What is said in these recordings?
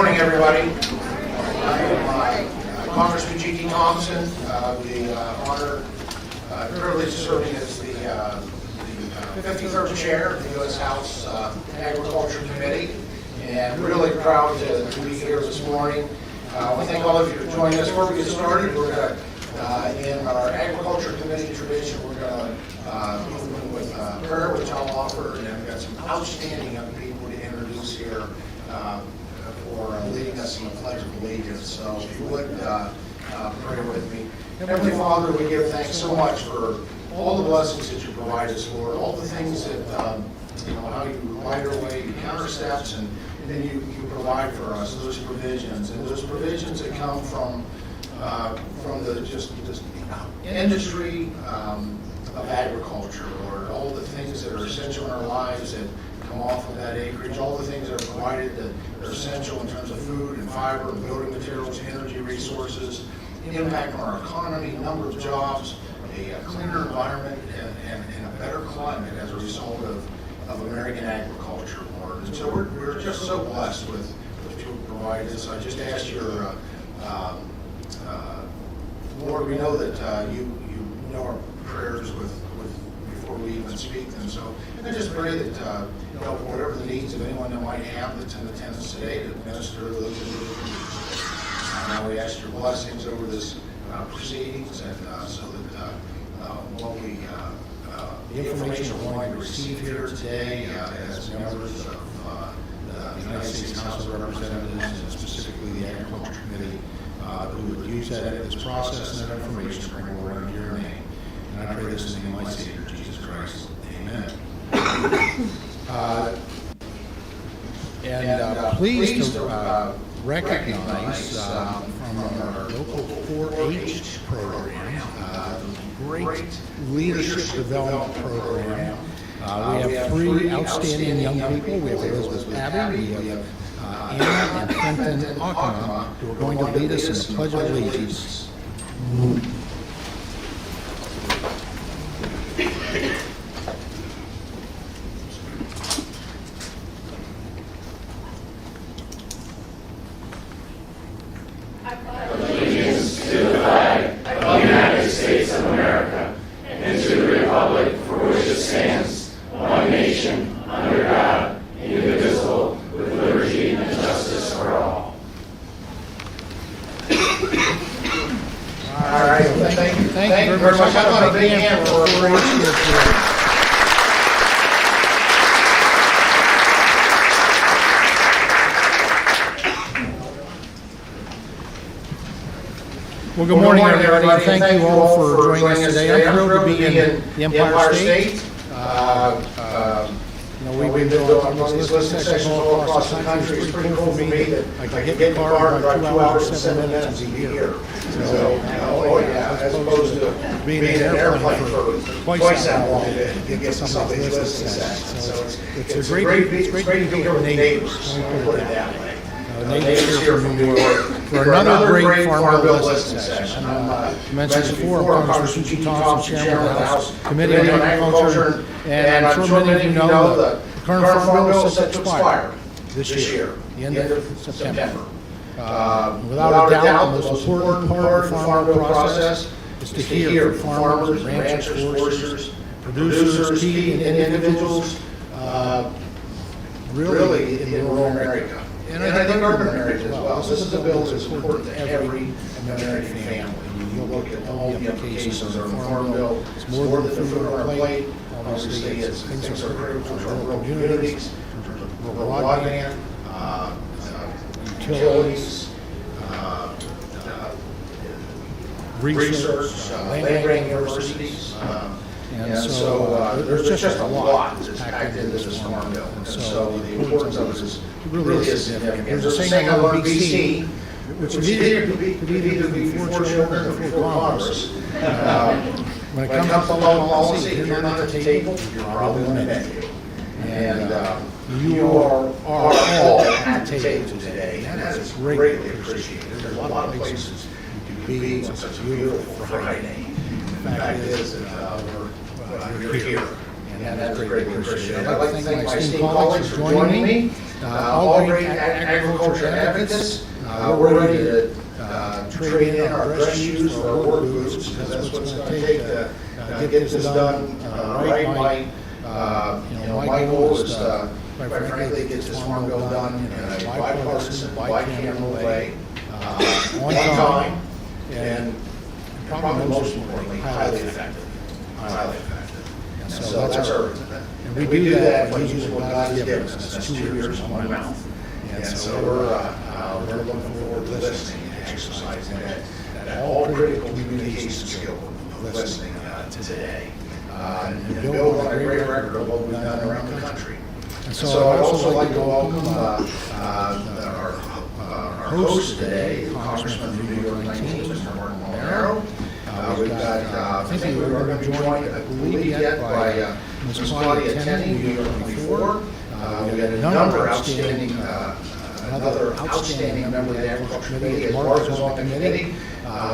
morning, everybody. I am Congressman G.T. Thompson, the honor and privilege of serving as the 53rd chair of the U.S. House Agriculture Committee, and really proud to be here this morning. I want to thank all of you for joining us. Before we get started, we're going to, in our Agriculture Committee tradition, we're going to open with prayer, which I'll offer, and we've got some outstanding young people to introduce here for leading us in the Pledge of Allegiance. So if you would pray with me. Heavenly Father, we give thanks so much for all the blessings that you provide us, Lord, all the things that, how you light our way, you counter steps, and then you provide for us those provisions, and those provisions that come from the just industry of agriculture, Lord, all the things that are essential in our lives that come off of that acreage, all the things that are provided that are essential in terms of food and fiber and building materials, energy resources, impact on our economy, number of jobs, a cleaner environment, and a better climate as a result of American agriculture, Lord. And so we're just so blessed with what you provide us. I just ask your, Lord, we know that you know our prayers before we even speak them. So I just pray that, whatever the needs of anyone that might have that's in attendance today, to minister to those individual needs. Now we ask your blessings over this proceedings, and so that the information we're going to receive here today as members of the United States House of Representatives, and specifically the Agriculture Committee, who would use this process and that information to bring glory to your name. And I pray this in the name of my Savior, Jesus Christ. Amen. Pleased to recognize from our local 4-H program, great leadership development program. We have 3 outstanding young people. We have Elizabeth Abbey, we have Anna and Quentin Akama, who are going to lead us in the Pledge of Allegiance. Thank you very much. I want a big hand for Well, good morning, everybody. Thank you all for joining us today. I'm thrilled to be in the Empire State. We've been doing these listening sessions all across the country. It's pretty cool for me that I can get in the car and drive 2 hours and 7 minutes and be here. So, as opposed to being in an airplane for twice that long to get to some of these listening sessions. So it's great to be here with neighbors, put it that way. Neighbors here from New York for another great Farm Bill listening session. I mentioned before, I'm Congressman G.T. Thompson, Chairman of the House Committee on Agriculture, and I'm sure many of you know the current Farm Bill is set to expire this year, the end of September. Without a doubt, the most important part of the Farm Bill process is to hear from farmers, ranchers, foresters, producers, key individuals, really in rural America. And I think urban areas as well. This is a bill that's important to every American family. You look at all the applications of the Farm Bill, it's more than food on our plate. Obviously, things are critical to our rural communities, rural broadband, utilities, research, land-grant universities. And so there's just a lot that's packed into this Farm Bill. And so the importance of this is really significant. There's a saying I learned in BC, which could either be before children or before Congress. When it comes to law policy, if you're not at the table, you're probably on the menu. And you are all at the table today, and that is greatly appreciated. There's a lot of places you can be on such a beautiful Friday. The fact is that you're here, and that's greatly appreciated. I'd like to thank my esteemed colleagues for joining me. all great agriculture advocates. We're ready to trade in our dress shoes for our work boots, because that's what it's going to take to get this done right. My goal is, quite frankly, get this farm bill done in a bipartisan, bicameral way, on time, and probably most importantly, highly effective. And so that's our, and we do that by using what God has given us. That's 2 ears and 1 mouth. And so we're looking forward to listening and exercising that all critical communication skill of listening today. And build on a great record of what we've done around the country. And so I'd also like to welcome our host today, Congressman from New York 19, Mr. Mark Molinaro. We've got, I think we were going to be joined, I believe yet, by Ms. Claudia Tenney, New York 24. We've got another outstanding member of the Agriculture Committee. As Mark is on the committee,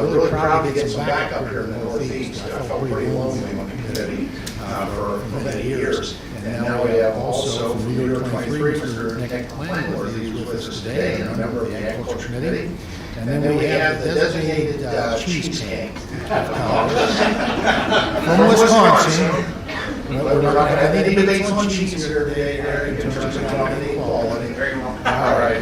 really proud to get some backup here in the Northeast. I felt pretty lonely on the committee for many years. And now we have also from New York 23, Mr. Nick Landlord, who's with us today, and a member of the Agriculture Committee. And then we have the designated cheese king from Wisconsin. We're not going to have any debates on cheese here today, Eric, in terms of equality. All right.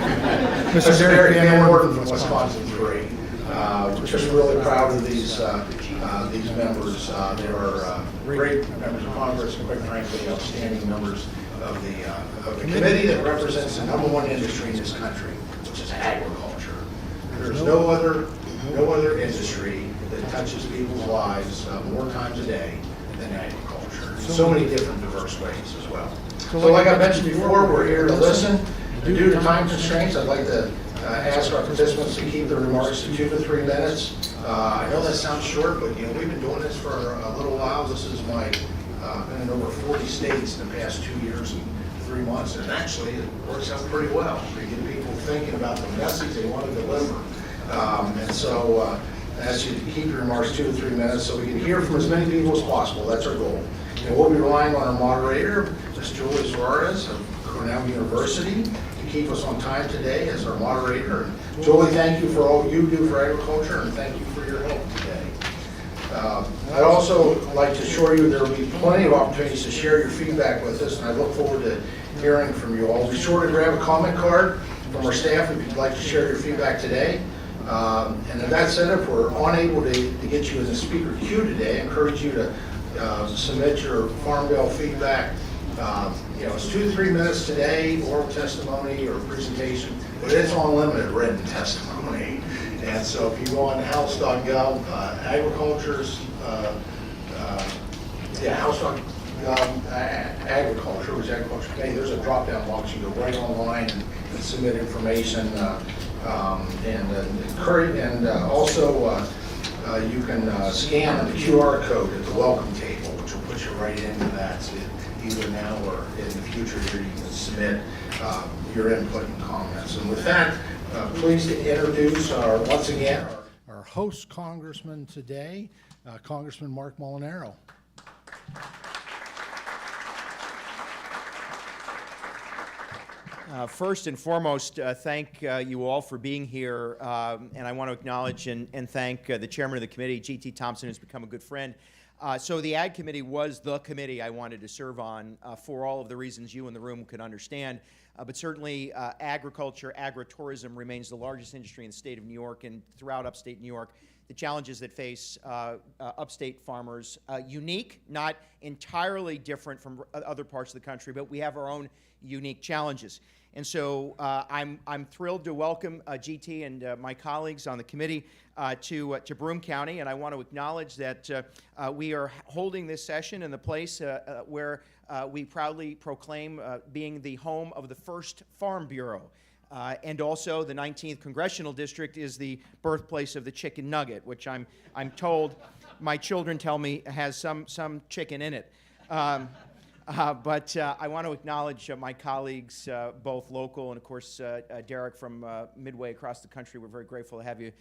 Mr. Derek Van Orden from Wisconsin 3. We're just really proud of these members. They are great members of Congress and, quite frankly, outstanding members of the committee that represents the #1 industry in this country, which is agriculture. There's no other industry that touches people's lives more times a day than agriculture. So many different diverse ways as well. So like I mentioned before, we're here to listen. Due to time constraints, I'd like to ask our participants to keep their remarks to 2 to 3 minutes. I know that sounds short, but we've been doing this for a little while. This is been in over 40 states in the past 2 years and 3 months, and actually it works out pretty well. We get people thinking about the message they want to deliver. And so I ask you to keep your remarks 2 to 3 minutes so we can hear from as many people as possible. That's our goal. And we'll be relying on our moderator, Ms. Julie Suarez of Cornell University, to keep us on time today as our moderator. And Julie, thank you for all you do for agriculture, and thank you for your help today. I'd also like to assure you there will be plenty of opportunities to share your feedback with us, and I look forward to hearing from you all. Be sure to grab a comment card from our staff if you'd like to share your feedback today. And with that said, if we're unable to get you in the speaker queue today, I encourage you to submit your Farm Bill feedback. It's 2 to 3 minutes today, oral testimony or presentation, but it's unlimited written testimony. And so if you go on house.gov, agriculture's, house.gov, agriculture, which is agriculture today, there's a drop-down box. You go right online and submit information, also you can scan the QR code at the welcome table, which will put you right into that. So either now or in the future here, you can submit your input and comments. And with that, pleased to introduce once again our host congressman today, Congressman Mark Molinaro. First and foremost, thank you all for being here, and I want to acknowledge and thank the chairman of the committee, G.T. Thompson, who's become a good friend. So the Ag Committee was the committee I wanted to serve on for all of the reasons you in the room could understand. But certainly agriculture, agritourism remains the largest industry in the state of New York and throughout upstate New York. The challenges that face upstate farmers, unique, not entirely different from other parts of the country, but we have our own unique challenges. And so I'm thrilled to welcome GT and my colleagues on the committee to Broome County, and I want to acknowledge that we are holding this session in the place where we proudly proclaim being the home of the first Farm Bureau. And also the 19th Congressional District is the birthplace of the chicken nugget, which I'm told my children tell me has some chicken in it. But I want to acknowledge my colleagues, both local and, of course, Derek from Midway across the country. We're very grateful to have you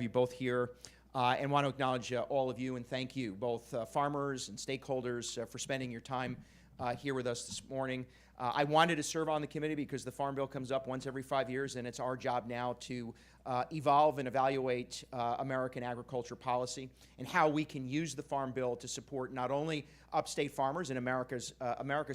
both here. And want to acknowledge all of you and thank you, both farmers and stakeholders, for spending your time here with us this morning. I wanted to serve on the committee because the Farm Bill comes up once every 5 years, and it's our job now to evolve and evaluate American agriculture policy and how we can use the Farm Bill to support not only upstate farmers and America's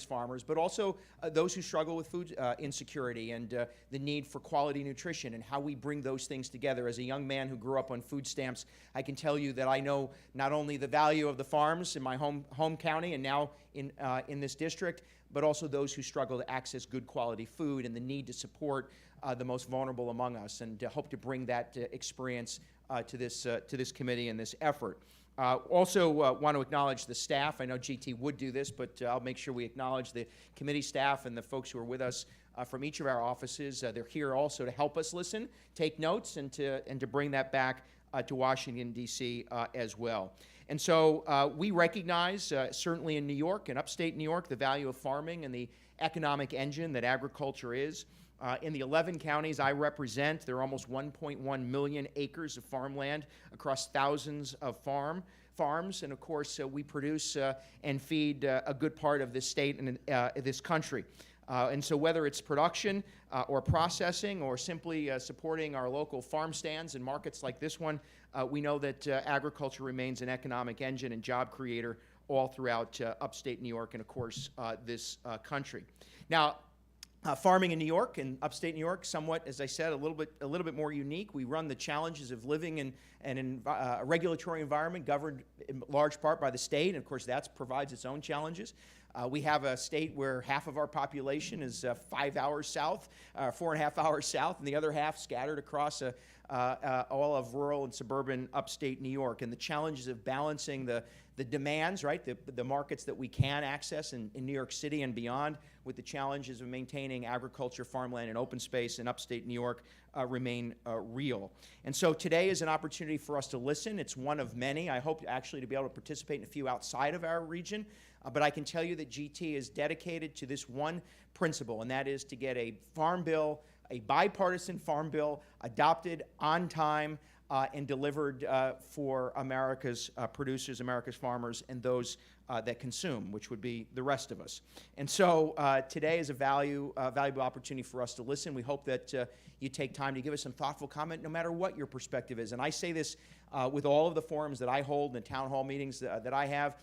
farmers, but also those who struggle with food insecurity and the need for quality nutrition, and how we bring those things together. As a young man who grew up on food stamps, I can tell you that I know not only the value of the farms in my home county and now in this district, but also those who struggle to access good quality food and the need to support the most vulnerable among us, and hope to bring that experience to this committee and this effort. Also want to acknowledge the staff. I know GT would do this, but I'll make sure we acknowledge the committee staff and the folks who are with us from each of our offices. They're here also to help us listen, take notes, and to bring that back to Washington, D.C. As well. And so we recognize, certainly in New York and upstate New York, the value of farming and the economic engine that agriculture is. In the 11 counties I represent, there are almost 1.1 million acres of farmland across thousands of farms, and of course we produce and feed a good part of this state and this country. And so whether it's production or processing or simply supporting our local farm stands and markets like this one, we know that agriculture remains an economic engine and job creator all throughout upstate New York and, of course, this country. Now, farming in New York and upstate New York, somewhat, as I said, a little bit more unique. We run the challenges of living in a regulatory environment governed in large part by the state, and of course that provides its own challenges. We have a state where half of our population is 5 hours south, 4.5 hours south, and the other half scattered across all of rural and suburban upstate New York. And the challenges of balancing the demands, right, the markets that we can access in New York City and beyond, with the challenges of maintaining agriculture, farmland, and open space in upstate New York remain real. And so today is an opportunity for us to listen. It's one of many. I hope actually to be able to participate in a few outside of our region. But I can tell you that GT is dedicated to this one principle, and that is to get a farm bill, a bipartisan farm bill, adopted on time and delivered for America's producers, America's farmers, and those that consume, which would be the rest of us. And so today is a valuable opportunity for us to listen. We hope that you take time to give us some thoughtful comment, no matter what your perspective is. And I say this with all of the forums that I hold and the town hall meetings that I have.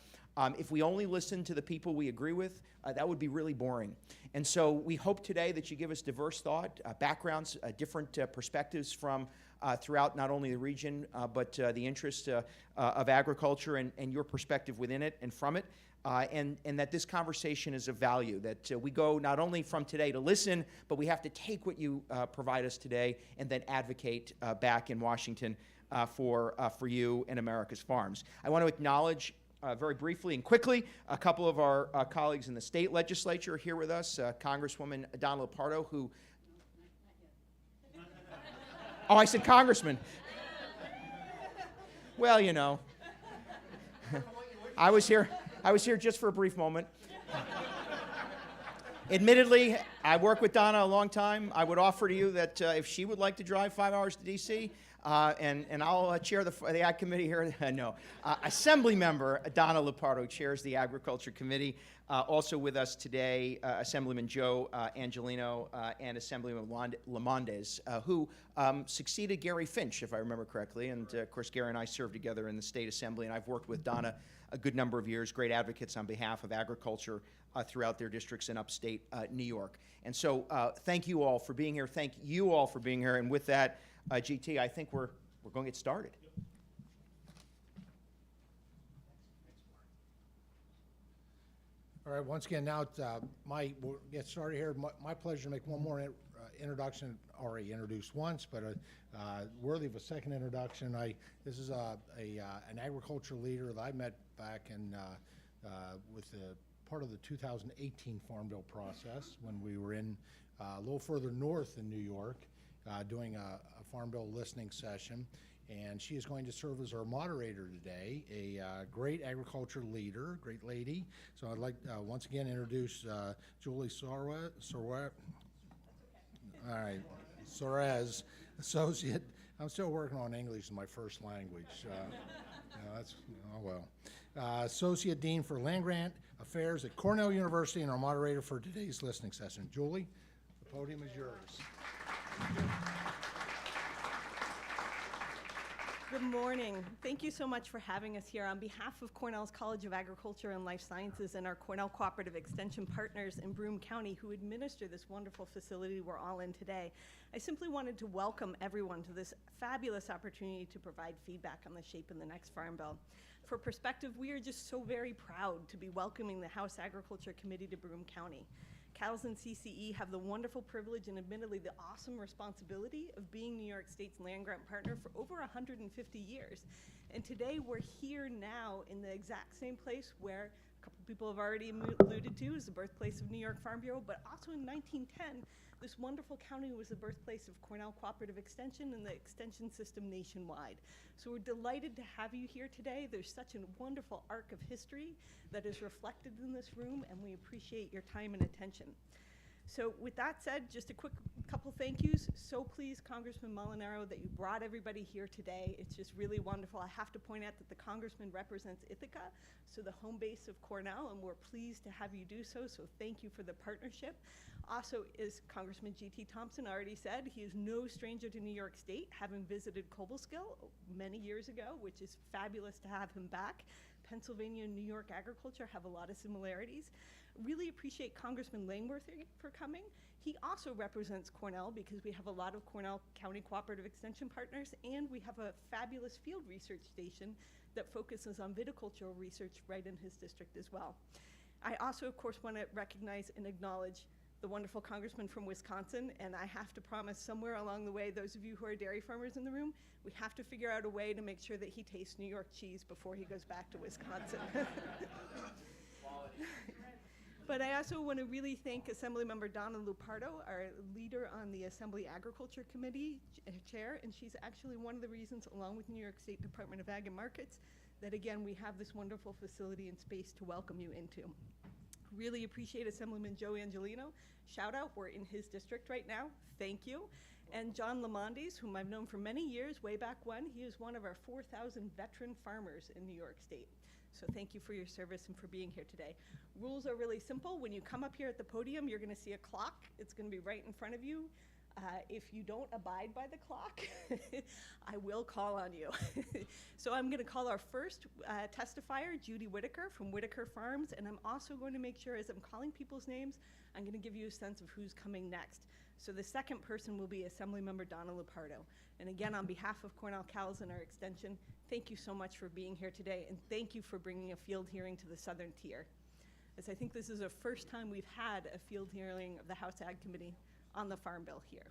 If we only listen to the people we agree with, that would be really boring. And so we hope today that you give us diverse thought, backgrounds, different perspectives from throughout not only the region, but the interest of agriculture and your perspective within it and from it, and that this conversation is of value, that we go not only from today to listen, but we have to take what you provide us today and then advocate back in Washington for you and America's farms. I want to acknowledge very briefly and quickly a couple of our colleagues in the state legislature are here with us. Congresswoman Donna Lupardo, who... Oh, I said congressman. Well, you know. I was here just for a brief moment. Admittedly, I worked with Donna a long time. I would offer to you that if she would like to drive 5 hours to D.C., and I'll chair the Ag Committee here. No. Assembly member Donna Lupardo chairs the Agriculture Committee. Also with us today, Assemblyman Joe Angelino and Assemblyman Lamondes, who succeeded Gary Finch, if I remember correctly. And, of course, Gary and I served together in the State Assembly, and I've worked with Donna a good number of years, great advocates on behalf of agriculture throughout their districts in upstate New York. And so thank you all for being here. Thank you all for being here. And with that, GT, I think we're going to get started. All right, once again, now we'll get started here. My pleasure to make one more introduction. Already introduced once, but worthy of a second introduction. This is an agriculture leader that I met back in with part of the 2018 Farm Bill process when we were in a little further north in New York doing a Farm Bill listening session. And she is going to serve as our moderator today, a great agriculture leader, great lady. So I'd like once again introduce Julie Soares, associate. I'm still working on English as my first language. Associate Dean for Land Grant, Affairs at Cornell University and our moderator for today's listening session. Julie, the podium is yours. Good morning. Thank you so much for having us here. On behalf of Cornell's College of Agriculture and Life Sciences and our Cornell Cooperative Extension partners in Broome County who administer this wonderful facility we're all in today, I simply wanted to welcome everyone to this fabulous opportunity to provide feedback on the shape of the next Farm Bill. For perspective, we are just so very proud to be welcoming the House Agriculture Committee to Broome County. CALS and CCE have the wonderful privilege and admittedly the awesome responsibility of being New York State's land-grant partner for over 150 years. And today we're here now in the exact same place where a couple people have already alluded to is the birthplace of New York Farm Bureau, but also in 1910, this wonderful county was the birthplace of Cornell Cooperative Extension and the extension system nationwide. So we're delighted to have you here today. There's such a wonderful arc of history that is reflected in this room, and we appreciate your time and attention. So with that said, just a quick couple thank yous. So pleased, Congressman Molinaro, that you brought everybody here today. It's just really wonderful. I have to point out that the Congressman represents Ithaca, so the home base of Cornell, and we're pleased to have you do so, so thank you for the partnership. Also, as Congressman G.T. Thompson already said, he is no stranger to New York State, having visited Cobleskill many years ago, which is fabulous to have him back. Pennsylvania and New York agriculture have a lot of similarities. Really appreciate Congressman Langworthy for coming. He also represents Cornell because we have a lot of Cornell County Cooperative Extension partners, and we have a fabulous field research station that focuses on viticultural research right in his district as well. I also, of course, want to recognize and acknowledge the wonderful congressman from Wisconsin, and I have to promise somewhere along the way, those of you who are dairy farmers in the room, we have to figure out a way to make sure that he tastes New York cheese before he goes back to Wisconsin. But I also want to really thank Assemblymember Donna Lupardo, our leader on the Assembly Agriculture Committee chair, and she's actually one of the reasons, along with New York State Department of Ag and Markets, that again, we have this wonderful facility and space to welcome you into. Really appreciate Assemblyman Joe Angelino. Shout out, we're in his district right now. Thank you. And John Lamondes, whom I've known for many years, way back when. He is one of our 4,000 veteran farmers in New York State. So thank you for your service and for being here today. Rules are really simple. When you come up here at the podium, you're going to see a clock. It's going to be right in front of you. If you don't abide by the clock, I will call on you. So I'm going to call our first testifier, Judy Whitaker from Whitaker Farms, and I'm also going to make sure as I'm calling people's names, I'm going to give you a sense of who's coming next. So the second person will be Assemblymember Donna Lupardo. And again, on behalf of Cornell CALS and our extension, thank you so much for being here today, and thank you for bringing a field hearing to the Southern Tier. As I think this is the first time we've had a field hearing of the House Ag Committee on the Farm Bill here.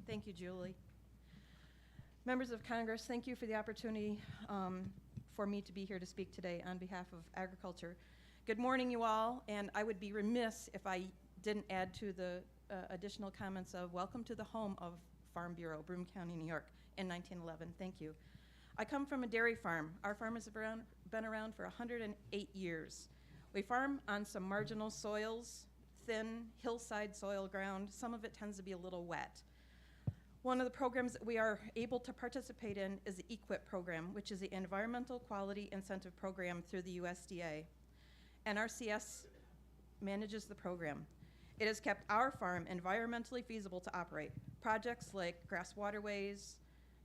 Thank you, Julie. Members of Congress, thank you for the opportunity for me to be here to speak today on behalf of agriculture. Good morning, you all, and I would be remiss if I didn't add to the additional comments of welcome to the home of Farm Bureau, Broome County, New York, in 1911. Thank you. I come from a dairy farm. Our farm has been around for 108 years. We farm on some marginal soils, thin hillside soil ground. Some of it tends to be a little wet. One of the programs that we are able to participate in is the EQIP program, which is the Environmental Quality Incentive Program through the USDA. NRCS manages the program. It has kept our farm environmentally feasible to operate. Projects like grass waterways,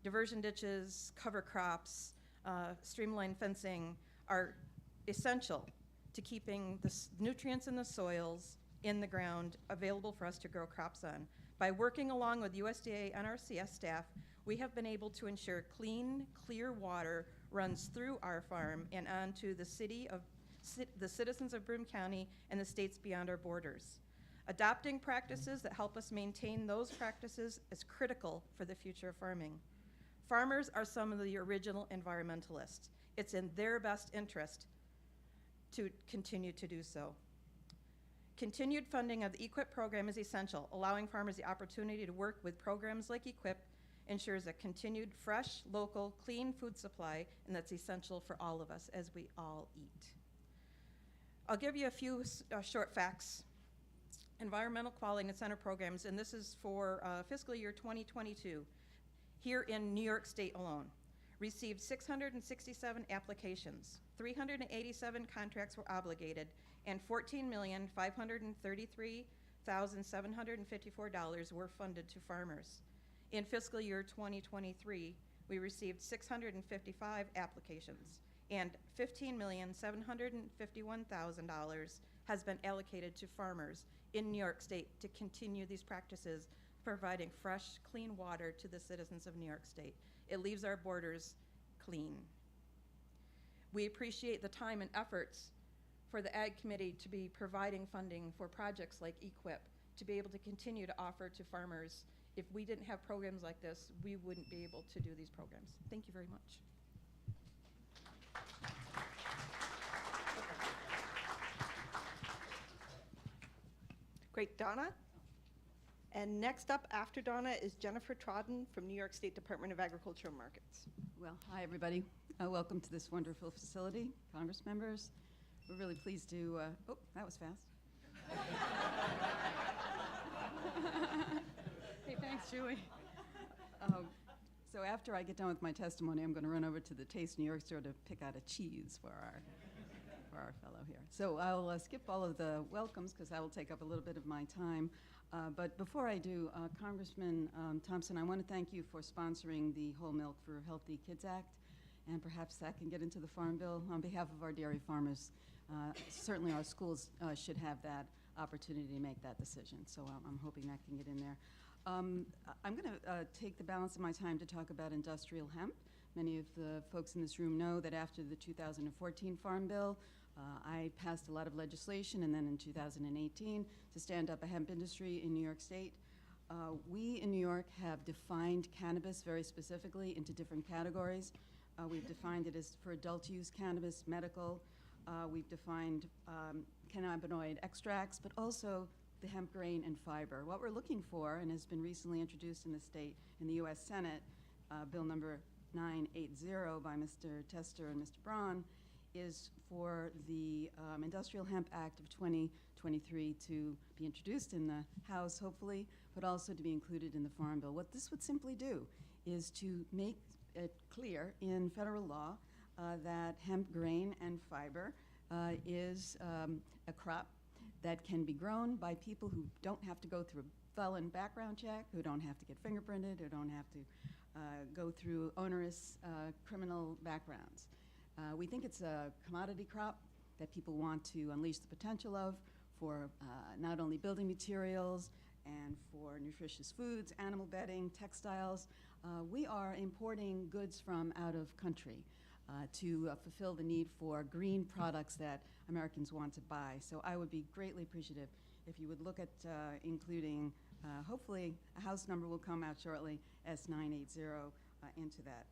diversion ditches, cover crops, streamlined fencing are essential to keeping the nutrients in the soils in the ground available for us to grow crops on. By working along with USDA and NRCS staff, we have been able to ensure clean, clear water runs through our farm and onto the citizens of Broome County and the states beyond our borders. Adopting practices that help us maintain those practices is critical for the future of farming. Farmers are some of the original environmentalists. It's in their best interest to continue to do so. Continued funding of the EQIP program is essential. Allowing farmers the opportunity to work with programs like EQIP ensures a continued fresh, local, clean food supply, and that's essential for all of us as we all eat. I'll give you a few short facts. Environmental Quality Incentive Programs, and this is for fiscal year 2022, here in New York State alone, received 667 applications, 387 contracts were obligated, and $14,533,754 were funded to farmers. In fiscal year 2023, we received 655 applications, and $15,751,000 has been allocated to farmers in New York State to continue these practices, providing fresh, clean water to the citizens of New York State. It leaves our borders clean. We appreciate the time and efforts for the Ag Committee to be providing funding for projects like EQIP to be able to continue to offer to farmers. If we didn't have programs like this, we wouldn't be able to do these programs. Thank you very much. Great, Donna. And next up after Donna is Jennifer Trodden from New York State Department of Agriculture and Markets. Well, hi, everybody. Welcome to this wonderful facility, Congress members. We're really pleased to, oh, that was fast. Hey, thanks, Julie. So after I get done with my testimony, I'm going to run over to the Taste New York store to pick out a cheese for our fellow here. So I'll skip all of the welcomes because that will take up a little bit of my time. But before I do, Congressman Thompson, I want to thank you for sponsoring the Whole Milk for Healthy Kids Act, and perhaps that can get into the Farm Bill on behalf of our dairy farmers. Certainly our schools should have that opportunity to make that decision, so I'm hoping that can get in there. I'm going to take the balance of my time to talk about industrial hemp. Many of the folks in this room know that after the 2014 Farm Bill, I passed a lot of legislation, and then in 2018 to stand up a hemp industry in New York State. We in New York have defined cannabis very specifically into different categories. We've defined it as for adult use cannabis, medical. We've defined cannabinoid extracts, but also the hemp grain and fiber. What we're looking for, and has been recently introduced in the state, in the U.S. Senate, bill number 980 by Mr. Tester and Mr. Braun, is for the Industrial Hemp Act of 2023 to be introduced in the House, hopefully, but also to be included in the Farm Bill. What this would simply do is to make it clear in federal law that hemp grain and fiber is a crop that can be grown by people who don't have to go through a felon background check, who don't have to get fingerprinted, who don't have to go through onerous criminal backgrounds. We think it's a commodity crop that people want to unleash the potential of for not only building materials and for nutritious foods, animal bedding, textiles. We are importing goods from out of country to fulfill the need for green products that Americans want to buy. So I would be greatly appreciative if you would look at including, hopefully a House number will come out shortly, S980 into that.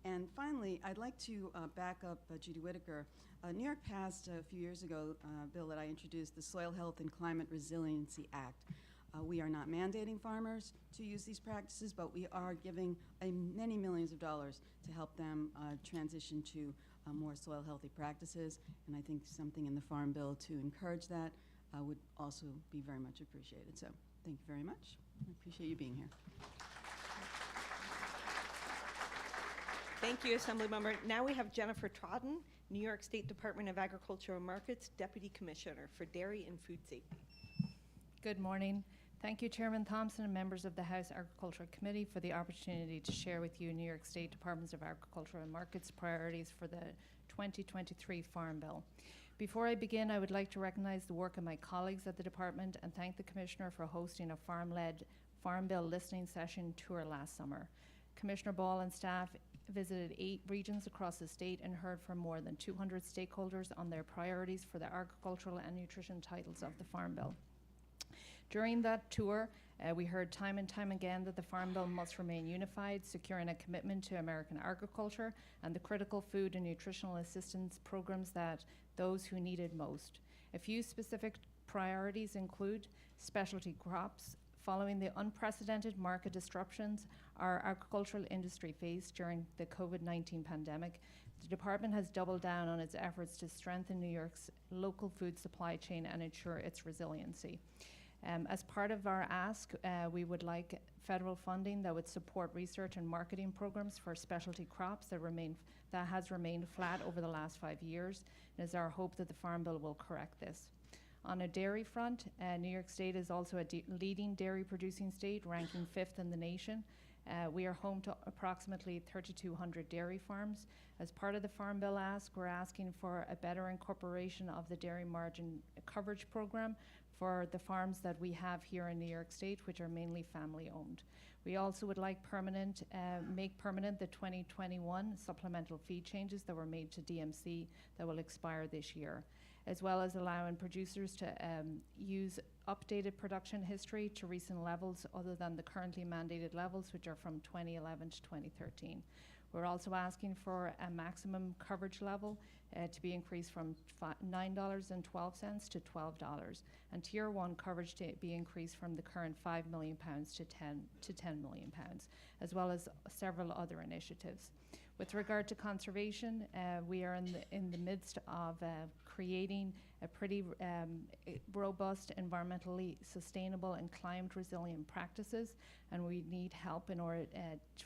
And finally, I'd like to back up Judy Whitaker. New York passed a few years ago a bill that I introduced, the Soil Health and Climate Resiliency Act. We are not mandating farmers to use these practices, but we are giving many millions of dollars to help them transition to more soil healthy practices. And I think something in the Farm Bill to encourage that would also be very much appreciated. So thank you very much. I appreciate you being here. Thank you, Assemblymember. Now we have Jennifer Trodden, New York State Department of Agriculture and Markets Deputy Commissioner for Dairy and Food Safety. Good morning. Thank you, Chairman Thompson and members of the House Agricultural Committee for the opportunity to share with you New York State Departments of Agriculture and Markets priorities for the 2023 Farm Bill. Before I begin, I would like to recognize the work of my colleagues at the department and thank the Commissioner for hosting a farm-led Farm Bill listening session tour last summer. Commissioner Ball and staff visited 8 regions across the state and heard from more than 200 stakeholders on their priorities for the agricultural and nutrition titles of the Farm Bill. During that tour, we heard time and time again that the Farm Bill must remain unified, securing a commitment to American agriculture and the critical food and nutritional assistance programs that those who need it most. A few specific priorities include specialty crops. Following the unprecedented market disruptions our agricultural industry faced during the COVID-19 pandemic, the department has doubled down on its efforts to strengthen New York's local food supply chain and ensure its resiliency. As part of our ask, we would like federal funding that would support research and marketing programs for specialty crops that has remained flat over the last 5 years. It is our hope that the Farm Bill will correct this. On a dairy front, New York State is also a leading dairy producing state, ranking 5th in the nation. We are home to approximately 3,200 dairy farms. As part of the Farm Bill ask, we're asking for a better incorporation of the dairy margin coverage program for the farms that we have here in New York State, which are mainly family owned. We also would like make permanent the 2021 supplemental fee changes that were made to DMC that will expire this year, as well as allowing producers to use updated production history to recent levels other than the currently mandated levels, which are from 2011 to 2013. We're also asking for a maximum coverage level to be increased from $9.12 to $12, and Tier 1 coverage to be increased from the current £5 million to 10 million pounds, as well as several other initiatives. With regard to conservation, we are in the midst of creating a pretty robust, environmentally sustainable and climate resilient practices, and we need help in order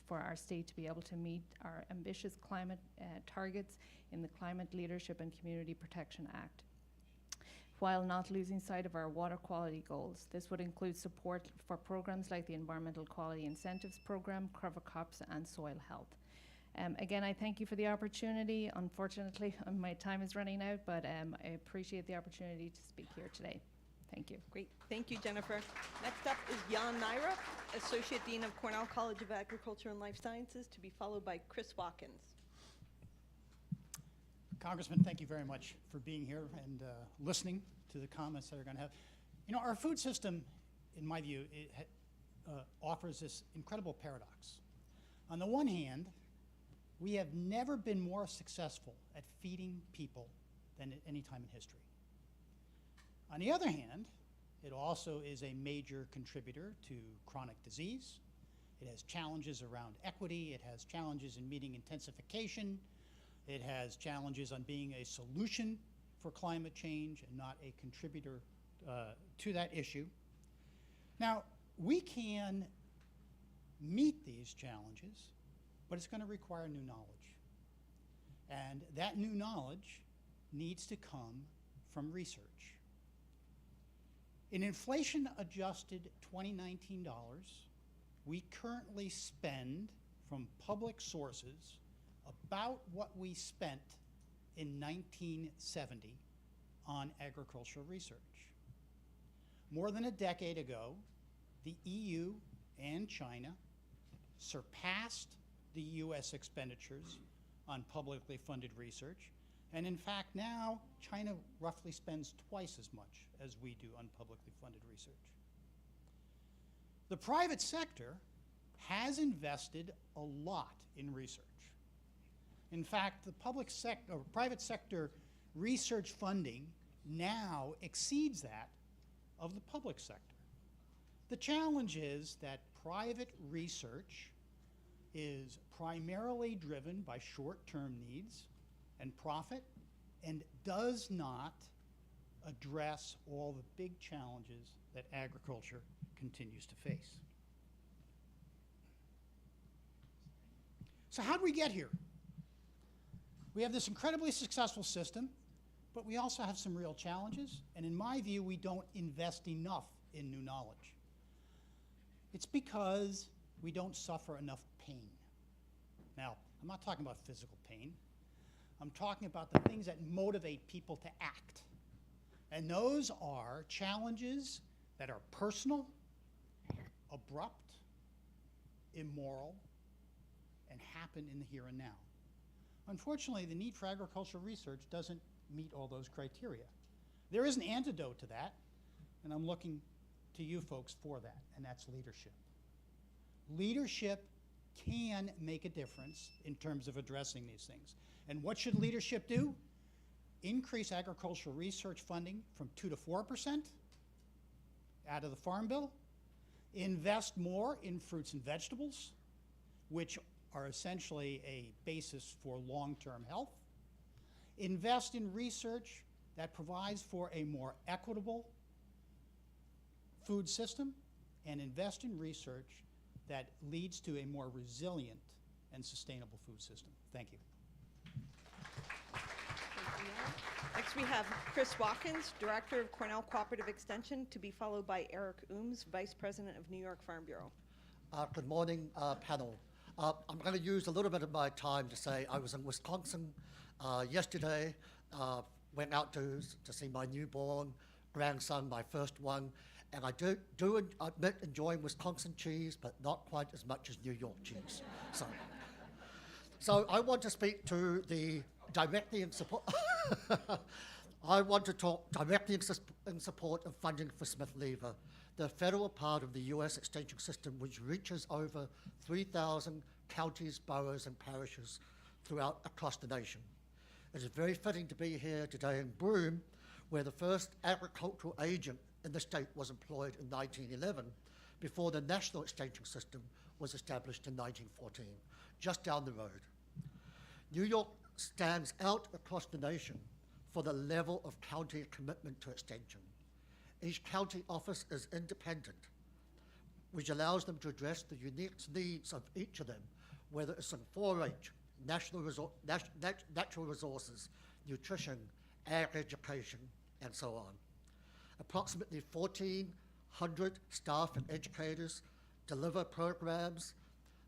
for our state to be able to meet our ambitious climate targets in the Climate Leadership and Community Protection Act, while not losing sight of our water quality goals. This would include support for programs like the Environmental Quality Incentives Program, cover crops, and soil health. Again, I thank you for the opportunity. Unfortunately, my time is running out, but I appreciate the opportunity to speak here today. Thank you. Great. Thank you, Jennifer. Next up is Jan Naira, Associate Dean of Cornell College of Agriculture and Life Sciences, to be followed by Chris Watkins. Congressman, thank you very much for being here and listening to the comments that are going to have. You know, our food system, in my view, offers this incredible paradox. On the one hand, we have never been more successful at feeding people than at any time in history. On the other hand, it also is a major contributor to chronic disease. It has challenges around equity. It has challenges in meeting intensification. It has challenges on being a solution for climate change and not a contributor to that issue. Now, we can meet these challenges, but it's going to require new knowledge. And that new knowledge needs to come from research. In inflation-adjusted 2019 dollars, we currently spend from public sources about what we spent in 1970 on agricultural research. More than a decade ago, the EU and China surpassed the US expenditures on publicly funded research. And in fact, now China roughly spends twice as much as we do on publicly funded research. The private sector has invested a lot in research. In fact, the private sector research funding now exceeds that of the public sector. The challenge is that private research is primarily driven by short-term needs and profit and does not address all the big challenges that agriculture continues to face. So how did we get here? We have this incredibly successful system, but we also have some real challenges, and in my view, we don't invest enough in new knowledge. It's because we don't suffer enough pain. Now, I'm not talking about physical pain. I'm talking about the things that motivate people to act. And those are challenges that are personal, abrupt, immoral, and happen in the here and now. Unfortunately, the need for agricultural research doesn't meet all those criteria. There is an antidote to that, and I'm looking to you folks for that, and that's leadership. Leadership can make a difference in terms of addressing these things. And what should leadership do? Increase agricultural research funding from 2 to 4% out of the Farm Bill. Invest more in fruits and vegetables, which are essentially a basis for long-term health. Invest in research that provides for a more equitable food system and invest in research that leads to a more resilient and sustainable food system. Thank you. Next, we have Chris Watkins, Director of Cornell Cooperative Extension, to be followed by Eric Ooms, Vice President of New York Farm Bureau. Good morning, panel. I'm going to use a little bit of my time to say I was in Wisconsin yesterday, went out to see my newborn grandson, my first one, and I do admit enjoying Wisconsin cheese, but not quite as much as New York cheese. So I want to speak to the directly in support. I want to talk directly in support of funding for Smith-Lever, the federal part of the U.S. extension system, which reaches over 3,000 counties, boroughs, and parishes across the nation. It is very fitting to be here today in Broome, where the first agricultural agent in the state was employed in 1911, before the national extension system was established in 1914, just down the road. New York stands out across the nation for the level of county commitment to extension. Each county office is independent, which allows them to address the unique needs of each of them, whether it's in 4-H, natural resources, nutrition, ag education, and so on. Approximately 1,400 staff and educators deliver programs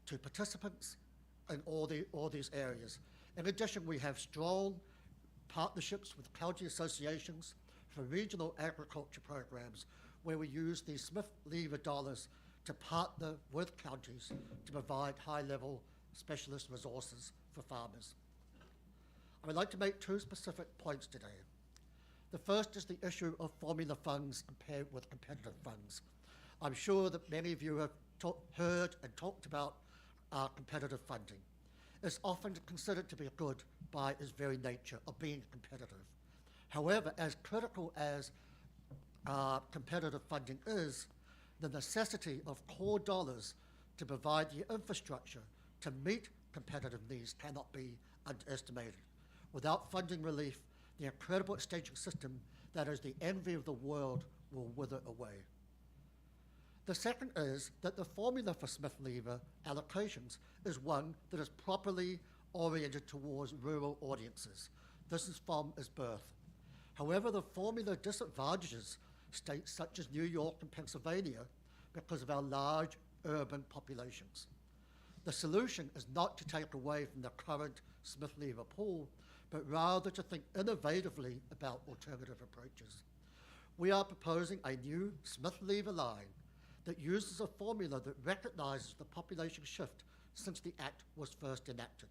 to participants in all these areas. In addition, we have strong partnerships with county associations for regional agriculture programs, where we use the Smith-Lever dollars to partner with counties to provide high-level specialist resources for farmers. I would like to make 2 specific points today. The first is the issue of formula funds compared with competitive funds. I'm sure that many of you have heard and talked about competitive funding. It's often considered to be good by its very nature of being competitive. However, as critical as competitive funding is, the necessity of core dollars to provide the infrastructure to meet competitive needs cannot be underestimated. Without funding relief, the incredible extension system that is the envy of the world will wither away. The second is that the formula for Smith-Lever allocations is one that is properly oriented towards rural audiences. This is from its birth. However, the formula disadvantages states such as New York and Pennsylvania because of our large urban populations. The solution is not to take away from the current Smith-Lever pool, but rather to think innovatively about alternative approaches. We are proposing a new Smith-Lever line that uses a formula that recognizes the population shift since the Act was first enacted,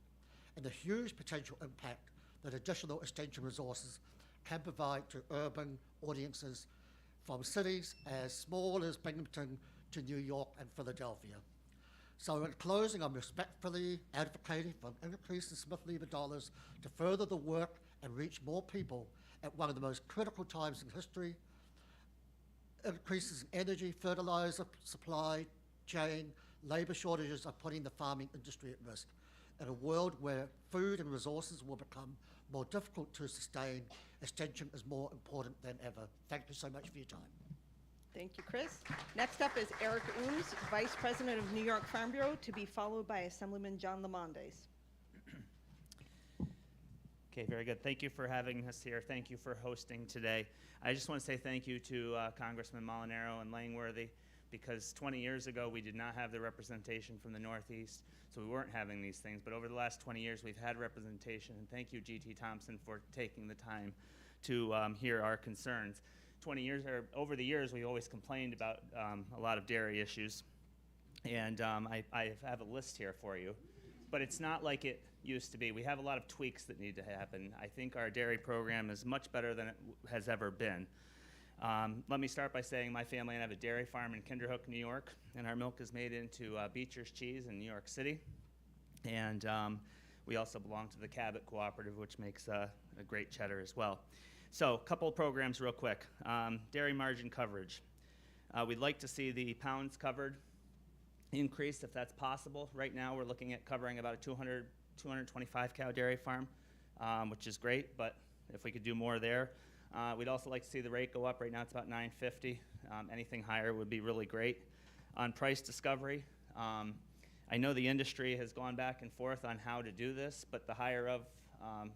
and the huge potential impact that additional extension resources can provide to urban audiences from cities as small as Binghamton to New York and Philadelphia. So in closing, I'm respectfully advocating for an increase in Smith-Lever dollars to further the work and reach more people at one of the most critical times in history. Increases in energy, fertilizer supply chain, labor shortages are putting the farming industry at risk. In a world where food and resources will become more difficult to sustain, extension is more important than ever. Thank you so much for your time. Thank you, Chris. Next up is Eric Ooms, Vice President of New York Farm Bureau, to be followed by Assemblyman John Lamondes. Okay, very good. Thank you for having us here. Thank you for hosting today. I just want to say thank you to Congressman Molinaro and Langworthy, because 20 years ago we did not have the representation from the Northeast, so we weren't having these things. But over the last 20 years we've had representation, and thank you, G.T. Thompson, for taking the time to hear our concerns. Over the years, we always complained about a lot of dairy issues, and I have a list here for you. But it's not like it used to be. We have a lot of tweaks that need to happen. I think our dairy program is much better than it has ever been. Let me start by saying my family and I have a dairy farm in Kinderhook, New York, and our milk is made into Beecher's cheese in New York City. And we also belong to the Cabot Cooperative, which makes a great cheddar as well. So a couple of programs real quick. Dairy margin coverage. We'd like to see the pounds covered increase if that's possible. Right now we're looking at covering about a 225 cow dairy farm, which is great, but if we could do more there. We'd also like to see the rate go up. Right now it's about $9.50. Anything higher would be really great. On price discovery, I know the industry has gone back and forth on how to do this, but the higher of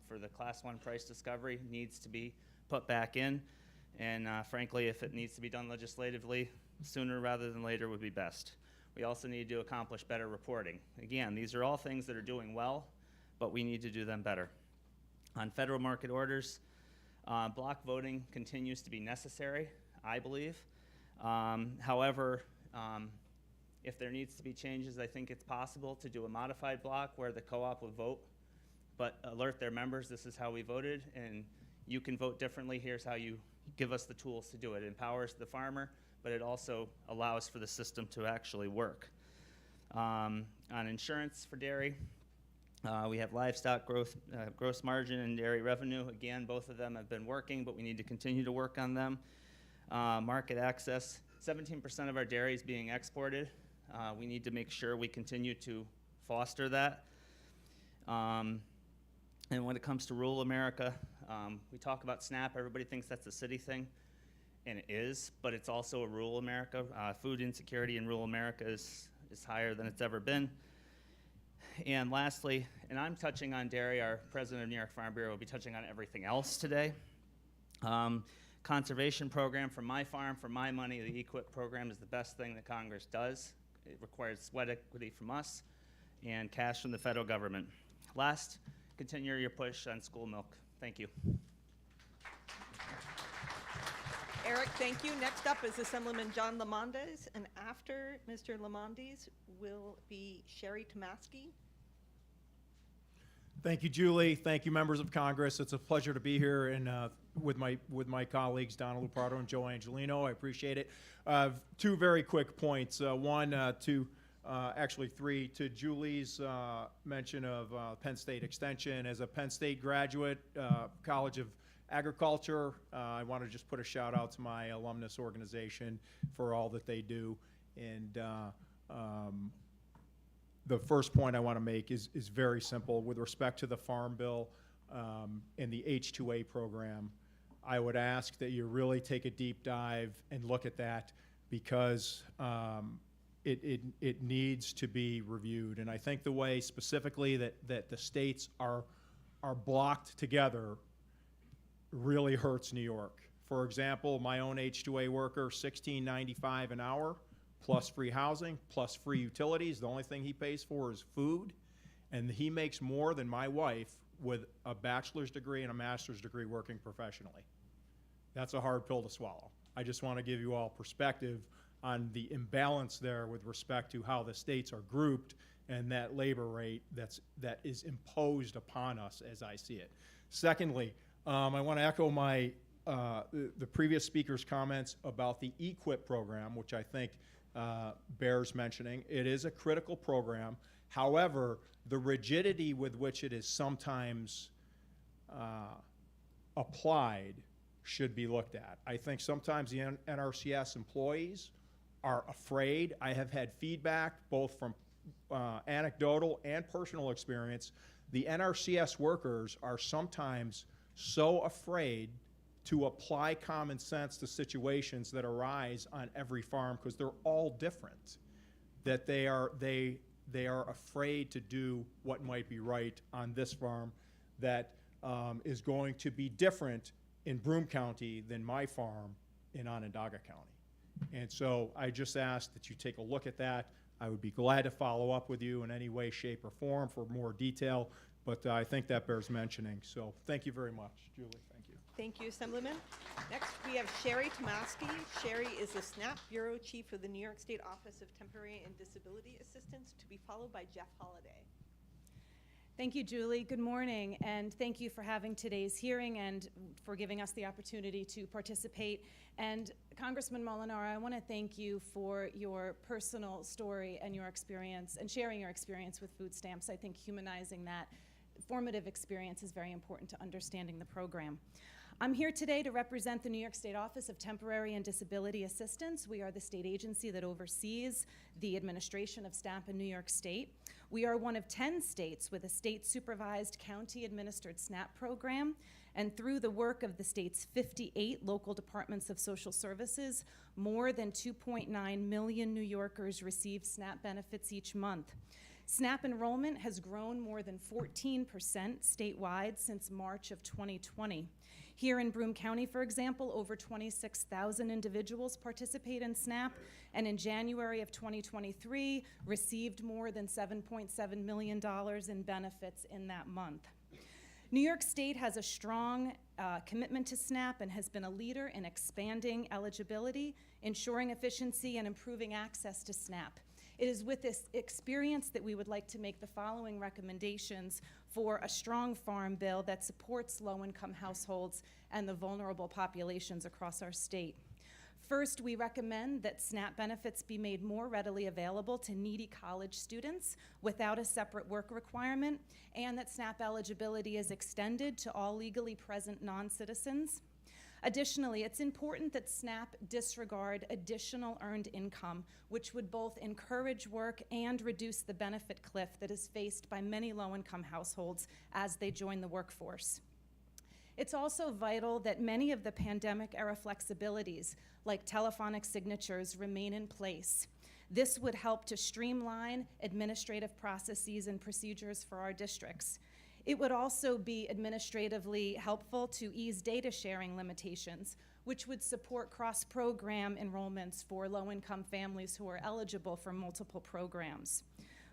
for the Class 1 price discovery needs to be put back in. And frankly, if it needs to be done legislatively, sooner rather than later would be best. We also need to accomplish better reporting. Again, these are all things that are doing well, but we need to do them better. On federal market orders, block voting continues to be necessary, I believe. However, if there needs to be changes, I think it's possible to do a modified block where the co-op will vote, but alert their members, this is how we voted, and you can vote differently. Here's how you give us the tools to do it. It empowers the farmer, but it also allows for the system to actually work. On insurance for dairy, we have livestock growth, gross margin and dairy revenue. Again, both of them have been working, but we need to continue to work on them. Market access, 17% of our dairy is being exported. We need to make sure we continue to foster that. And when it comes to rural America, we talk about SNAP. Everybody thinks that's a city thing, and it is, but it's also a rural America. Food insecurity in rural America is higher than it's ever been. And lastly, and I'm touching on dairy, our president of New York Farm Bureau will be touching on everything else today. Conservation program for my farm, for my money, the EQIP program is the best thing that Congress does. It requires sweat equity from us and cash from the federal government. Last, continue your push on school milk. Thank you. Eric, thank you. Next up is Assemblyman John Lamondes, and after Mr. Lamondes will be Sherry Tomaski. Thank you, Julie. Thank you, members of Congress. It's a pleasure to be here and with my colleagues, Donna Lupardo and Joe Angelino. I appreciate it. Two very quick points. One, actually three, to Julie's mention of Penn State Extension. As a Penn State graduate, College of Agriculture, I want to just put a shout out to my alumnus organization for all that they do. And the first point I want to make is very simple. With respect to the Farm Bill and the H-2A program, I would ask that you really take a deep dive and look at that, because it needs to be reviewed. And I think the way specifically that the states are blocked together really hurts New York. For example, my own H-2A worker, $16.95 an hour, plus free housing, plus free utilities. The only thing he pays for is food, and he makes more than my wife with a bachelor's degree and a master's degree working professionally. That's a hard pill to swallow. I just want to give you all perspective on the imbalance there with respect to how the states are grouped and that labor rate that is imposed upon us as I see it. Secondly, I want to echo the previous speaker's comments about the EQIP program, which I think bears mentioning. It is a critical program. However, the rigidity with which it is sometimes applied should be looked at. I think sometimes the NRCS employees are afraid. I have had feedback both from anecdotal and personal experience. The NRCS workers are sometimes so afraid to apply common sense to situations that arise on every farm, because they're all different, that they are afraid to do what might be right on this farm that is going to be different in Broome County than my farm in Onondaga County. And so I just ask that you take a look at that. I would be glad to follow up with you in any way, shape, or form for more detail, but I think that bears mentioning. So thank you very much, Julie. Thank you. Thank you, Assemblyman. Next, we have Sherry Tomaski. Sherry is the SNAP Bureau Chief of the New York State Office of Temporary and Disability Assistance, to be followed by Jeff Holliday. Thank you, Julie. Good morning, and thank you for having today's hearing and for giving us the opportunity to participate. And Congressman Molinaro, I want to thank you for your personal story and your experience and sharing your experience with food stamps. I think humanizing that formative experience is very important to understanding the program. I'm here today to represent the New York State Office of Temporary and Disability Assistance. We are the state agency that oversees the administration of SNAP in New York State. We are one of 10 states with a state-supervised, county-administered SNAP program, And through the work of the state's 58 local departments of social services, more than 2.9 million New Yorkers receive SNAP benefits each month. SNAP enrollment has grown more than 14% statewide since March of 2020. Here in Broome County, for example, over 26,000 individuals participate in SNAP, and in January of 2023, received more than $7.7 million in benefits in that month. New York State has a strong commitment to SNAP and has been a leader in expanding eligibility, ensuring efficiency, and improving access to SNAP. It is with this experience that we would like to make the following recommendations for a strong farm bill that supports low-income households and the vulnerable populations across our state. First, we recommend that SNAP benefits be made more readily available to needy college students without a separate work requirement, and that SNAP eligibility is extended to all legally present non-citizens. Additionally, it's important that SNAP disregard additional earned income, which would both encourage work and reduce the benefit cliff that is faced by many low-income households as they join the workforce. It's also vital that many of the pandemic-era flexibilities, like telephonic signatures, remain in place. This would help to streamline administrative processes and procedures for our districts. It would also be administratively helpful to ease data sharing limitations, which would support cross-program enrollments for low-income families who are eligible for multiple programs.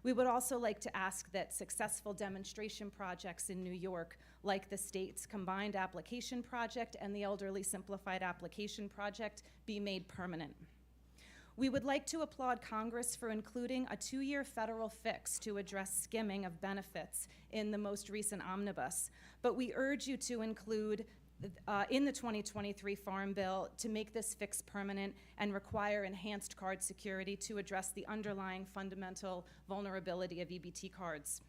We would also like to ask that successful demonstration projects in New York, like the state's Combined Application Project and the Elderly Simplified Application Project, be made permanent. We would like to applaud Congress for including a 2-year federal fix to address skimming of benefits in the most recent omnibus, but we urge you to include in the 2023 Farm Bill to make this fix permanent and require enhanced card security to address the underlying fundamental vulnerability of EBT cards.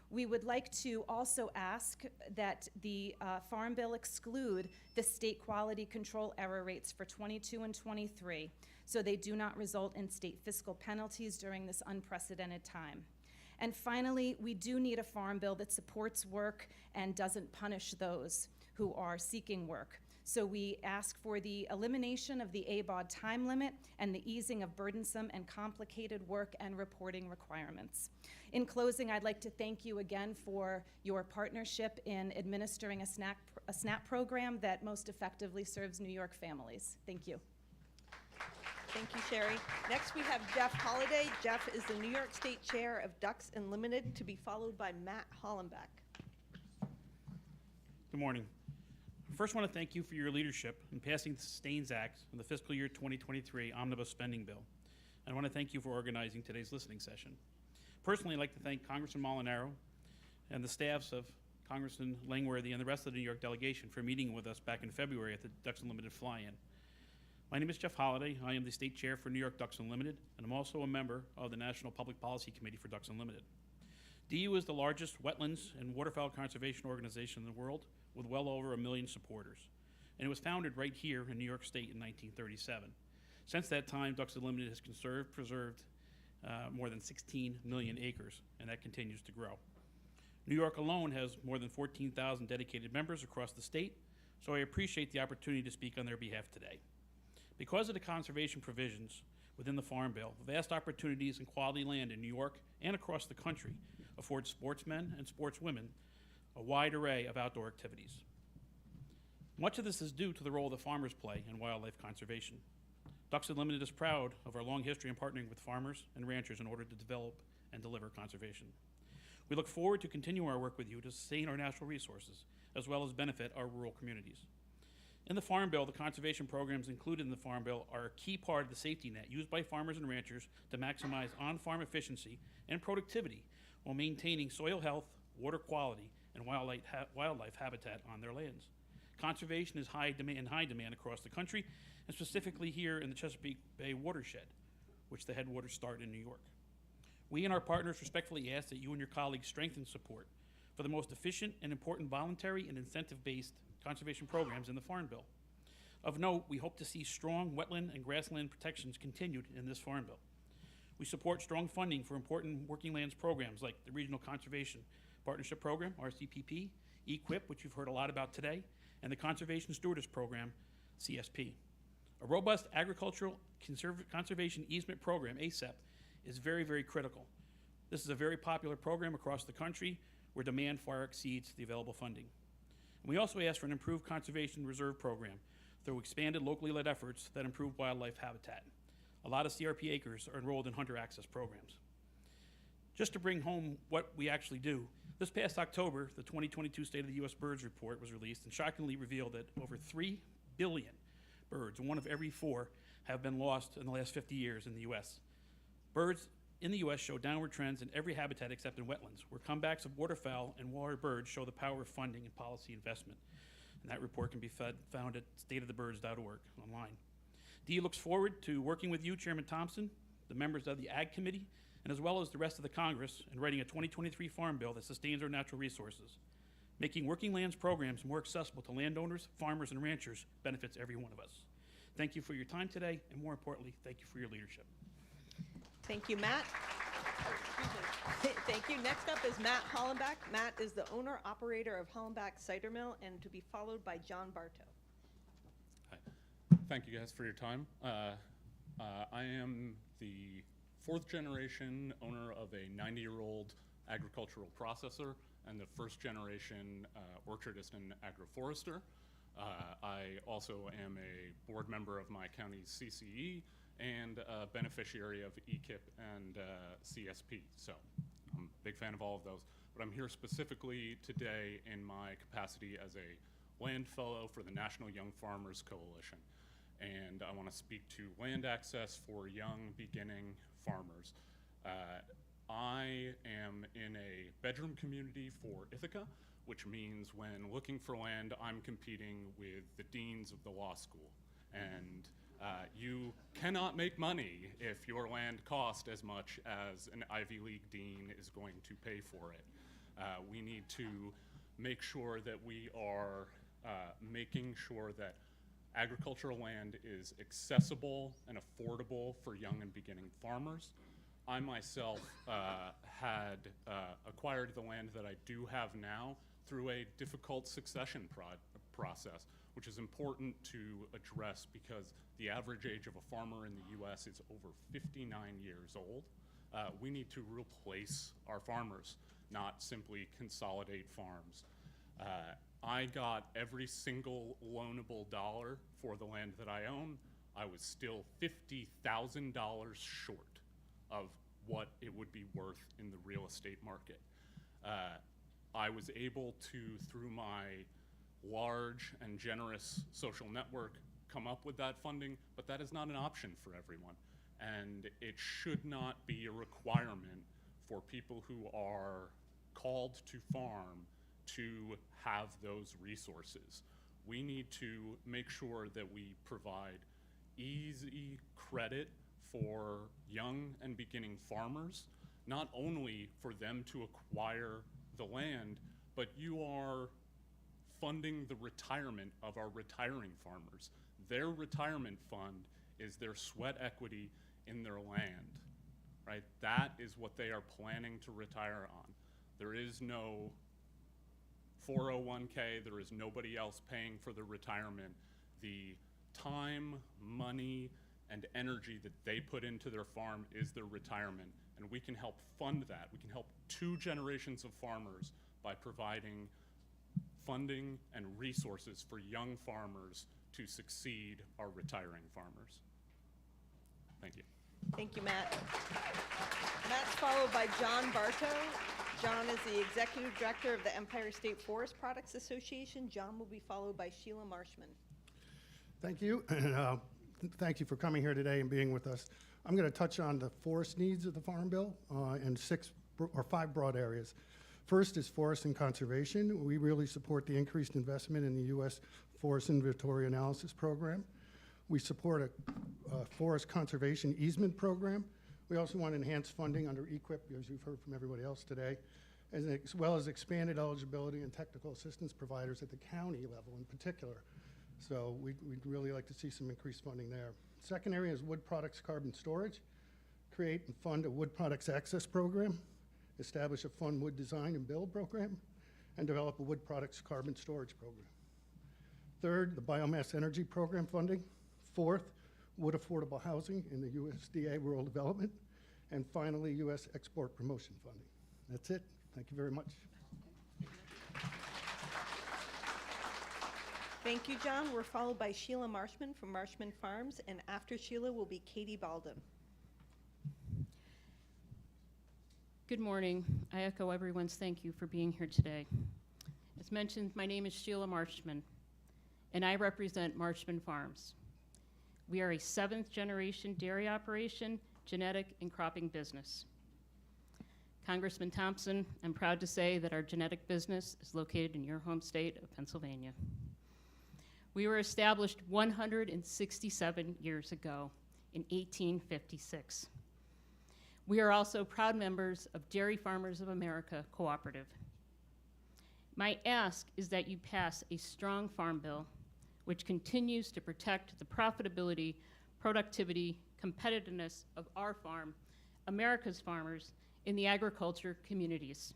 We would like to also ask that the Farm Bill exclude the state quality control error rates for 22 and 23, so they do not result in state fiscal penalties during this unprecedented time. And finally, we do need a Farm Bill that supports work and doesn't punish those who are seeking work. So we ask for the elimination of the ABOD time limit and the easing of burdensome and complicated work and reporting requirements. In closing, I'd like to thank you again for your partnership in administering a SNAP program that most effectively serves New York families. Thank you. Thank you, Sherry. Next, we have Jeff Holliday. Jeff is the New York State Chair of Ducks Unlimited, to be followed by Matt Hollenbeck. Good morning. First, I want to thank you for your leadership in passing the Sustains Act in the fiscal year 2023 Omnibus Spending Bill. And I want to thank you for organizing today's listening session. Personally, I'd like to thank Congressman Molinaro and the staffs of Congressman Langworthy and the rest of the New York delegation for meeting with us back in February at the Ducks Unlimited fly-in. My name is Jeff Holliday. I am the state chair for New York Ducks Unlimited, and I'm also a member of the National Public Policy Committee for Ducks Unlimited. DU is the largest wetlands and waterfowl conservation organization in the world, with well over 1 million supporters. And it was founded right here in New York State in 1937. Since that time, Ducks Unlimited has preserved more than 16 million acres, and that continues to grow. New York alone has more than 14,000 dedicated members across the state, so I appreciate the opportunity to speak on their behalf today. Because of the conservation provisions within the Farm Bill, vast opportunities and quality land in New York and across the country afford sportsmen and sportswomen a wide array of outdoor activities. Much of this is due to the role that farmers play in wildlife conservation. Ducks Unlimited is proud of our long history in partnering with farmers and ranchers in order to develop and deliver conservation. We look forward to continuing our work with you to sustain our natural resources, as well as benefit our rural communities. In the Farm Bill, the conservation programs included in the Farm Bill are a key part of the safety net used by farmers and ranchers to maximize on-farm efficiency and productivity while maintaining soil health, water quality, and wildlife habitat on their lands. Conservation is in high demand across the country, and specifically here in the Chesapeake Bay watershed, which the headwaters start in New York. We and our partners respectfully ask that you and your colleagues strengthen support for the most efficient and important voluntary and incentive-based conservation programs in the Farm Bill. Of note, we hope to see strong wetland and grassland protections continued in this Farm Bill. We support strong funding for important working lands programs like the Regional Conservation Partnership Program, RCPP, EQIP, which you've heard a lot about today, and the Conservation Stewardess Program, CSP. A robust agricultural conservation easement program, ASEP, is very, very critical. This is a very popular program across the country where demand far exceeds the available funding. And we also ask for an improved conservation reserve program through expanded locally led efforts that improve wildlife habitat. A lot of CRP acres are enrolled in hunter access programs. Just to bring home what we actually do, this past October, the 2022 State of the U.S. Birds Report was released and shockingly revealed that over 3 billion birds, one of every 4, have been lost in the last 50 years in the U.S. Birds in the U.S. show downward trends in every habitat except in wetlands, where comebacks of waterfowl and water birds show the power of funding and policy investment. And that report can be found at stateofthebirds.org online. DE looks forward to working with you, Chairman Thompson, the members of the Ag Committee, and as well as the rest of the Congress in writing a 2023 Farm Bill that sustains our natural resources. Making working lands programs more accessible to landowners, farmers, and ranchers benefits every one of us. Thank you for your time today, and more importantly, thank you for your leadership. Thank you, Matt. Thank you. Next up is Matt Hollenbach. Matt is the owner-operator of Hollenbach Cider Mill, and to be followed by John Bartow. Hi. Thank you guys for your time. I am the 4th generation owner of a 90-year-old agricultural processor and the 1st generation orchardist and agroforester. I also am a board member of my county's CCE and a beneficiary of EQIP and CSP. So I'm a big fan of all of those. But I'm here specifically today in my capacity as a land fellow for the National Young Farmers Coalition. And I want to speak to land access for young beginning farmers. I am in a bedroom community for Ithaca, which means when looking for land, I'm competing with the deans of the law school. And you cannot make money if your land costs as much as an Ivy League dean is going to pay for it. We need to make sure that we are making sure that agricultural land is accessible and affordable for young and beginning farmers. I myself had acquired the land that I do have now through a difficult succession process, which is important to address because the average age of a farmer in the US is over 59 years old. We need to replace our farmers, not simply consolidate farms. I got every single loanable dollar for the land that I own. I was still $50,000 short of what it would be worth in the real estate market. I was able to, through my large and generous social network, come up with that funding, but that is not an option for everyone. And it should not be a requirement for people who are called to farm to have those resources. We need to make sure that we provide easy credit for young and beginning farmers, not only for them to acquire the land, but you are funding the retirement of our retiring farmers. Their retirement fund is their sweat equity in their land, right? That is what they are planning to retire on. There is no 401k, there is nobody else paying for the retirement. The time, money, and energy that they put into their farm is their retirement, and we can help fund that. We can help 2 generations of farmers by providing funding and resources for young farmers to succeed our retiring farmers. Thank you. Thank you, Matt. Matt's followed by John Bartow. John is the Executive Director of the Empire State Forest Products Association. John will be followed by Sheila Marshman. Thank you, and thank you for coming here today and being with us. I'm going to touch on the forest needs of the Farm Bill in 5 broad areas. First is forest and conservation. We really support the increased investment in the U.S. Forest Inventory Analysis Program. We support a forest conservation easement program. We also want enhanced funding under EQIP, as you've heard from everybody else today, as well as expanded eligibility and technical assistance providers at the county level in particular. So we'd really like to see some increased funding there. Second area is wood products carbon storage. Create and fund a wood products access program. establish a fund wood design and build program, and develop a wood products carbon storage program. Third, the biomass energy program funding. Fourth, wood affordable housing in the USDA rural development. And finally, U.S. export promotion funding. That's it. Thank you very much. Thank you, John. We're followed by Sheila Marshman from Marshman Farms, and after Sheila will be Katie Balden. Good morning. I echo everyone's thank you for being here today. As mentioned, my name is Sheila Marshman, and I represent Marshman Farms. We are a 7th generation dairy operation, genetic and cropping business. Congressman Thompson, I'm proud to say that our genetic business is located in your home state of Pennsylvania. We were established 167 years ago in 1856. We are also proud members of Dairy Farmers of America Cooperative. My ask is that you pass a strong farm bill which continues to protect the profitability, productivity, competitiveness of our farm, America's farmers, in the agriculture communities.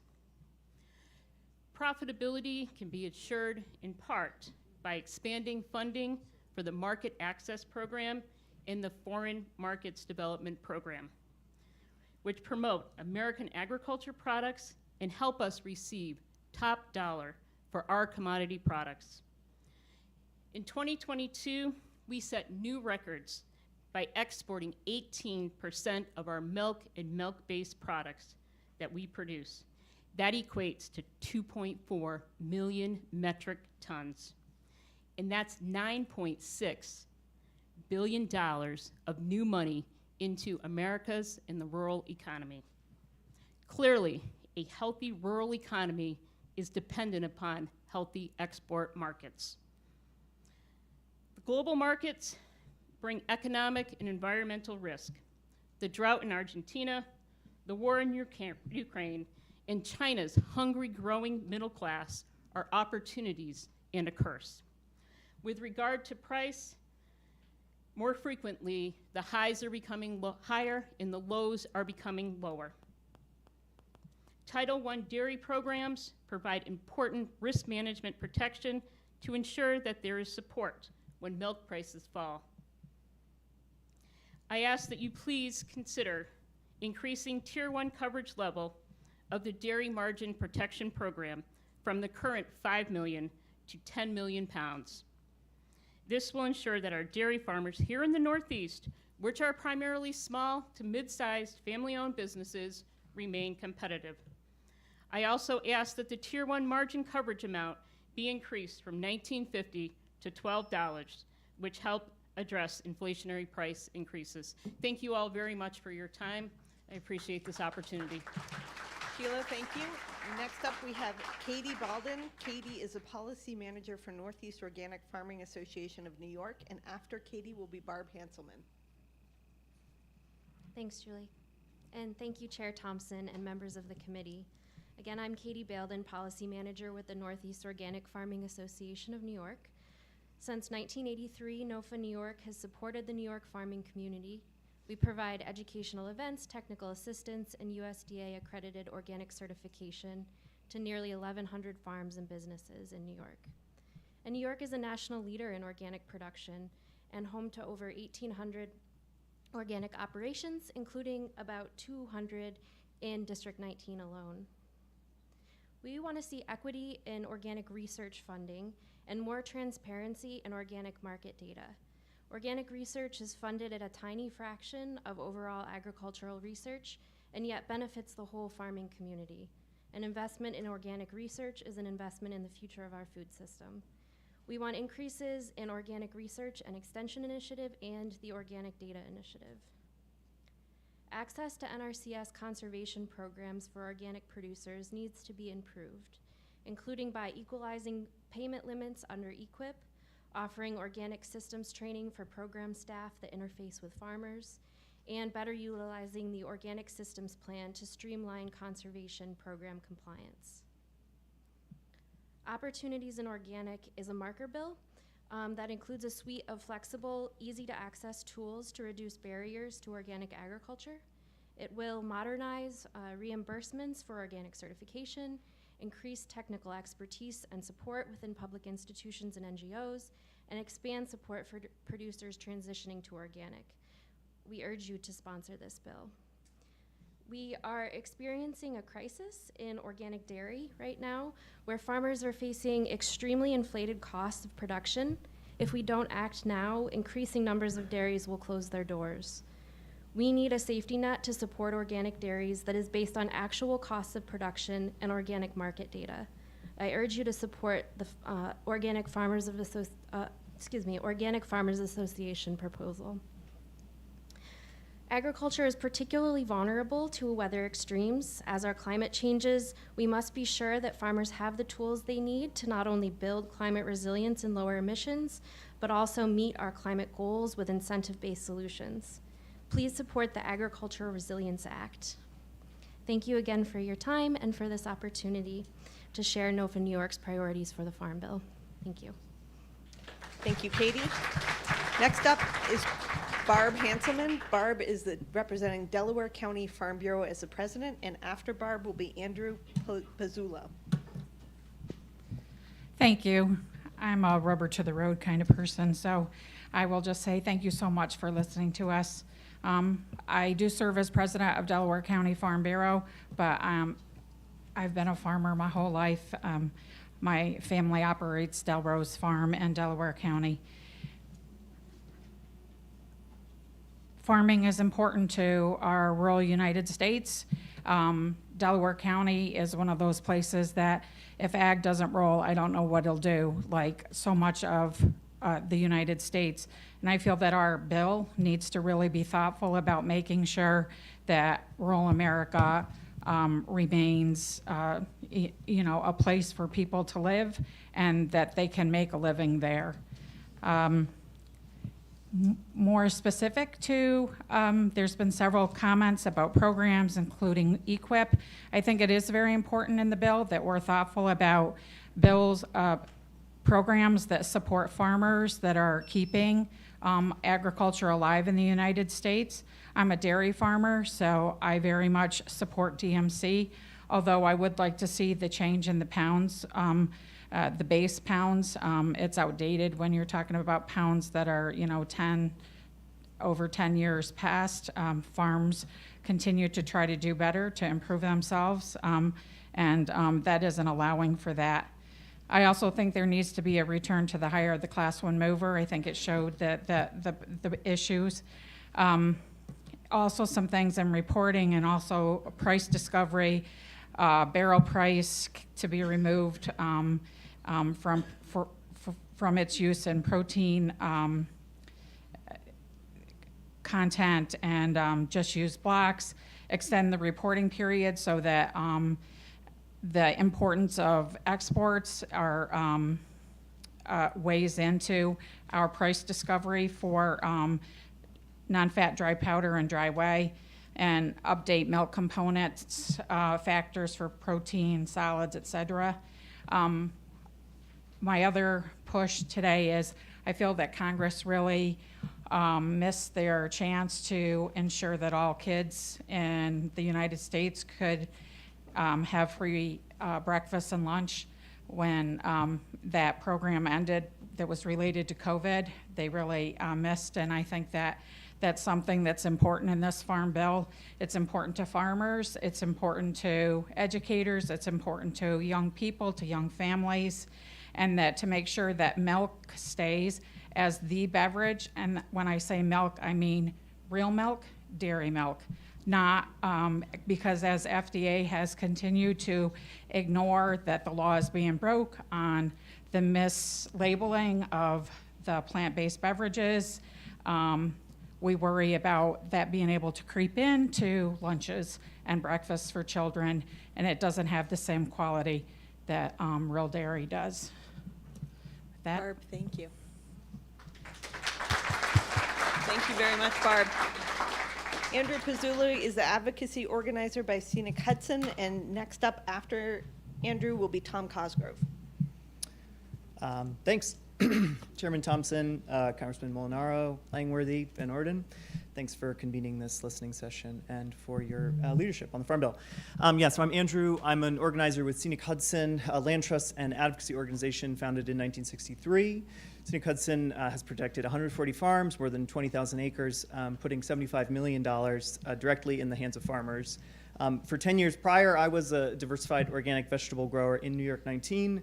Profitability can be assured in part by expanding funding for the Market Access Program and the Foreign Markets Development Program, which promote American agriculture products and help us receive top dollar for our commodity products. In 2022, we set new records by exporting 18% of our milk and milk-based products that we produce. That equates to 2.4 million metric tons. And that's $9.6 billion of new money into America's and the rural economy. Clearly, a healthy rural economy is dependent upon healthy export markets. The global markets bring economic and environmental risk. The drought in Argentina, the war in Ukraine, and China's hungry growing middle class are opportunities and a curse. With regard to price, more frequently, the highs are becoming higher and the lows are becoming lower. Title I dairy programs provide important risk management protection to ensure that there is support when milk prices fall. I ask that you please consider increasing Tier 1 coverage level of the Dairy Margin Protection Program from the current 5 million to 10 million pounds. This will ensure that our dairy farmers here in the Northeast, which are primarily small to mid-sized family-owned businesses, remain competitive. I also ask that the Tier 1 margin coverage amount be increased from $19.50 to $12, which help address inflationary price increases. Thank you all very much for your time. I appreciate this opportunity. Sheila, thank you. Next up, we have Katie Balden. Katie is a policy manager for Northeast Organic Farming Association of New York, and after Katie will be Barb Hanselman. Thanks, Julie. And thank you, Chair Thompson and members of the committee. Again, I'm Katie Balden, policy manager with the Northeast Organic Farming Association of New York. Since 1983, NOFA New York has supported the New York farming community. We provide educational events, technical assistance, and USDA accredited organic certification to nearly 1,100 farms and businesses in New York. And New York is a national leader in organic production and home to over 1,800 organic operations, including about 200 in District 19 alone. We want to see equity in organic research funding and more transparency in organic market data. Organic research is funded at a tiny fraction of overall agricultural research and yet benefits the whole farming community. An investment in organic research is an investment in the future of our food system. We want increases in organic research and extension initiative and the organic data initiative. Access to NRCS conservation programs for organic producers needs to be improved, including by equalizing payment limits under EQIP, offering organic systems training for program staff that interface with farmers, and better utilizing the organic systems plan to streamline conservation program compliance. Opportunities in Organic is a marker bill that includes a suite of flexible, easy to access tools to reduce barriers to organic agriculture. It will modernize reimbursements for organic certification, increase technical expertise and support within public institutions and NGOs, and expand support for producers transitioning to organic. We urge you to sponsor this bill. We are experiencing a crisis in organic dairy right now, where farmers are facing extremely inflated costs of production. If we don't act now, increasing numbers of dairies will close their doors. We need a safety net to support organic dairies that is based on actual costs of production and organic market data. I urge you to support the Organic Farmers Association proposal. Agriculture is particularly vulnerable to weather extremes. As our climate changes, we must be sure that farmers have the tools they need to not only build climate resilience and lower emissions, but also meet our climate goals with incentive-based solutions. Please support the Agricultural Resilience Act. Thank you again for your time and for this opportunity to share NOFA New York's priorities for the Farm Bill. Thank you. Thank you, Katie. Next up is Barb Hanselman. Barb is representing Delaware County Farm Bureau as the president, and after Barb will be Andrew Pizzullo. Thank you. I'm a rubber to the road kind of person, so I will just say thank you so much for listening to us. I do serve as president of Delaware County Farm Bureau, but I've been a farmer my whole life. My family operates Del Rose Farm in Delaware County. Farming is important to our rural United States. Delaware County is one of those places that if ag doesn't roll, I don't know what it'll do, like so much of the United States. And I feel that our bill needs to really be thoughtful about making sure that rural America remains a place for people to live and that they can make a living there. More specific to, there's been several comments about programs, including EQIP. I think it is very important in the bill that we're thoughtful about programs that support farmers that are keeping agriculture alive in the United States. I'm a dairy farmer, so I very much support DMC, although I would like to see the change in the pounds. The base pounds, it's outdated when you're talking about pounds that are, over 10 years past. Farms continue to try to do better to improve themselves, and that isn't allowing for that. I also think there needs to be a return to the higher of the class one mover. I think it showed that the issues. Also some things in reporting and also price discovery, barrel price to be removed from its use in protein content and just use blocks, extend the reporting period so that the importance of exports are weighs into our price discovery for non-fat dry powder and dry whey, and update milk components, factors for protein, solids, etc. My other push today is I feel that Congress really missed their chance to ensure that all kids in the United States could have free breakfast and lunch when that program ended that was related to COVID. They really missed, and I think that that's something that's important in this farm bill. It's important to farmers, it's important to educators, it's important to young people, to young families, and that to make sure that milk stays as the beverage. And when I say milk, I mean real milk, dairy milk. Not because as FDA has continued to ignore that the law is being broke on the mislabeling of the plant-based beverages, we worry about that being able to creep into lunches and breakfasts for children, and it doesn't have the same quality that real dairy does. With that, Barb, thank you. Thank you very much, Barb. Andrew Pizzullo is the advocacy organizer by Scenic Hudson, and next up after Andrew will be Tom Cosgrove. Thanks, Chairman Thompson, Congressman Molinaro, Langworthy, Van Orden. Thanks for convening this listening session and for your leadership on the Farm Bill. So I'm Andrew. I'm an organizer with Scenic Hudson, a land trust and advocacy organization founded in 1963. Scenic Hudson has protected 140 farms, more than 20,000 acres, putting $75 million directly in the hands of farmers. For 10 years prior, I was a diversified organic vegetable grower in New York 19.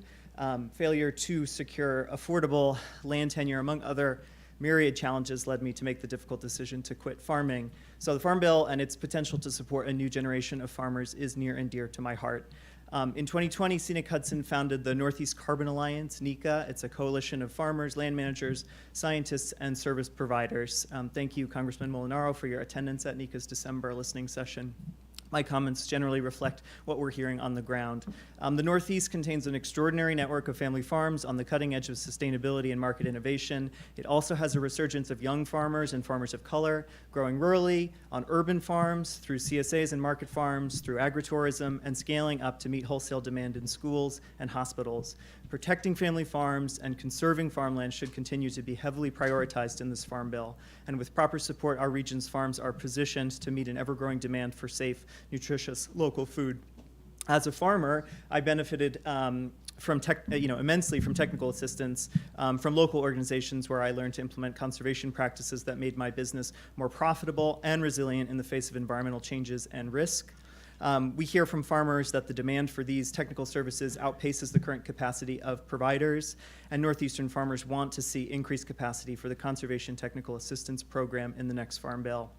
Failure to secure affordable land tenure, among other myriad challenges, led me to make the difficult decision to quit farming. So the Farm Bill and its potential to support a new generation of farmers is near and dear to my heart. In 2020, Scenic Hudson founded the Northeast Carbon Alliance, NECA. It's a coalition of farmers, land managers, scientists, and service providers. Thank you, Congressman Molinaro, for your attendance at NECA's December listening session. My comments generally reflect what we're hearing on the ground. The Northeast contains an extraordinary network of family farms on the cutting edge of sustainability and market innovation. It also has a resurgence of young farmers and farmers of color, growing rurally, on urban farms, through CSAs and market farms, through agritourism, and scaling up to meet wholesale demand in schools and hospitals. Protecting family farms and conserving farmland should continue to be heavily prioritized in this Farm Bill. And with proper support, our region's farms are positioned to meet an ever-growing demand for safe, nutritious, local food. As a farmer, I benefited immensely from technical assistance from local organizations where I learned to implement conservation practices that made my business more profitable and resilient in the face of environmental changes and risk. We hear from farmers that the demand for these technical services outpaces the current capacity of providers, and Northeastern farmers want to see increased capacity for the Conservation Technical Assistance Program in the next Farm Bill.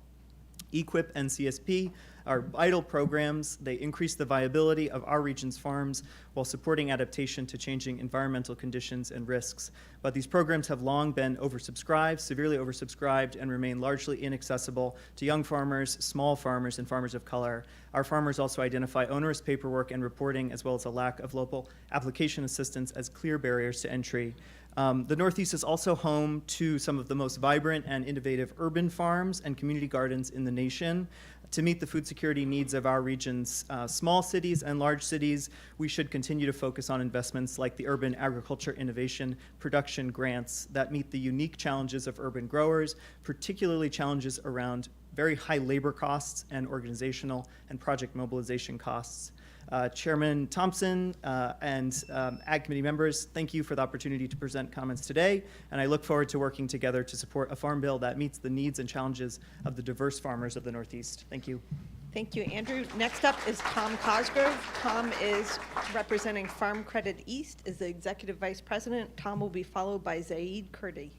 EQIP and CSP are vital programs. They increase the viability of our region's farms while supporting adaptation to changing environmental conditions and risks. But these programs have long been oversubscribed, severely oversubscribed, and remain largely inaccessible to young farmers, small farmers, and farmers of color. Our farmers also identify onerous paperwork and reporting, as well as a lack of local application assistance, as clear barriers to entry. The Northeast is also home to some of the most vibrant and innovative urban farms and community gardens in the nation. To meet the food security needs of our region's small cities and large cities, we should continue to focus on investments like the Urban Agriculture Innovation Production Grants that meet the unique challenges of urban growers, particularly challenges around very high labor costs and organizational and project mobilization costs. Chairman Thompson and Ag Committee members, thank you for the opportunity to present comments today, and I look forward to working together to support a farm bill that meets the needs and challenges of the diverse farmers of the Northeast. Thank you. Thank you, Andrew. Next up is Tom Cosgrove. Tom is representing Farm Credit East, is the Executive Vice President. Tom will be followed by Zaid Kurdi.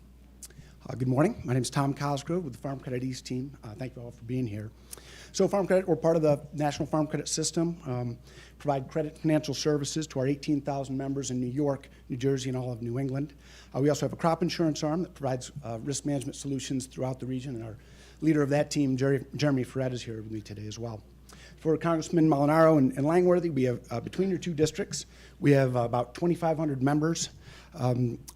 Good morning. My name is Tom Cosgrove with the Farm Credit East team. Thank you all for being here. So Farm Credit, we're part of the National Farm Credit System, provide credit financial services to our 18,000 members in New York, New Jersey, and all of New England. We also have a crop insurance arm that provides risk management solutions throughout the region, and our leader of that team, Jeremy Ferret, is here with me today as well. For Congressman Molinaro and Langworthy, we have, between your two districts, we have about 2,500 members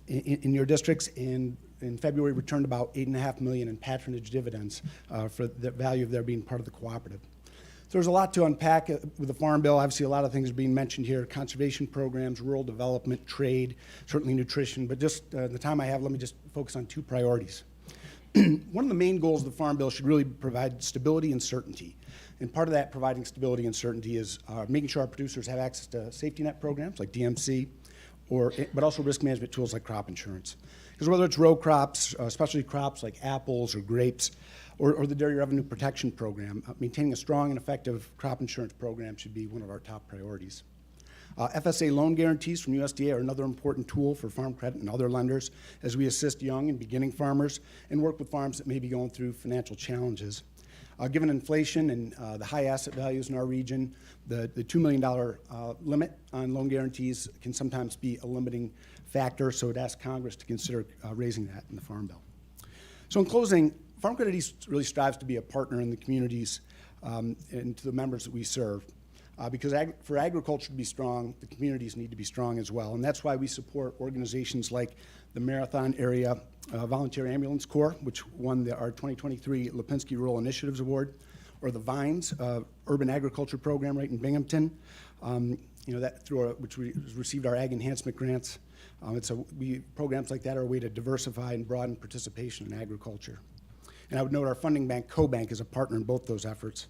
in your districts, and in February returned about $8.5 million in patronage dividends for the value of their being part of the cooperative. So there's a lot to unpack with the Farm Bill. Obviously, a lot of things are being mentioned here: conservation programs, rural development, trade, certainly nutrition. But just the time I have, let me just focus on two priorities. One of the main goals of the Farm Bill should really provide stability and certainty. And part of that providing stability and certainty is making sure our producers have access to safety net programs like DMC, but also risk management tools like crop insurance. Because whether it's row crops, specialty crops like apples or grapes, or the Dairy Revenue Protection Program, maintaining a strong and effective crop insurance program should be one of our top priorities. FSA loan guarantees from USDA are another important tool for Farm Credit and other lenders as we assist young and beginning farmers and work with farms that may be going through financial challenges. Given inflation and the high asset values in our region, the $2 million limit on loan guarantees can sometimes be a limiting factor, so I'd ask Congress to consider raising that in the Farm Bill. So in closing, Farm Credit East really strives to be a partner in the communities and to the members that we serve. Because for agriculture to be strong, the communities need to be strong as well. And that's why we support organizations like the Marathon Area Volunteer Ambulance Corps, which won our 2023 Lipinski Rural Initiatives Award, or the Vines Urban Agriculture Program right in Binghamton, that which we received our Ag Enhancement Grants. Programs like that are a way to diversify and broaden participation in agriculture. And I would note our funding bank, CoBank, is a partner in both those efforts.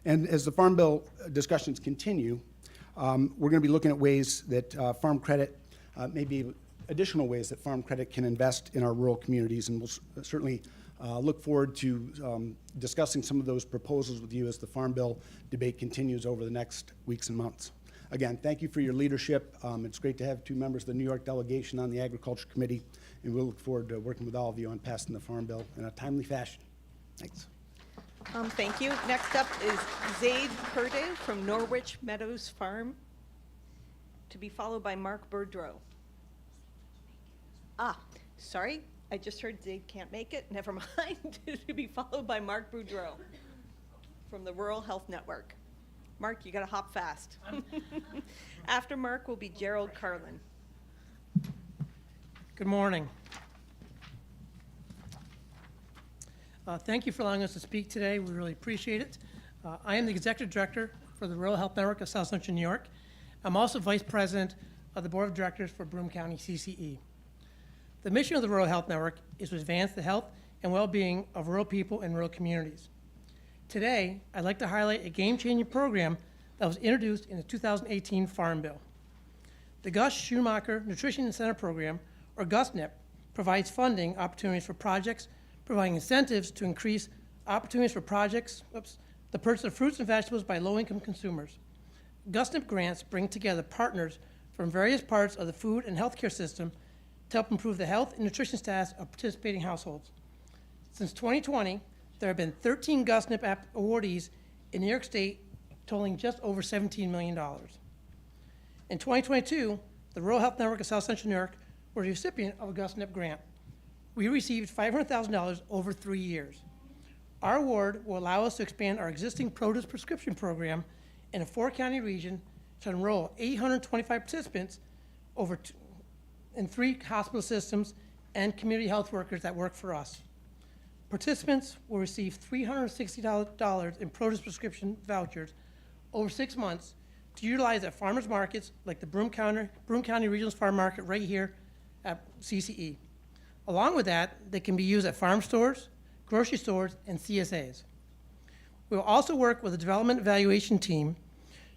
And as the Farm Bill discussions continue, we're going to be looking at ways that farm credit, maybe additional ways that farm credit can invest in our rural communities, and we'll certainly look forward to discussing some of those proposals with you as the Farm Bill debate continues over the next weeks and months. Again, thank you for your leadership. It's great to have 2 members of the New York delegation on the Agriculture Committee, and we'll look forward to working with all of you on passing the Farm Bill in a timely fashion. Thanks. Thank you. Next up is Zaid Perde from Norwich Meadows Farm, to be followed by Mark Boudreau. Sorry, I just heard Zaid can't make it. Never mind. To be followed by Mark Boudreau from the Rural Health Network. Mark, you got to hop fast. After Mark will be Gerald Carlin. Good morning. Thank you for allowing us to speak today. We really appreciate it. I am the Executive Director for the Rural Health Network of South Central New York. I'm also Vice President of the Board of Directors for Broome County CCE. The mission of the Rural Health Network is to advance the health and well-being of rural people and rural communities. Today, I'd like to highlight a game-changing program that was introduced in the 2018 Farm Bill. The Gus Schumacher Nutrition Incentive Program, or GUSNIP, provides funding opportunities for projects, providing incentives to increase opportunities for projects, the purchase of fruits and vegetables by low-income consumers. GUSNIP grants bring together partners from various parts of the food and healthcare system to help improve the health and nutrition status of participating households. Since 2020, there have been 13 GUSNIP awardees in New York State, totaling just over $17 million. In 2022, the Rural Health Network of South Central New York was the recipient of a GUSNIP grant. We received $500,000 over 3 years. Our award will allow us to expand our existing produce prescription program in a 4-county region to enroll 825 participants in 3 hospital systems and community health workers that work for us. Participants will receive $360 in produce prescription vouchers over 6 months to utilize at farmers markets like the Broome County Regional Farm Market right here at CCE. Along with that, they can be used at farm stores, grocery stores, and CSAs. We will also work with the development evaluation team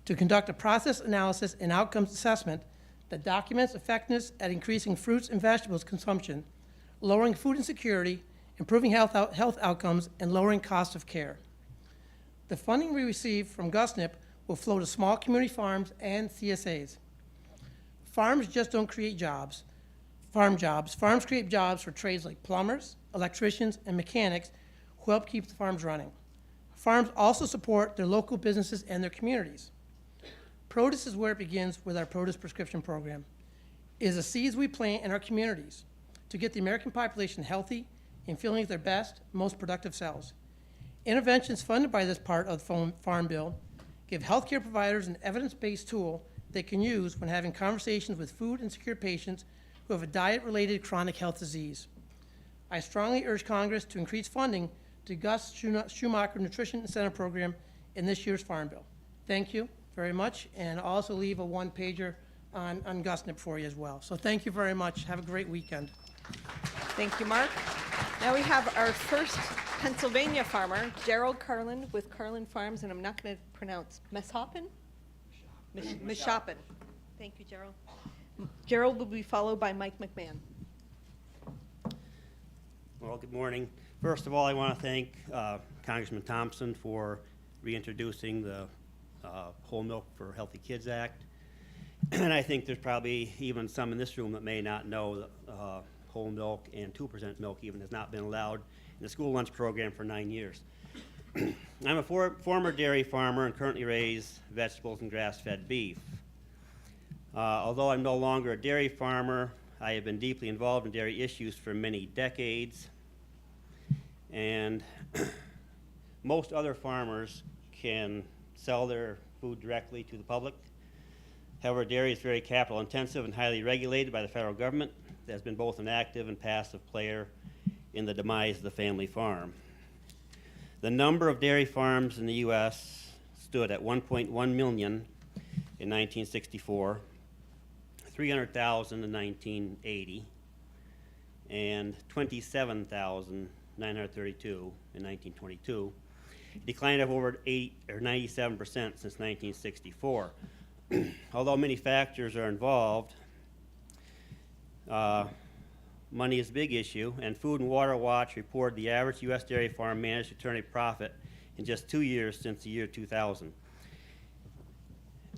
to conduct a process analysis and outcomes assessment that documents effectiveness at increasing fruits and vegetables consumption, lowering food insecurity, improving health outcomes, and lowering cost of care. The funding we receive from GUSNIP will flow to small community farms and CSAs. Farms just don't create jobs. Farms create jobs for trades like plumbers, electricians, and mechanics who help keep the farms running. Farms also support their local businesses and their communities. Produce is where it begins with our produce prescription program. It is the seeds we plant in our communities to get the American population healthy and feeling at their best, most productive selves. Interventions funded by this part of the Farm Bill give healthcare providers an evidence-based tool they can use when having conversations with food insecure patients who have a diet-related chronic health disease. I strongly urge Congress to increase funding to Gus Schumacher Nutrition Incentive Program in this year's Farm Bill. Thank you very much, and I'll also leave a 1-pager on GUSNIP for you as well. So thank you very much. Have a great weekend. Thank you, Mark. Now we have our first Pennsylvania farmer, Gerald Carlin with Carlin Farms, and I'm not going to pronounce Meshoppen? Meshoppen. Thank you, Gerald. Gerald will be followed by Mike McMahon. Well, good morning. First of all, I want to thank Congressman Thompson for reintroducing the Whole Milk for Healthy Kids Act. And I think there's probably even some in this room that may not know that whole milk and 2% milk even has not been allowed in the school lunch program for 9 years. I'm a former dairy farmer and currently raise vegetables and grass-fed beef. Although I'm no longer a dairy farmer, I have been deeply involved in dairy issues for many decades. And most other farmers can sell their food directly to the public. However, dairy is very capital intensive and highly regulated by the federal government that has been both an active and passive player in the demise of the family farm. The number of dairy farms in the U.S. stood at 1.1 million in 1964, 300,000 in 1980, and 27,000 932 in 1922, a decline of over 97% since 1964. Although many factors are involved, money is a big issue, and Food and Water Watch reported the average U.S. dairy farm managed to turn a profit in just 2 years since the year 2000.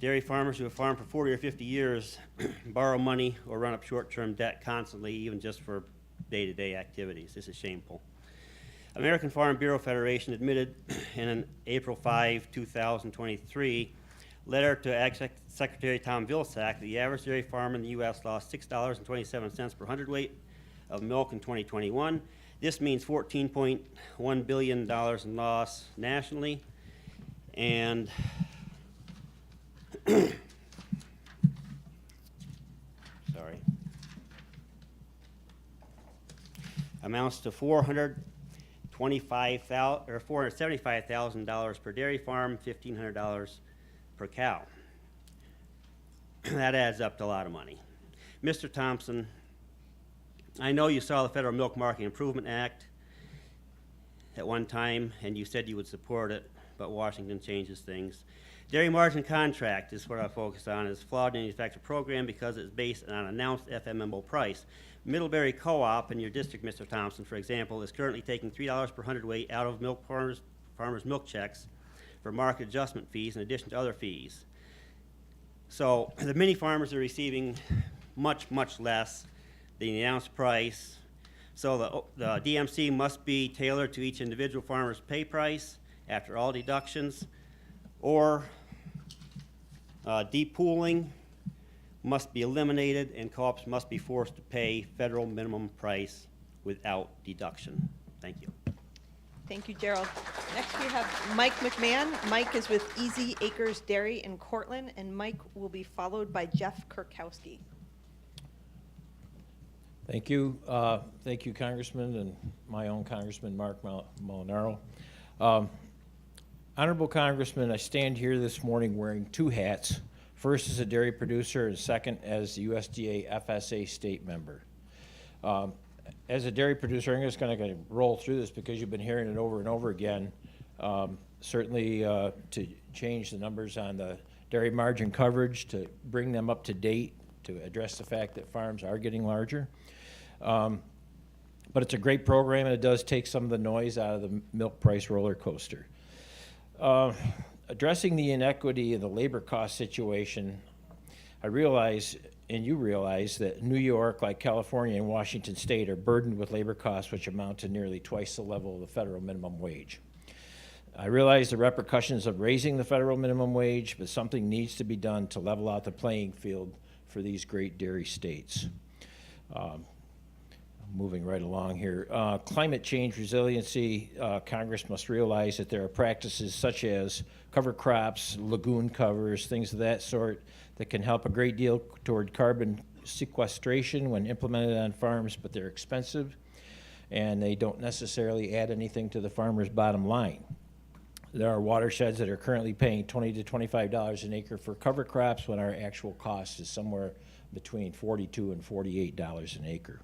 Dairy farmers who have farmed for 40 or 50 years borrow money or run up short-term debt constantly, even just for day-to-day activities. This is shameful. American Farm Bureau Federation admitted in an April 5, 2023 letter to Ag Secretary Tom Vilsack that the average dairy farm in the U.S. lost $6.27 per hundredweight of milk in 2021. This means $14.1 billion in loss nationally, and sorry, amounts to $475,000 per dairy farm, $1,500 per cow. That adds up to a lot of money. Mr. Thompson, I know you saw the Federal Milk Market Improvement Act at one time, and you said you would support it, but Washington changes things. Dairy margin contract is what I focus on. It's a flawed manufacturer program because it's based on an announced FMMO price. Middlebury Co-op in your district, Mr. Thompson, for example, is currently taking $3 per hundredweight out of milk farmers' milk checks for market adjustment fees in addition to other fees. So the many farmers are receiving much, much less than the announced price. So the DMC must be tailored to each individual farmer's pay price after all deductions, or depooling must be eliminated and co-ops must be forced to pay federal minimum price without deduction. Thank you. Thank you, Gerald. Next, we have Mike McMahon. Mike is with Easy Acres Dairy in Cortland, and Mike will be followed by Jeff Kirkowski. Thank you. Thank you, Congressman, and my own Congressman, Mark Molinaro. Honorable Congressman, I stand here this morning wearing two hats. First as a dairy producer and second as the USDA FSA state member. As a dairy producer, I'm just going to roll through this because you've been hearing it over and over again. Certainly to change the numbers on the dairy margin coverage, to bring them up to date, to address the fact that farms are getting larger. But it's a great program, and it does take some of the noise out of the milk price roller coaster. Addressing the inequity of the labor cost situation, I realize, and you realize, that New York, like California and Washington State, are burdened with labor costs which amount to nearly twice the level of the federal minimum wage. I realize the repercussions of raising the federal minimum wage, but something needs to be done to level out the playing field for these great dairy states. Moving right along here. Climate change resiliency, Congress must realize that there are practices such as cover crops, lagoon covers, things of that sort that can help a great deal toward carbon sequestration when implemented on farms, but they're expensive and they don't necessarily add anything to the farmer's bottom line. There are watersheds that are currently paying $20 to $25 an acre for cover crops when our actual cost is somewhere between $42 and $48 an acre.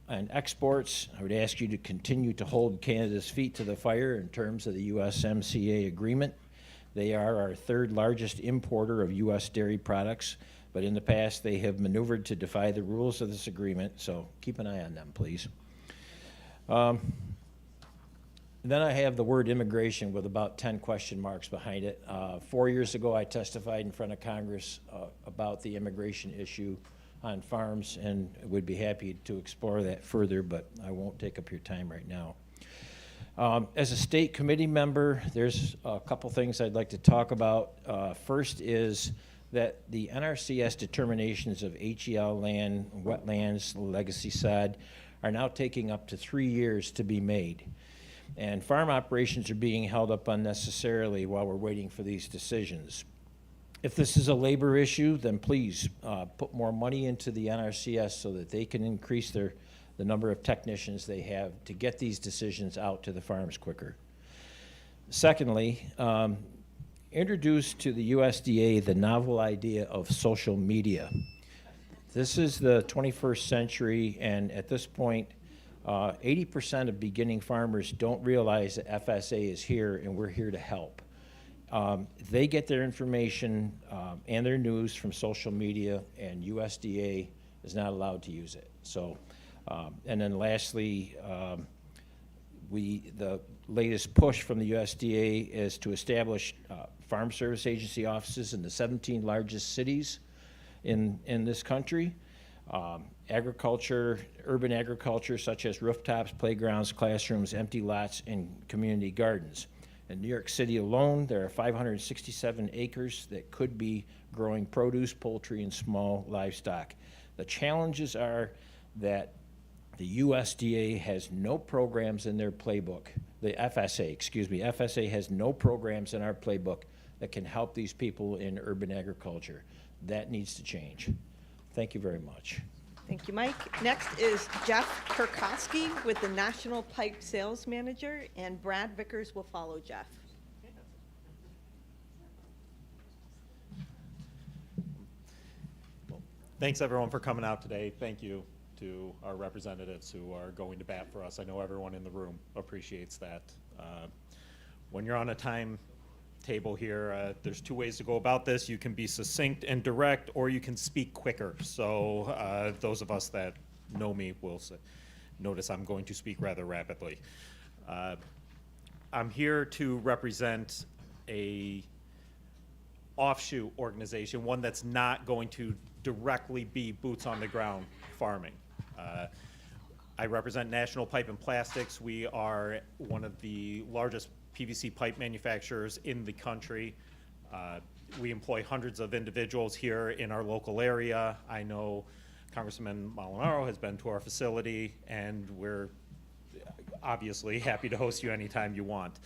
And exports, I would ask you to continue to hold Canada's feet to the fire in terms of the USMCA agreement. They are our third largest importer of U.S. dairy products, but in the past they have maneuvered to defy the rules of this agreement, so keep an eye on them, please. Then I have the word immigration with about 10 question marks behind it. 4 years ago I testified in front of Congress about the immigration issue on farms, and would be happy to explore that further, but I won't take up your time right now. As a state committee member, there's a couple things I'd like to talk about. First is that the NRCS determinations of HEL land, wetlands, legacy sod are now taking up to 3 years to be made. And farm operations are being held up unnecessarily while we're waiting for these decisions. If this is a labor issue, then please put more money into the NRCS so that they can increase the number of technicians they have to get these decisions out to the farms quicker. Secondly, introduce to the USDA the novel idea of social media. This is the 21st century, and at this point, 80% of beginning farmers don't realize that FSA is here and we're here to help. They get their information and their news from social media, and USDA is not allowed to use it. So, and then lastly, the latest push from the USDA is to establish Farm Service Agency offices in the 17 largest cities in this country. Agriculture, urban agriculture, such as rooftops, playgrounds, classrooms, empty lots, and community gardens. In New York City alone, there are 567 acres that could be growing produce, poultry, and small livestock. The challenges are that the USDA has no programs in their playbook. The FSA has no programs in our playbook that can help these people in urban agriculture. That needs to change. Thank you very much. Thank you, Mike. Next is Jeff Kurkowski with the National Pipe Sales Manager, and Brad Vickers will follow Jeff. Thanks everyone for coming out today. Thank you to our representatives who are going to bat for us. I know everyone in the room appreciates that. When you're on a timetable here, there's two ways to go about this. You can be succinct and direct, or you can speak quicker. So those of us that know me will notice I'm going to speak rather rapidly. I'm here to represent a offshoot organization, one that's not going to directly be boots on the ground farming. I represent National Pipe and Plastics. We are one of the largest PVC pipe manufacturers in the country. We employ hundreds of individuals here in our local area. I know Congressman Molinaro has been to our facility, and we're obviously happy to host you anytime you want.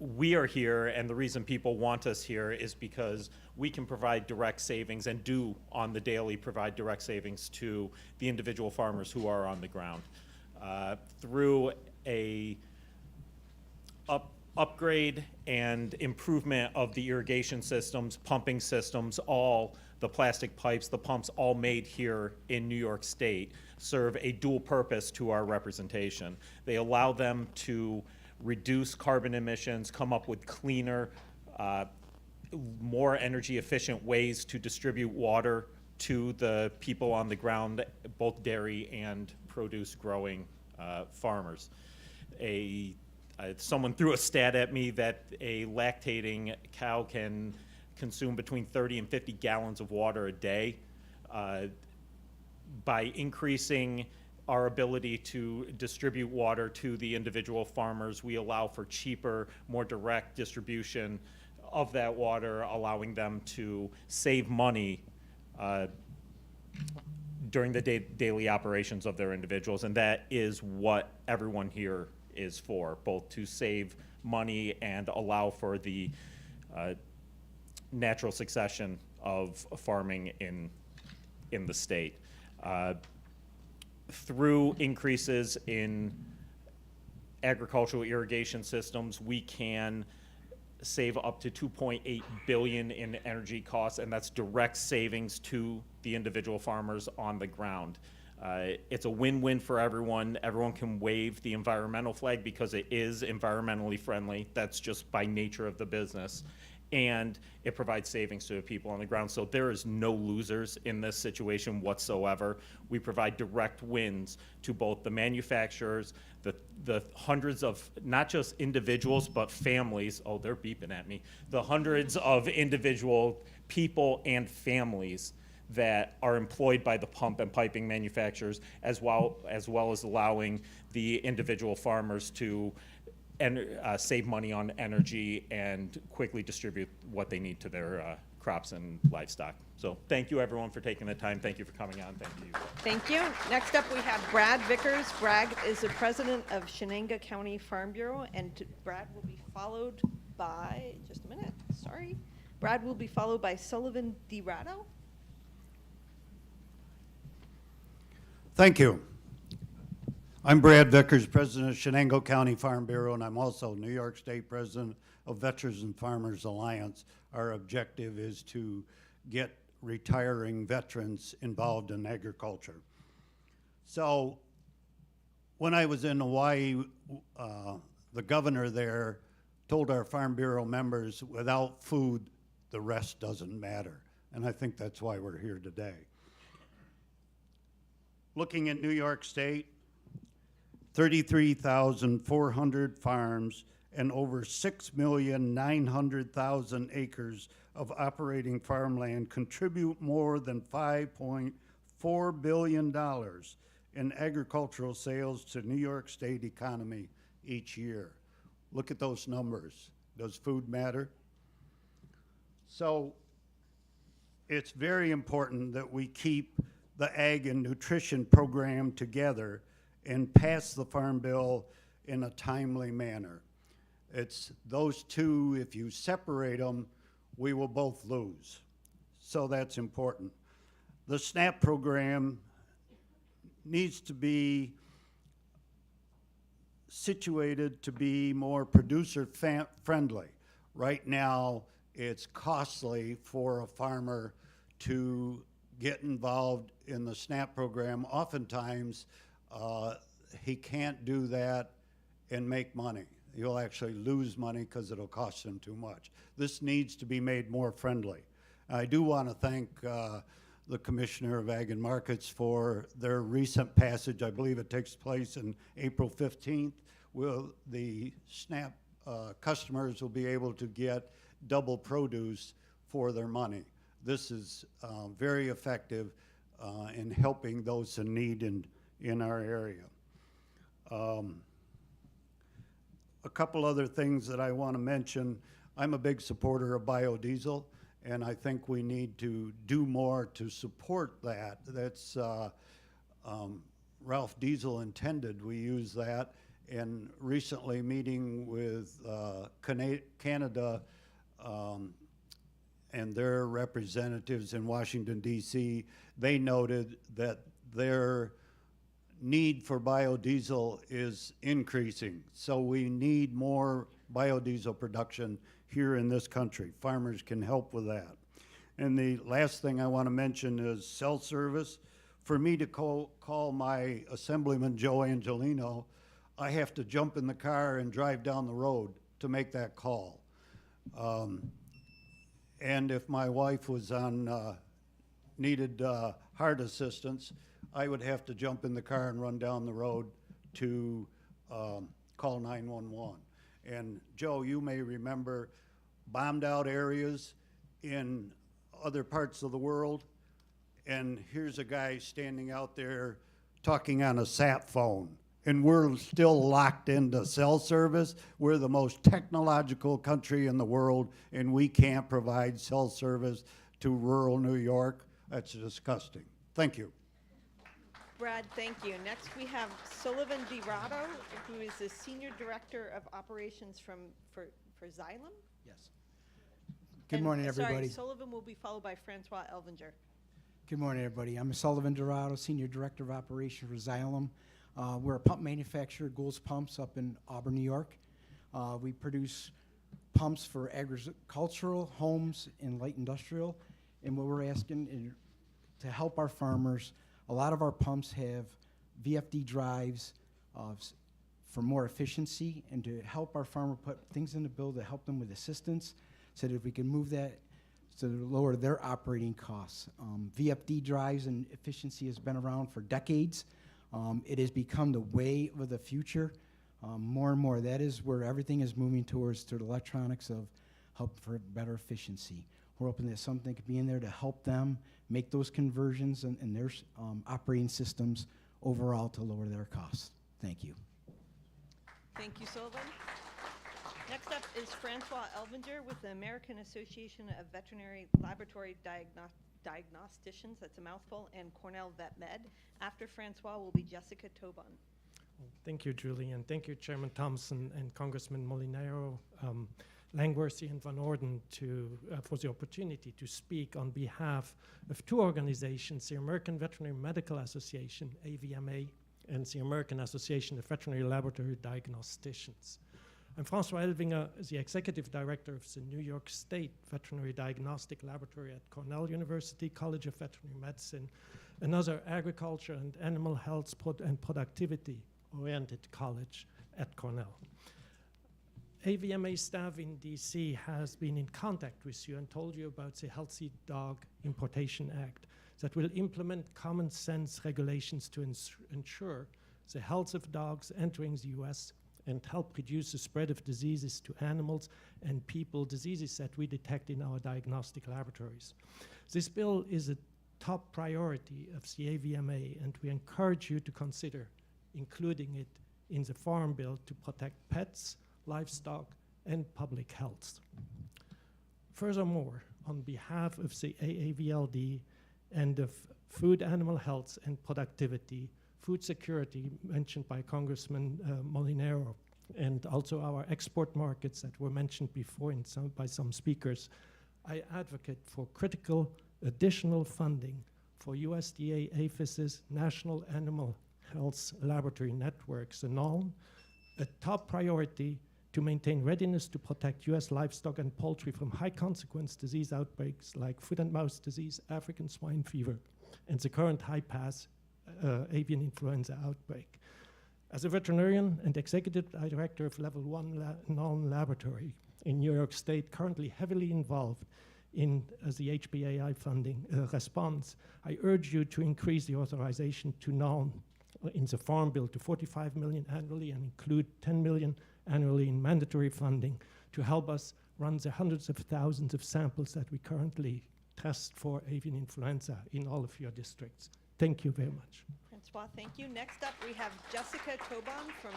We are here, and the reason people want us here is because we can provide direct savings, and do on the daily provide direct savings to the individual farmers who are on the ground. Through a upgrade and improvement of the irrigation systems, pumping systems, all the plastic pipes, the pumps all made here in New York State serve a dual purpose to our representation. They allow them to reduce carbon emissions, come up with cleaner, more energy efficient ways to distribute water to the people on the ground, both dairy and produce growing farmers. Someone threw a stat at me that a lactating cow can consume between 30 and 50 gallons of water a day. By increasing our ability to distribute water to the individual farmers, we allow for cheaper, more direct distribution of that water, allowing them to save money during the daily operations of their individuals. And that is what everyone here is for, both to save money and allow for the natural succession of farming in the state. Through increases in agricultural irrigation systems, we can save up to $2.8 billion in energy costs, and that's direct savings to the individual farmers on the ground. It's a win-win for everyone. Everyone can wave the environmental flag because it is environmentally friendly. That's just by nature of the business. And it provides savings to the people on the ground. So there is no losers in this situation whatsoever. We provide direct wins to both the manufacturers, the hundreds of, not just individuals, but families. Oh, they're beeping at me. The hundreds of individual people and families that are employed by the pump and piping manufacturers, as well as allowing the individual farmers to save money on energy and quickly distribute what they need to their crops and livestock. So thank you everyone for taking the time. Thank you for coming on. Thank you. Thank you. Next up, we have Brad Vickers. Brad is the president of Shenango County Farm Bureau, and Brad will be followed by, just a minute, sorry. Brad will be followed by Sullivan DiRado. Thank you. I'm Brad Vickers, president of Shenango County Farm Bureau, and I'm also New York State president of Veterans and Farmers Alliance. Our objective is to get retiring veterans involved in agriculture. So when I was in Hawaii, the governor there told our Farm Bureau members, without food, the rest doesn't matter. And I think that's why we're here today. Looking at New York State, 33,400 farms and over 6,900,000 acres of operating farmland contribute more than $5.4 billion in agricultural sales to New York State economy each year. Look at those numbers. Does food matter? So it's very important that we keep the ag and nutrition program together and pass the Farm Bill in a timely manner. It's those two, if you separate them, we will both lose. So that's important. The SNAP program needs to be situated to be more producer-friendly. Right now, it's costly for a farmer to get involved in the SNAP program. Oftentimes, he can't do that and make money. He'll actually lose money because it'll cost him too much. This needs to be made more friendly. I do want to thank the Commissioner of Ag and Markets for their recent passage. I believe it takes place in April 15th. The SNAP customers will be able to get double produce for their money. This is very effective in helping those in need in our area. A couple other things that I want to mention. I'm a big supporter of biodiesel, and I think we need to do more to support that. That's Ralph Diesel intended we use that. And recently meeting with Canada and their representatives in Washington, D.C., they noted that their need for biodiesel is increasing. So we need more biodiesel production here in this country. Farmers can help with that. And the last thing I want to mention is cell service. For me to call my Assemblyman Joe Angelino, I have to jump in the car and drive down the road to make that call. And if my wife was on needed heart assistance, I would have to jump in the car and run down the road to call 911. And Joe, you may remember bombed out areas in other parts of the world, and here's a guy standing out there talking on a sat phone, and we're still locked into cell service. We're the most technological country in the world, and we can't provide cell service to rural New York. That's disgusting. Thank you. Brad, thank you. Next, we have Sullivan DiRado, who is the Senior Director of Operations for Xylem. Yes. Good morning, everybody. Sorry, Sullivan will be followed by Francois Elvinger. Good morning, everybody. I'm Sullivan DiRado, Senior Director of Operations for Xylem. We're a pump manufacturer, Goulds Pumps, up in Auburn, New York. We produce pumps for agricultural, homes, and light industrial. And what we're asking is to help our farmers. A lot of our pumps have VFD drives for more efficiency, and to help our farmer put things in the bill to help them with assistance, so that if we can move that to lower their operating costs. VFD drives and efficiency has been around for decades. It has become the way of the future. More and more, that is where everything is moving towards, to the electronics of help for better efficiency. We're hoping that something could be in there to help them make those conversions in their operating systems overall to lower their costs. Thank you. Thank you, Sullivan. Next up is Francois Elvinger with the American Association of Veterinary Laboratory Diagnosticians, that's a mouthful, and Cornell Vet Med. After Francois will be Jessica Tobon. Thank you, Julie, and thank you, Chairman Thompson and Congressman Molinaro, Langworthy and Van Orden for the opportunity to speak on behalf of two organizations, the American Veterinary Medical Association, AVMA, and the American Association of Veterinary Laboratory Diagnosticians. I'm Francois Elvinger, the Executive Director of the New York State Veterinary Diagnostic Laboratory at Cornell University College of Veterinary Medicine, another agriculture and animal health and productivity oriented college at Cornell. AVMA staff in DC has been in contact with you and told you about the Healthy Dog Importation Act that will implement common sense regulations to ensure the health of dogs entering the US and help reduce the spread of diseases to animals and people, diseases that we detect in our diagnostic laboratories. This bill is a top priority of the AVMA, and we encourage you to consider including it in the Farm Bill to protect pets, livestock, and public health. Furthermore, on behalf of the AAVLD and of food, animal health, and productivity, food security mentioned by Congressman Molinaro, and also our export markets that were mentioned before by some speakers, I advocate for critical additional funding for USDA APHIS's National Animal Health Laboratory Networks, and NALN, a top priority to maintain readiness to protect U.S. livestock and poultry from high-consequence disease outbreaks like foot and mouth disease, African swine fever, and the current high-pass avian influenza outbreak. As a veterinarian and executive director of Level 1 NALN Laboratory in New York State, currently heavily involved in the HPAI funding response, I urge you to increase the authorization to NALN in the Farm Bill to $45 million annually and include $10 million annually in mandatory funding to help us run the hundreds of thousands of samples that we currently test for avian influenza in all of your districts. Thank you very much. Francois, thank you. Next up, we have Jessica Tobon from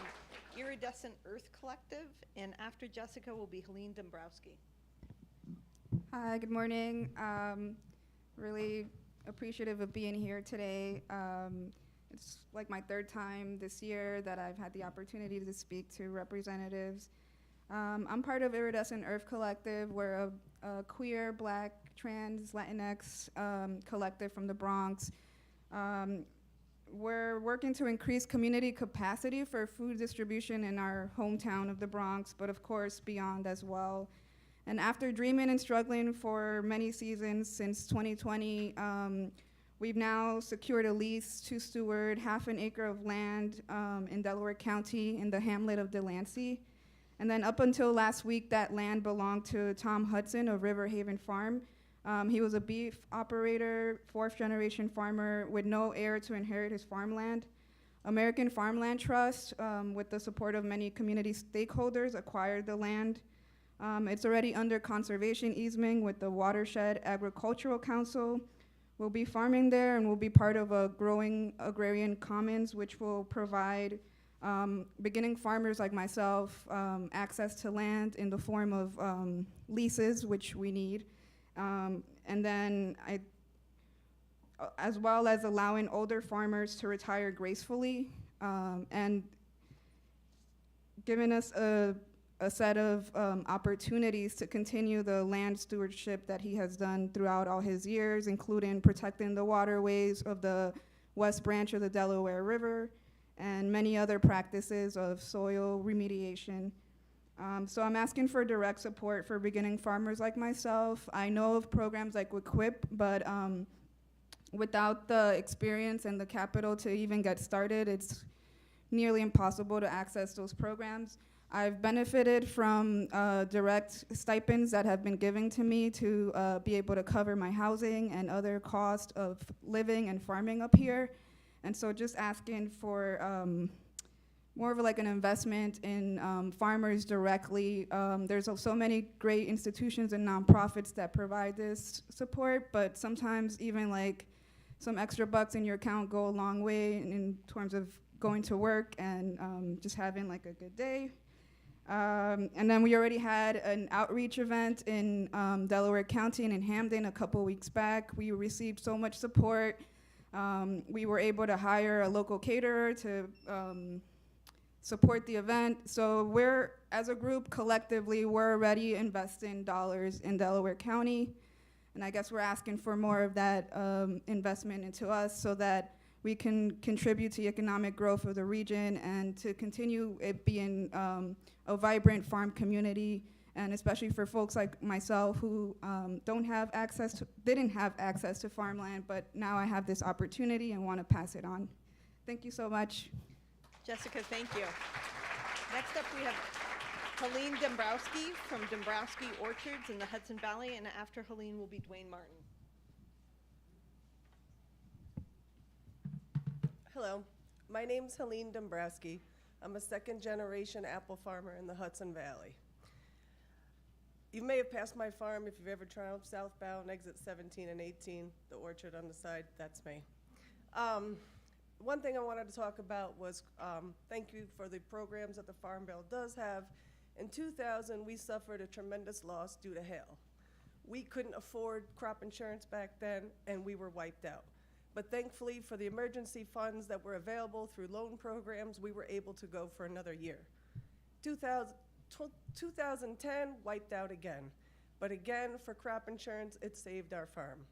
Iridescent Earth Collective, and after Jessica will be Helene Dombrowski. Hi, good morning. Really appreciative of being here today. It's like my third time this year that I've had the opportunity to speak to representatives. I'm part of Iridescent Earth Collective. We're a queer, Black, trans, Latinx collective from the Bronx. We're working to increase community capacity for food distribution in our hometown of the Bronx, but of course beyond as well. And after dreaming and struggling for many seasons since 2020, we've now secured a lease to steward half an acre of land in Delaware County in the hamlet of Delancey. And then up until last week, that land belonged to Tom Hudson of River Haven Farm. He was a beef operator, fourth generation farmer with no heir to inherit his farmland. American Farmland Trust, with the support of many community stakeholders, acquired the land. It's already under conservation easement with the Watershed Agricultural Council. We'll be farming there, and we'll be part of a growing agrarian commons, which will provide beginning farmers like myself access to land in the form of leases, which we need. And then as well as allowing older farmers to retire gracefully and giving us a set of opportunities to continue the land stewardship that he has done throughout all his years, including protecting the waterways of the West Branch of the Delaware River and many other practices of soil remediation. So I'm asking for direct support for beginning farmers like myself. I know of programs like WIQUIP, but without the experience and the capital to even get started, it's nearly impossible to access those programs. I've benefited from direct stipends that have been given to me to be able to cover my housing and other costs of living and farming up here. And so just asking for more of like an investment in farmers directly. There's so many great institutions and nonprofits that provide this support, but sometimes even like some extra bucks in your account go a long way in terms of going to work and just having like a good day. And then we already had an outreach event in Delaware County and in Hamden a couple weeks back. We received so much support. We were able to hire a local caterer to support the event. So we're, as a group, collectively, we're already investing dollars in Delaware County. And I guess we're asking for more of that investment into us so that we can contribute to the economic growth of the region and to continue it being a vibrant farm community, and especially for folks like myself who didn't have access to farmland, but now I have this opportunity and want to pass it on. Thank you so much. Jessica, thank you. Next up, we have Helene Dombrowski from Dombrowski Orchards in the Hudson Valley, and after Helene will be Dwayne Martin. Hello, my name's Helene Dombrowski. I'm a second-generation apple farmer in the Hudson Valley. You may have passed my farm if you've ever traveled southbound, exit 17 and 18, the orchard on the side, that's me. One thing I wanted to talk about was thank you for the programs that the Farm Bill does have. In 2000, we suffered a tremendous loss due to hail. We couldn't afford crop insurance back then, and we were wiped out. But thankfully, for the emergency funds that were available through loan programs, we were able to go for another year. 2010, wiped out again. But again, for crop insurance, it saved our farm.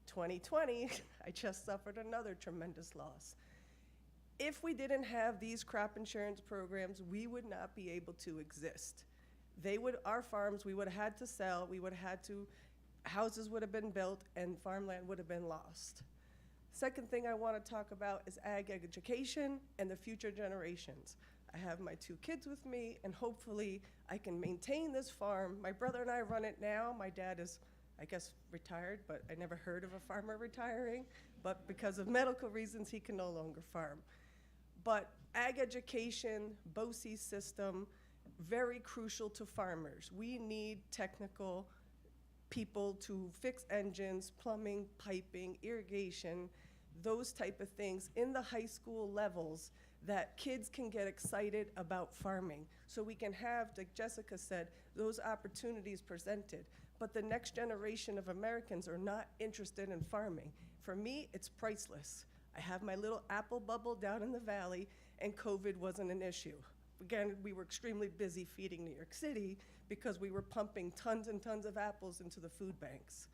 2020, I just suffered another tremendous loss. If we didn't have these crop insurance programs, we would not be able to exist. Our farms, we would have had to sell, houses would have been built, and farmland would have been lost. Second thing I want to talk about is ag education and the future generations. I have my 2 kids with me, and hopefully I can maintain this farm. My brother and I run it now. My dad is, I guess, retired, but I never heard of a farmer retiring. But because of medical reasons, he can no longer farm. But ag education, BOCES system, very crucial to farmers. We need technical people to fix engines, plumbing, piping, irrigation, those type of things in the high school levels that kids can get excited about farming. So we can have, like Jessica said, those opportunities presented. But the next generation of Americans are not interested in farming. For me, it's priceless. I have my little apple bubble down in the valley, and COVID wasn't an issue. Again, we were extremely busy feeding New York City because we were pumping tons and tons of apples into the food banks.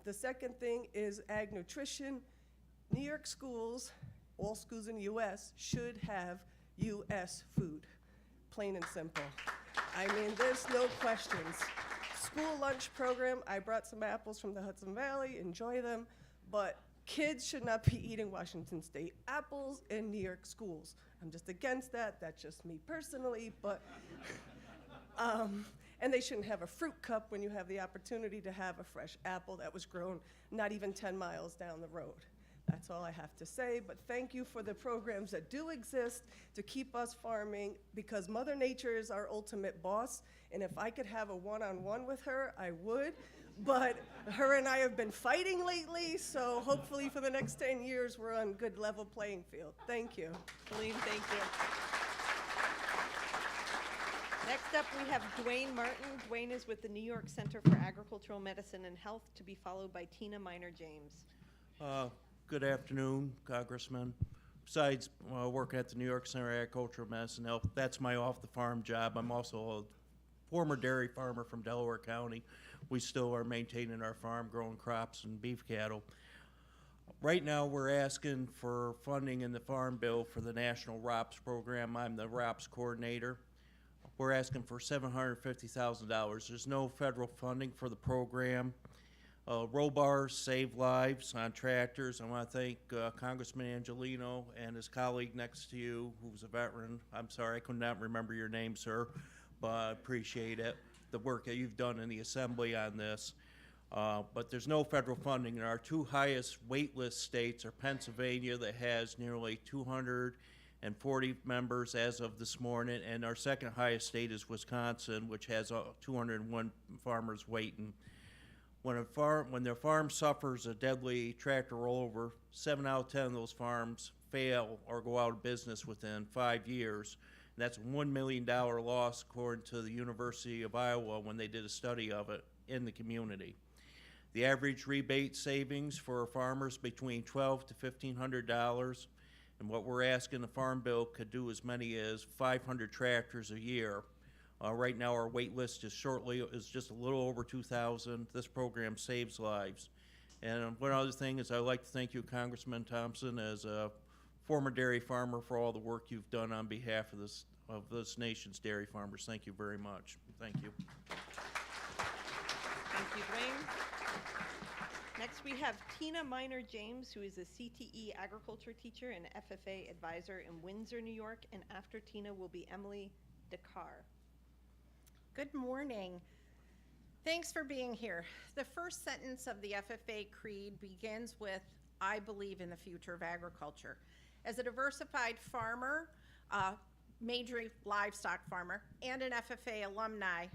The second thing is ag nutrition. New York schools, all schools in the US, should have US food, plain and simple. I mean, there's no questions. School lunch program, I brought some apples from the Hudson Valley, enjoy them, but kids should not be eating Washington State apples in New York schools. I'm just against that, that's just me personally, but, and they shouldn't have a fruit cup when you have the opportunity to have a fresh apple that was grown not even 10 miles down the road. That's all I have to say, but thank you for the programs that do exist to keep us farming, because Mother Nature is our ultimate boss, and if I could have a one-on-one with her, I would, but her and I have been fighting lately, so hopefully for the next 10 years, we're on good level playing field. Thank you. Helene, thank you. Next up, we have Dwayne Martin. Dwayne is with the New York Center for Agricultural Medicine and Health, to be followed by Tina Miner-James. Good afternoon, Congressman. Besides working at the New York Center for Agricultural Medicine and Health, that's my off-the-farm job. I'm also a former dairy farmer from Delaware County. We still are maintaining our farm, growing crops and beef cattle. Right now, we're asking for funding in the Farm Bill for the National ROPS program. I'm the ROPS coordinator. We're asking for $750,000. There's no federal funding for the program. Roll bars save lives on tractors. I want to thank Congressman Angelino and his colleague next to you, who's a veteran. I'm sorry, I could not remember your name, sir, but I appreciate it, the work that you've done in the Assembly on this. But there's no federal funding. And our 2 highest wait list states are Pennsylvania, that has nearly 240 members as of this morning, and our second highest state is Wisconsin, which has 201 farmers waiting. When their farm suffers a deadly tractor rollover, 7 out of 10 of those farms fail or go out of business within 5 years. And that's a $1 million loss, according to the University of Iowa when they did a study of it in the community. The average rebate savings for farmers between $1,200 to $1,500, and what we're asking the Farm Bill could do as many as 500 tractors a year. Right now, our wait list is just a little over 2,000. This program saves lives. And one other thing is, I'd like to thank you, Congressman Thompson, as a former dairy farmer, for all the work you've done on behalf of this nation's dairy farmers. Thank you very much. Thank you. Thank you, Dwayne. Next, we have Tina Miner-James, who is a CTE agriculture teacher and FFA advisor in Windsor, New York. And after Tina will be Emily Dakar. Good morning. Thanks for being here. The first sentence of the FFA Creed begins with, "I believe in the future of agriculture." As a diversified farmer, major livestock farmer, and an FFA alumni,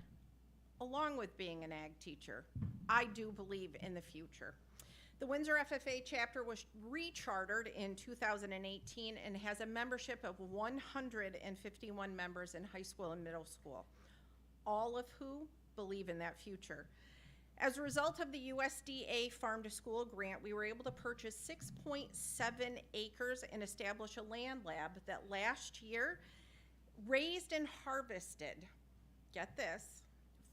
along with being an ag teacher, I do believe in the future. The Windsor FFA chapter was rechartered in 2018 and has a membership of 151 members in high school and middle school, all of who believe in that future. As a result of the USDA Farm to School grant, we were able to purchase 6.7 acres and establish a land lab that last year raised and harvested, get this,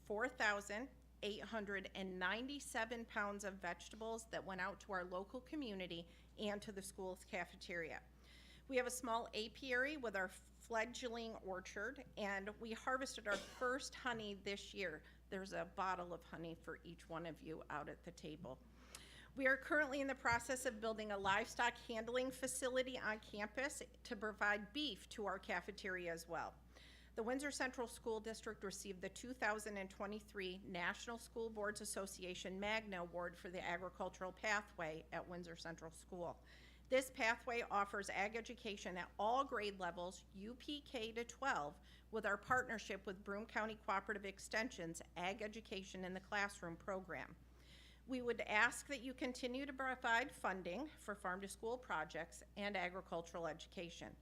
4,897 pounds of vegetables that went out to our local community and to the school's cafeteria. We have a small apiary with our fledgling orchard, and we harvested our first honey this year. There's a bottle of honey for each one of you out at the table. We are currently in the process of building a livestock handling facility on campus to provide beef to our cafeteria as well. The Windsor Central School District received the 2023 National School Boards Association Magna Award for the agricultural pathway at Windsor Central School. This pathway offers ag education at all grade levels, UPK to 12, with our partnership with Broome County Cooperative Extension's Ag Education in the Classroom program. We would ask that you continue to provide funding for farm to school projects and agricultural education.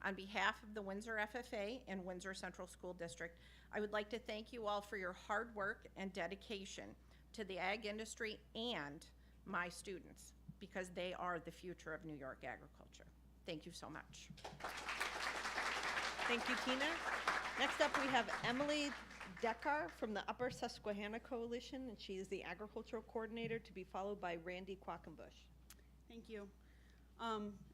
On behalf of the Windsor FFA and Windsor Central School District, I would like to thank you all for your hard work and dedication to the ag industry and my students, because they are the future of New York agriculture. Thank you so much. Thank you, Tina. Next up, we have Emily Dekar from the Upper Susquehanna Coalition, and she is the agricultural coordinator, to be followed by Randy Quackenbush. Thank you.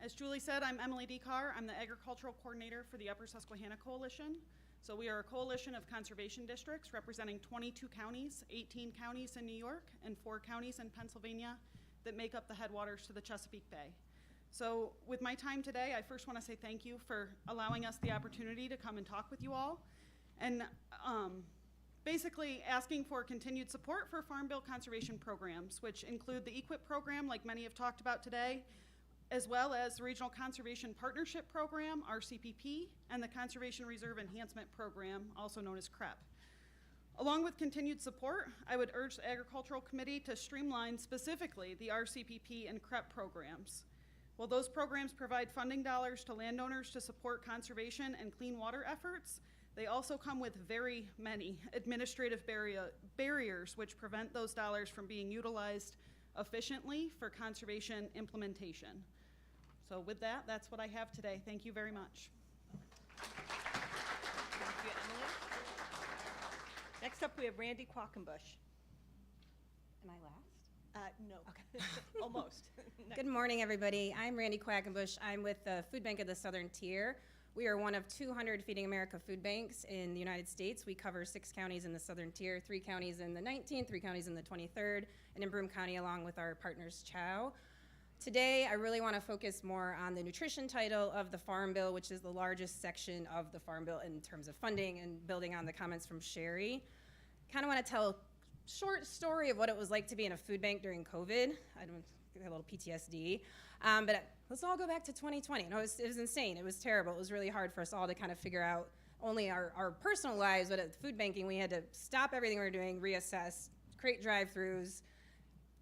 As Julie said, I'm Emily Dekar. I'm the agricultural coordinator for the Upper Susquehanna Coalition. So we are a coalition of conservation districts representing 22 counties, 18 counties in New York, and 4 counties in Pennsylvania that make up the headwaters to the Chesapeake Bay. So with my time today, I first want to say thank you for allowing us the opportunity to come and talk with you all, and basically asking for continued support for Farm Bill conservation programs, which include the EQIP program, like many have talked about today, as well as the Regional Conservation Partnership Program, RCPP, and the Conservation Reserve Enhancement Program, also known as CREP. Along with continued support, I would urge the Agricultural Committee to streamline specifically the RCPP and CREP programs. While those programs provide funding dollars to landowners to support conservation and clean water efforts, they also come with very many administrative barriers which prevent those dollars from being utilized efficiently for conservation implementation. So with that, that's what I have today. Thank you very much. Thank you, Emily. Next up, we have Randy Quackenbush. Am I last? No, almost. Good morning, everybody. I'm Randy Quackenbush. I'm with the Food Bank of the Southern Tier. We are one of 200 Feeding America food banks in the United States. We cover 6 counties in the Southern Tier, 3 counties in the 19th, 3 counties in the 23rd, and in Broome County, along with our partners, Chow. Today, I really want to focus more on the nutrition title of the Farm Bill, which is the largest section of the Farm Bill in terms of funding, and building on the comments from Sherry. Kind of want to tell a short story of what it was like to be in a food bank during COVID. I don't get a little PTSD, but let's all go back to 2020. No, it was insane. It was terrible. It was really hard for us all to kind of figure out only our personal lives, but at food banking, we had to stop everything we were doing, reassess, create drive-throughs,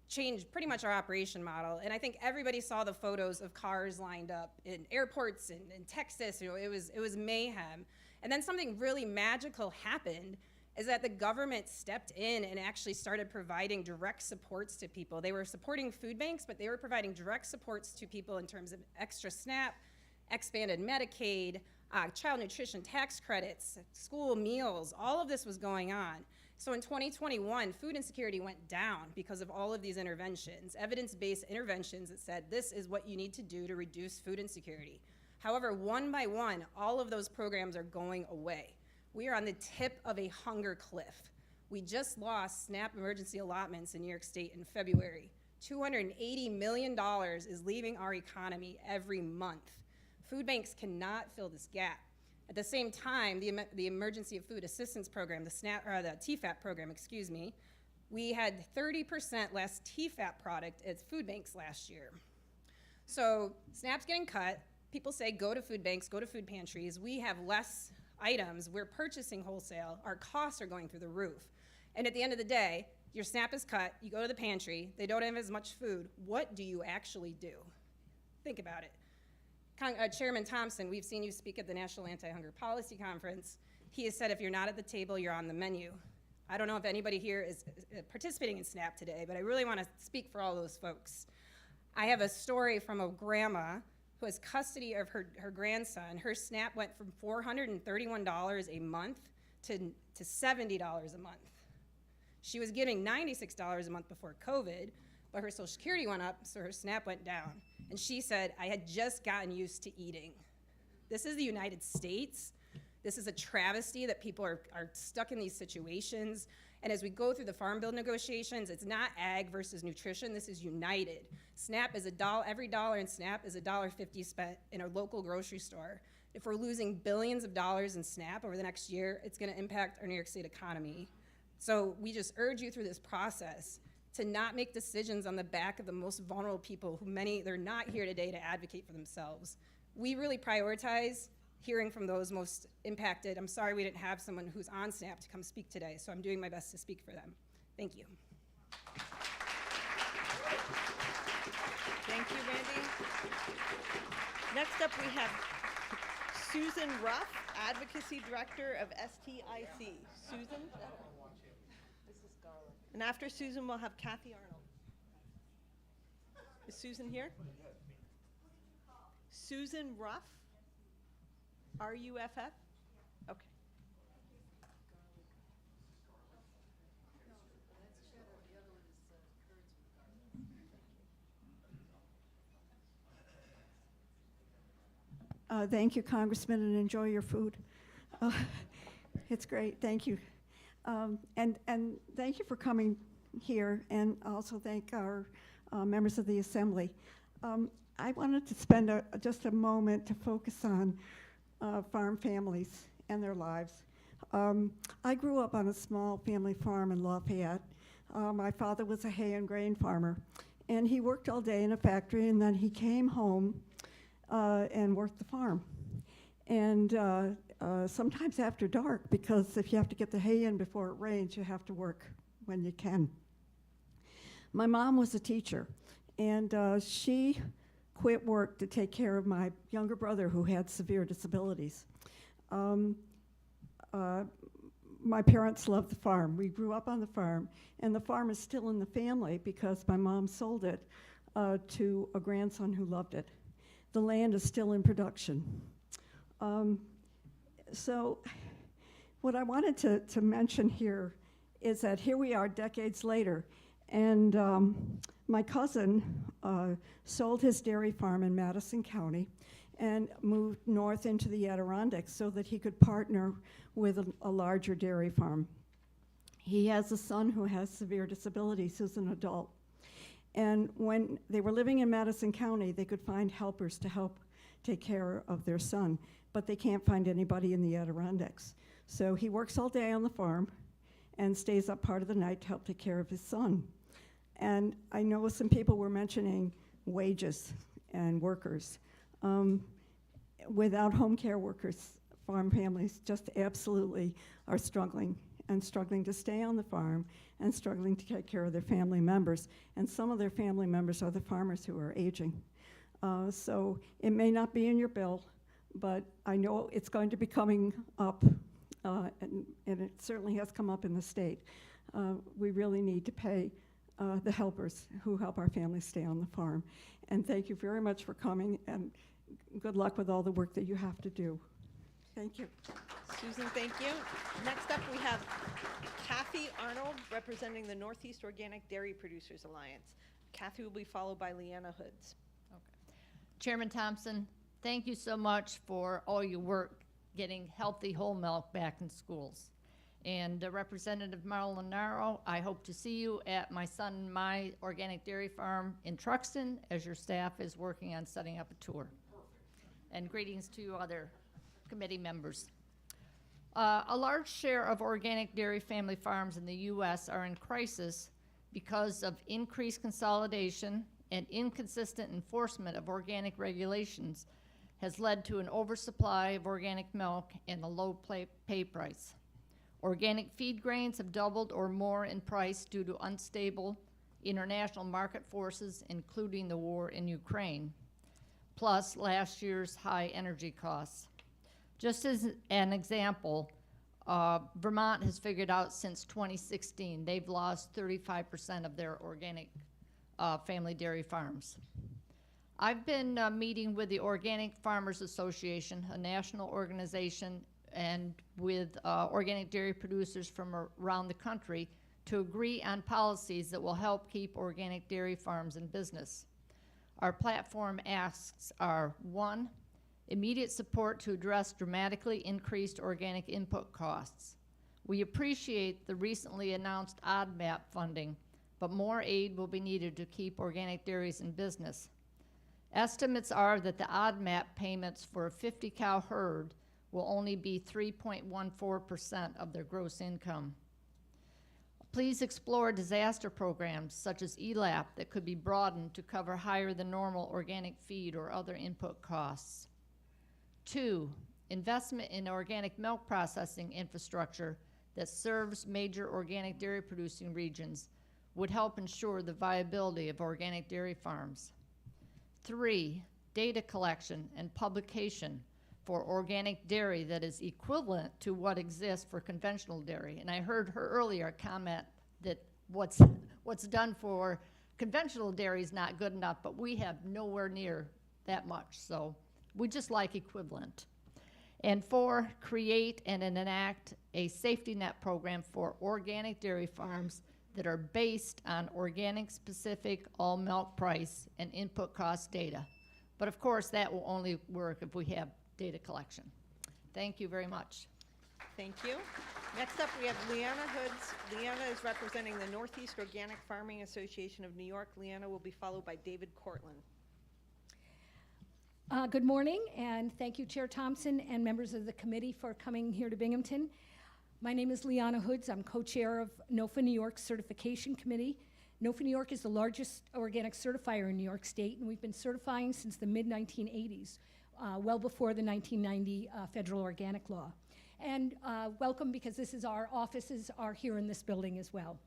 change pretty much our operation model. And I think everybody saw the photos of cars lined up in airports in Texas. You know, it was mayhem. And then something really magical happened, is that the government stepped in and actually started providing direct supports to people. They were supporting food banks, but they were providing direct supports to people in terms of extra SNAP, expanded Medicaid, child nutrition tax credits, school meals. All of this was going on. So in 2021, food insecurity went down because of all of these interventions, evidence-based interventions that said this is what you need to do to reduce food insecurity. However, one by one, all of those programs are going away. We are on the tip of a hunger cliff. We just lost SNAP emergency allotments in New York State in February. $280 million is leaving our economy every month. Food banks cannot fill this gap. At the same time, the Emergency Food Assistance Program, the TFAP program, excuse me, we had 30% less TFAP product at food banks last year. So SNAP's getting cut. People say go to food banks, go to food pantries. We have less items. We're purchasing wholesale. Our costs are going through the roof. And at the end of the day, your SNAP is cut. You go to the pantry. They don't have as much food. What do you actually do? Think about it. Chairman Thompson, we've seen you speak at the National Anti-Hunger Policy Conference. He has said if you're not at the table, you're on the menu. I don't know if anybody here is participating in SNAP today, but I really want to speak for all those folks. I have a story from a grandma who has custody of her grandson. Her SNAP went from $431 a month to $70 a month. She was getting $96 a month before COVID, but her Social Security went up, so her SNAP went down. And she said, I had just gotten used to eating. This is the United States. This is a travesty that people are stuck in these situations. And as we go through the Farm Bill negotiations, it's not ag versus nutrition. This is united. SNAP is every dollar in SNAP is $1.50 spent in a local grocery store. If we're losing billions of dollars in SNAP over the next year, it's going to impact our New York State economy. So we just urge you through this process to not make decisions on the back of the most vulnerable people who they're not here today to advocate for themselves. We really prioritize hearing from those most impacted. I'm sorry we didn't have someone who's on SNAP to come speak today, so I'm doing my best to speak for them. Thank you. Thank you, Randy. Next up, we have Susan Ruff, Advocacy Director of STIC. Susan? And after Susan, we'll have Kathy Arnold. Is Susan here? Susan Ruff? R-U-F-F? Okay. Thank you, Congressman, and enjoy your food. It's great, thank you. And thank you for coming here, and also thank our members of the Assembly. I wanted to spend just a moment to focus on farm families and their lives. I grew up on a small family farm in Lafayette. My father was a hay and grain farmer, and he worked all day in a factory, and then he came home and worked the farm. And sometimes after dark, because if you have to get the hay in before it rains, you have to work when you can. My mom was a teacher, and she quit work to take care of my younger brother who had severe disabilities. My parents loved the farm. We grew up on the farm, and the farm is still in the family because my mom sold it to a grandson who loved it. The land is still in production. So what I wanted to mention here is that here we are decades later, and my cousin sold his dairy farm in Madison County and moved north into the Adirondacks so that he could partner with a larger dairy farm. He has a son who has severe disabilities who's an adult. And when they were living in Madison County, they could find helpers to help take care of their son, but they can't find anybody in the Adirondacks. So he works all day on the farm and stays up part of the night to help take care of his son. And I know some people were mentioning wages and workers. Without home care workers, farm families just absolutely are struggling to stay on the farm and struggling to take care of their family members. And some of their family members are the farmers who are aging. So it may not be in your bill, but I know it's going to be coming up, and it certainly has come up in the state. We really need to pay the helpers who help our families stay on the farm. And thank you very much for coming, and good luck with all the work that you have to do. Thank you. Susan, thank you. Next up, we have Kathy Arnold, representing the Northeast Organic Dairy Producers Alliance. Kathy will be followed by Leanna Hoods. Chairman Thompson, thank you so much for all your work getting healthy whole milk back in schools. And Representative Molinaro, I hope to see you at my son, my organic dairy farm in Truxton as your staff is working on setting up a tour. And greetings to other committee members. A large share of organic dairy family farms in the U.S. are in crisis because of increased consolidation and inconsistent enforcement of organic regulations has led to an oversupply of organic milk and a low pay price. Organic feed grains have doubled or more in price due to unstable international market forces, including the war in Ukraine, plus last year's high energy costs. Just as an example, Vermont has figured out since 2016 they've lost 35% of their organic family dairy farms. I've been meeting with the Organic Farmers Association, a national organization, and with organic dairy producers from around the country to agree on policies that will help keep organic dairy farms in business. Our platform asks are: 1, immediate support to address dramatically increased organic input costs. We appreciate the recently announced ODMAP funding, but more aid will be needed to keep organic dairies in business. Estimates are that the ODMAP payments for a 50-cow herd will only be 3.14% of their gross income. Please explore disaster programs such as ELAP that could be broadened to cover higher than normal organic feed or other input costs. 2, investment in organic milk processing infrastructure that serves major organic dairy producing regions would help ensure the viability of organic dairy farms. 3, data collection and publication for organic dairy that is equivalent to what exists for conventional dairy. And I heard her earlier comment that what's done for conventional dairy is not good enough, but we have nowhere near that much. So we just like equivalent. And 4, create and enact a safety net program for organic dairy farms that are based on organic specific all milk price and input cost data. But of course that will only work if we have data collection. Thank you very much. Thank you. Next up, we have Leanna Hoods. Leanna is representing the Northeast Organic Farming Association of New York. Leanna will be followed by David Cortland. Good morning, and thank you, Chair Thompson and members of the committee for coming here to Binghamton. My name is Leanna Hoods. I'm co-chair of NOFA New York Certification Committee. NOFA New York is the largest organic certifier in New York State, and we've been certifying since the mid-1980s. Well before the 1990 federal organic law. And welcome, because this is our offices are here in this building as well.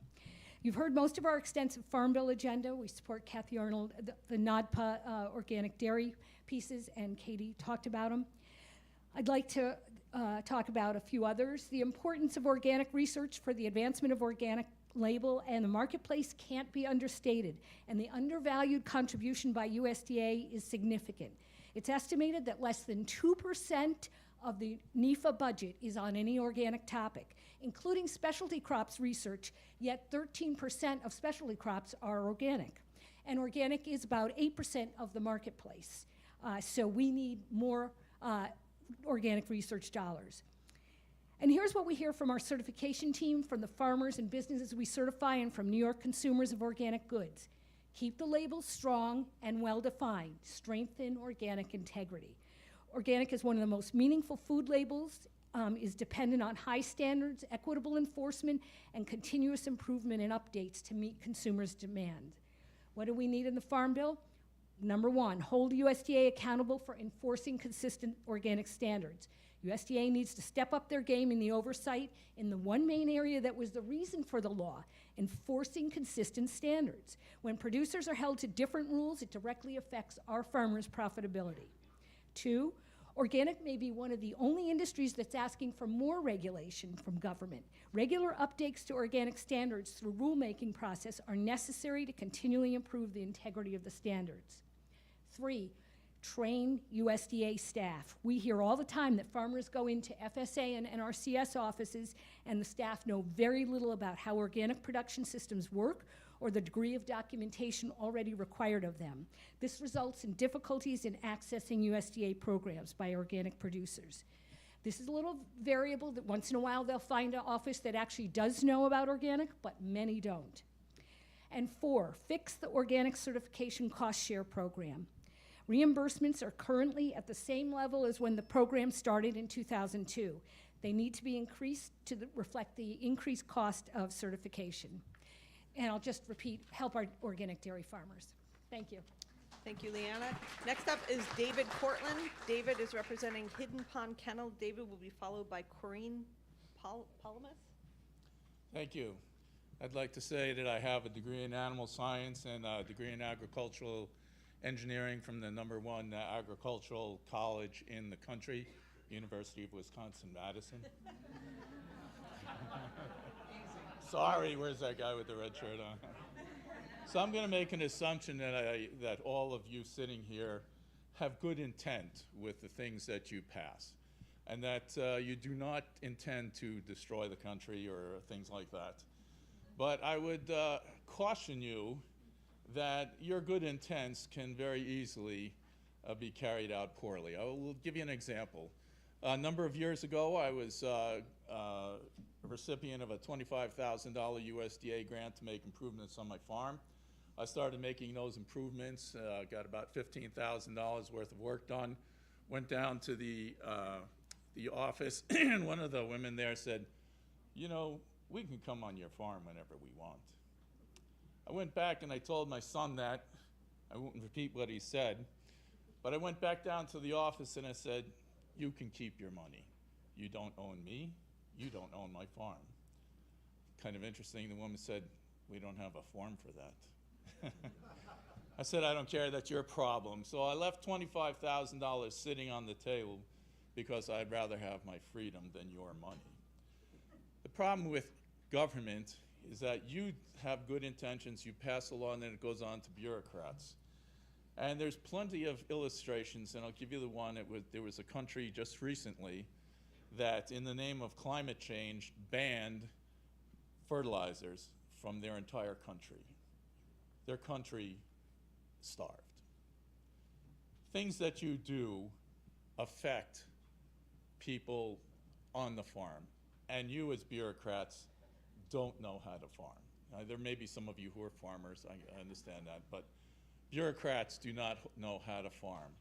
You've heard most of our extensive Farm Bill agenda. We support Kathy Arnold, the NODPA organic dairy pieces, and Katie talked about them. I'd like to talk about a few others. The importance of organic research for the advancement of organic label and the marketplace can't be understated, and the undervalued contribution by USDA is significant. It's estimated that less than 2% of the NEFA budget is on any organic topic, including specialty crops research, yet 13% of specialty crops are organic. And organic is about 8% of the marketplace. So we need more organic research dollars. And here's what we hear from our certification team, from the farmers and businesses we certify, and from New York consumers of organic goods. Keep the labels strong and well-defined. Strengthen organic integrity. Organic is one of the most meaningful food labels, is dependent on high standards, equitable enforcement, and continuous improvement and updates to meet consumers' demand. What do we need in the Farm Bill? Number 1, hold USDA accountable for enforcing consistent organic standards. USDA needs to step up their game in the oversight in the one main area that was the reason for the law, enforcing consistent standards. When producers are held to different rules, it directly affects our farmers' profitability. 2, organic may be one of the only industries that's asking for more regulation from government. Regular updates to organic standards through rulemaking process are necessary to continually improve the integrity of the standards. 3, train USDA staff. We hear all the time that farmers go into FSA and NRCS offices and the staff know very little about how organic production systems work or the degree of documentation already required of them. This results in difficulties in accessing USDA programs by organic producers. This is a little variable that once in a while they'll find an office that actually does know about organic, but many don't. And 4, fix the organic certification cost share program. Reimbursements are currently at the same level as when the program started in 2002. They need to be increased to reflect the increased cost of certification. And I'll just repeat, help our organic dairy farmers. Thank you. Thank you, Leanna. Next up is David Cortland. David is representing Hidden Pond Kennel. David will be followed by Corinne Palamas. Thank you. I'd like to say that I have a degree in animal science and a degree in agricultural engineering from the #1 agricultural college in the country, University of Wisconsin-Madison. Sorry, where's that guy with the red shirt on? So I'm going to make an assumption that all of you sitting here have good intent with the things that you pass, and that you do not intend to destroy the country or things like that. But I would caution you that your good intents can very easily be carried out poorly. I will give you an example. A number of years ago, I was a recipient of a $25,000 USDA grant to make improvements on my farm. I started making those improvements, got about $15,000 worth of work done, went down to the office, and one of the women there said, you know, we can come on your farm whenever we want. I went back and I told my son that. I won't repeat what he said, but I went back down to the office and I said, you can keep your money. You don't own me, you don't own my farm. Kind of interesting, the woman said, we don't have a form for that. I said, I don't care, that's your problem. So I left $25,000 sitting on the table because I'd rather have my freedom than your money. The problem with government is that you have good intentions, you pass a law, and then it goes on to bureaucrats. And there's plenty of illustrations, and I'll give you the one. There was a country just recently that, in the name of climate change, banned fertilizers from their entire country. Their country starved. Things that you do affect people on the farm, and you as bureaucrats don't know how to farm. Now, there may be some of you who are farmers, I understand that, but bureaucrats do not know how to farm.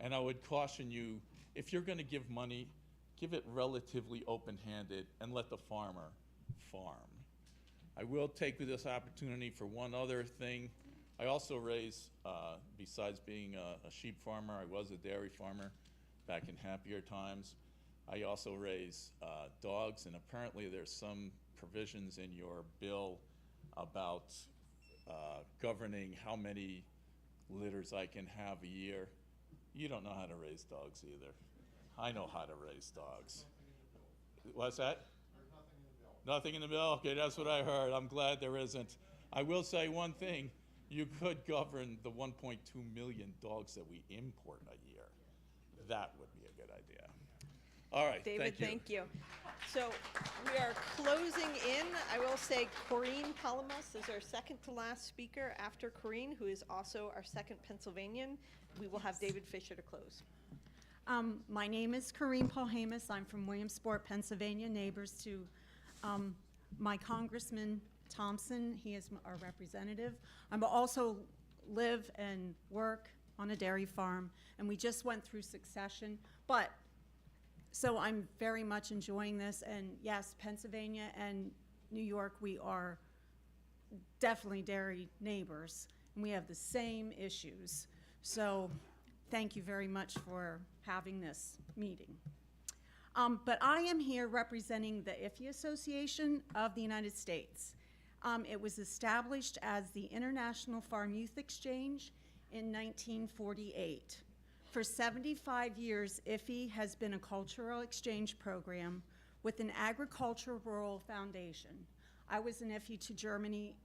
And I would caution you, if you're going to give money, give it relatively open-handed and let the farmer farm. I will take this opportunity for one other thing. I also raise, besides being a sheep farmer, I was a dairy farmer back in happier times. I also raise dogs, and apparently there's some provisions in your bill about governing how many litters I can have a year. You don't know how to raise dogs either. I know how to raise dogs. What's that? Nothing in the bill? Okay, that's what I heard. I'm glad there isn't. I will say one thing. You could govern the 1.2 million dogs that we import a year. That would be a good idea. All right, David, thank you. So we are closing in. I will say Corinne Palamas is our second to last speaker after Corinne, who is also our second Pennsylvanian. We will have David Fisher to close. My name is Corinne Palamas. I'm from Williamsport, Pennsylvania, neighbors to my Congressman Thompson. He is our representative. I also live and work on a dairy farm, and we just went through succession. But so I'm very much enjoying this, and yes, Pennsylvania and New York, we are definitely dairy neighbors, and we have the same issues. So thank you very much for having this meeting. But I am here representing the IFFE Association of the United States. It was established as the International Farm Youth Exchange in 1948. For 75 years, IFFE has been a cultural exchange program with an agricultural rural foundation. I was in IFFE to Germany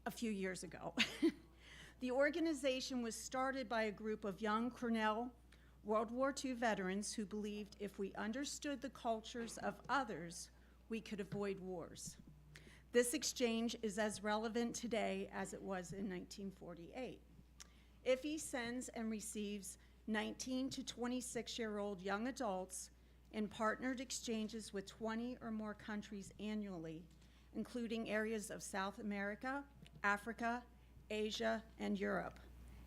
a few years ago. The organization was started by a group of young Cornell World War II veterans who believed if we understood the cultures of others, we could avoid wars. This exchange is as relevant today as it was in 1948. IFFE sends and receives 19 to 26-year-old young adults in partnered exchanges with 20 or more countries annually, including areas of South America, Africa, Asia, and Europe.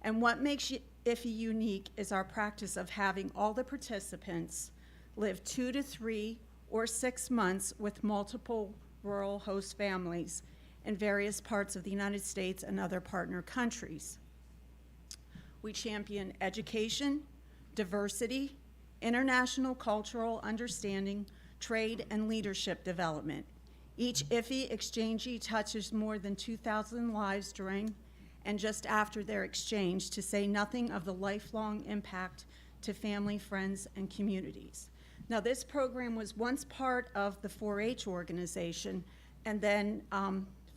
And what makes IFI unique is our practice of having all the participants live 2 to 3 or 6 months with multiple rural host families in various parts of the United States and other partner countries. We champion education, diversity, international cultural understanding, trade, and leadership development. Each IFI exchange touches more than 2,000 lives during and just after their exchange, to say nothing of the lifelong impact to family, friends, and communities. Now, this program was once part of the 4-H organization, and then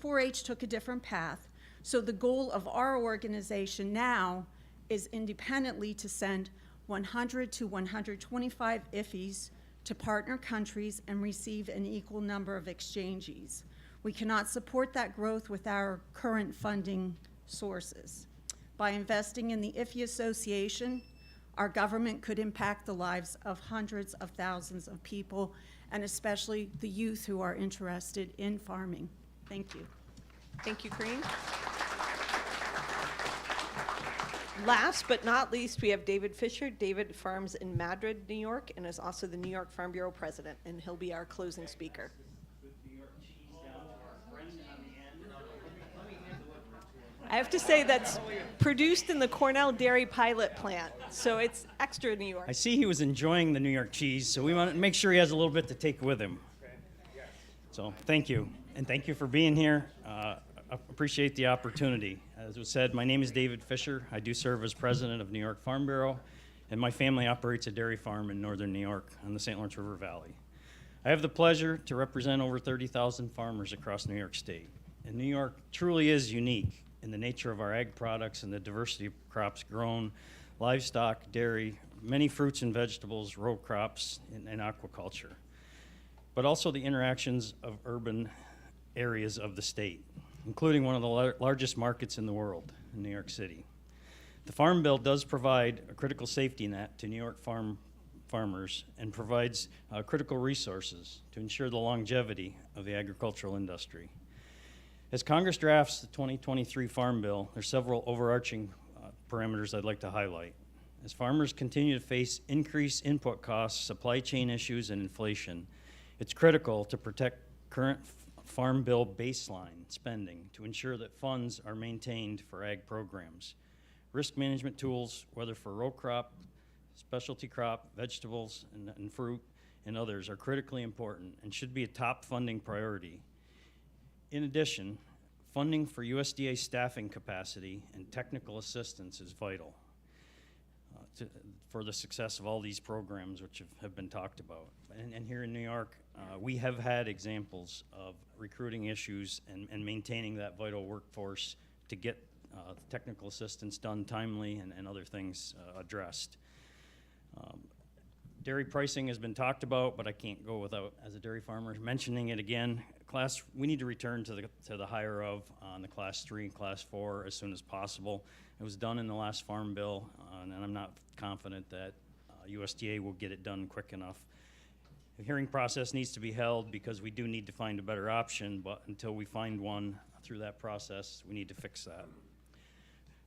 4-H took a different path. So the goal of our organization now is independently to send 100 to 125 IFIs to partner countries and receive an equal number of exchangees. We cannot support that growth with our current funding sources. By investing in the IFI Association, our government could impact the lives of hundreds of thousands of people, and especially the youth who are interested in farming. Thank you. Thank you, Corinne. Last but not least, we have David Fisher. David farms in Madrid, New York, and is also the New York Farm Bureau president, and he'll be our closing speaker. I have to say that's produced in the Cornell Dairy Pilot Plant, so it's extra New York. I see he was enjoying the New York cheese, so we want to make sure he has a little bit to take with him. So thank you, and thank you for being here. I appreciate the opportunity. As was said, my name is David Fisher. I do serve as president of New York Farm Bureau, and my family operates a dairy farm in northern New York on the St. Lawrence River Valley. I have the pleasure to represent over 30,000 farmers across New York State. And New York truly is unique in the nature of our ag products and the diversity of crops grown, livestock, dairy, many fruits and vegetables, row crops, and aquaculture, but also the interactions of urban areas of the state, including one of the largest markets in the world, in New York City. The Farm Bill does provide a critical safety net to New York farmers and provides critical resources to ensure the longevity of the agricultural industry. As Congress drafts the 2023 Farm Bill, there are several overarching parameters I'd like to highlight. As farmers continue to face increased input costs, supply chain issues, and inflation, it's critical to protect current Farm Bill baseline spending to ensure that funds are maintained for ag programs. Risk management tools, whether for row crop, specialty crop, vegetables, and fruit, and others, are critically important and should be a top funding priority. In addition, funding for USDA staffing capacity and technical assistance is vital for the success of all these programs which have been talked about. And here in New York, we have had examples of recruiting issues and maintaining that vital workforce to get technical assistance done timely and other things addressed. Dairy pricing has been talked about, but I can't go without, as a dairy farmer, mentioning it again. We need to return to the higher of on the Class 3 and Class 4 as soon as possible. It was done in the last Farm Bill, and I'm not confident that USDA will get it done quick enough. The hearing process needs to be held because we do need to find a better option, but until we find one through that process, we need to fix that.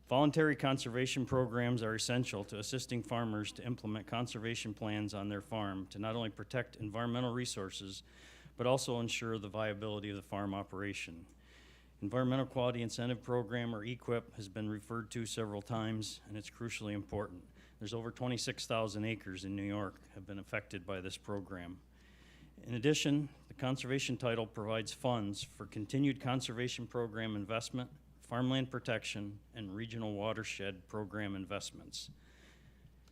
Voluntary conservation programs are essential to assisting farmers to implement conservation plans on their farm to not only protect environmental resources, but also ensure the viability of the farm operation. Environmental Quality Incentive Program, or EQIP, has been referred to several times, and it's crucially important. There's over 26,000 acres in New York have been affected by this program. In addition, the conservation title provides funds for continued conservation program investment, farmland protection, and regional watershed program investments.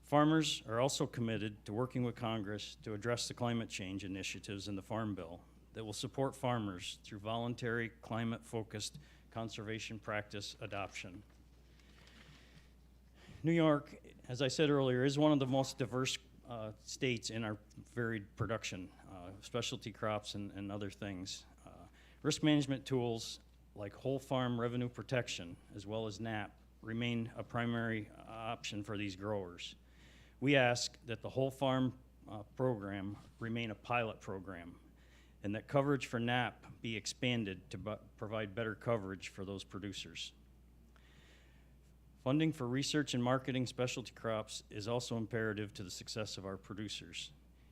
Farmers are also committed to working with Congress to address the climate change initiatives in the Farm Bill that will support farmers through voluntary climate-focused conservation practice adoption. New York, as I said earlier, is one of the most diverse states in our varied production, specialty crops and other things. Risk management tools like whole farm revenue protection, as well as NAP, remain a primary option for these growers. We ask that the whole farm program remain a pilot program, and that coverage for NAP be expanded to provide better coverage for those producers. Funding for research and marketing specialty crops is also imperative to the success of our producers.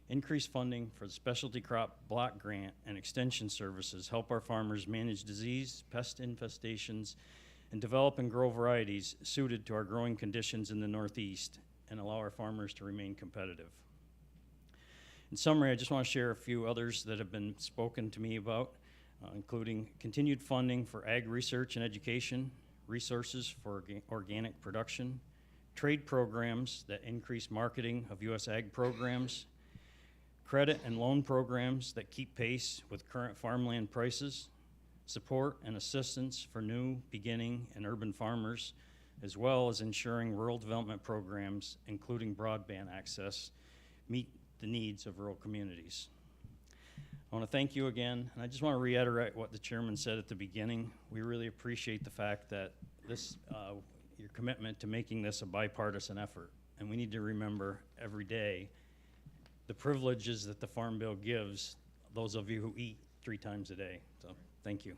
Increased funding for the specialty crop block grant and extension services help our farmers manage disease, pest infestations, and develop and grow varieties suited to our growing conditions in the Northeast and allow our farmers to remain competitive. In summary, I just want to share a few others that have been spoken to me about, including continued funding for ag research and education, resources for organic production, trade programs that increase marketing of U.S. ag programs, credit and loan programs that keep pace with current farmland prices, support and assistance for new, beginning, and urban farmers, as well as ensuring rural development programs, including broadband access, meet the needs of rural communities. I want to thank you again, and I just want to reiterate what the chairman said at the beginning. We really appreciate the fact that this, your commitment to making this a bipartisan effort, and we need to remember every day the privileges that the Farm Bill gives those of you who eat 3 times a day. So, thank you.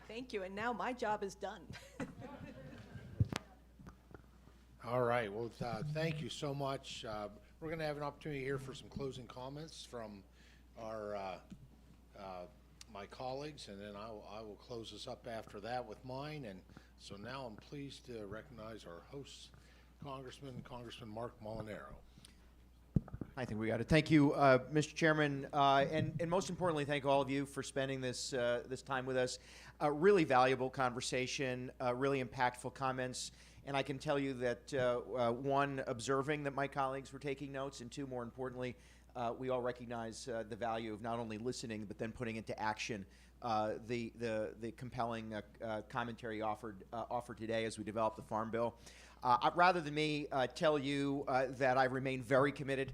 Thank you, and now my job is done. All right, well, thank you so much. We're going to have an opportunity here for some closing comments from our my colleagues, and then I will close this up after that with mine. And so now I'm pleased to recognize our host, Congressman Mark Molinaro. I think we got it. Thank you, Mr. Chairman, and most importantly, thank all of you for spending this this time with us. A really valuable conversation, really impactful comments, and I can tell you that one, observing that my colleagues were taking notes, and two, more importantly, we all recognize the value of not only listening but then putting into action the compelling commentary offered today as we develop the Farm Bill. Rather than me tell you that I remain very committed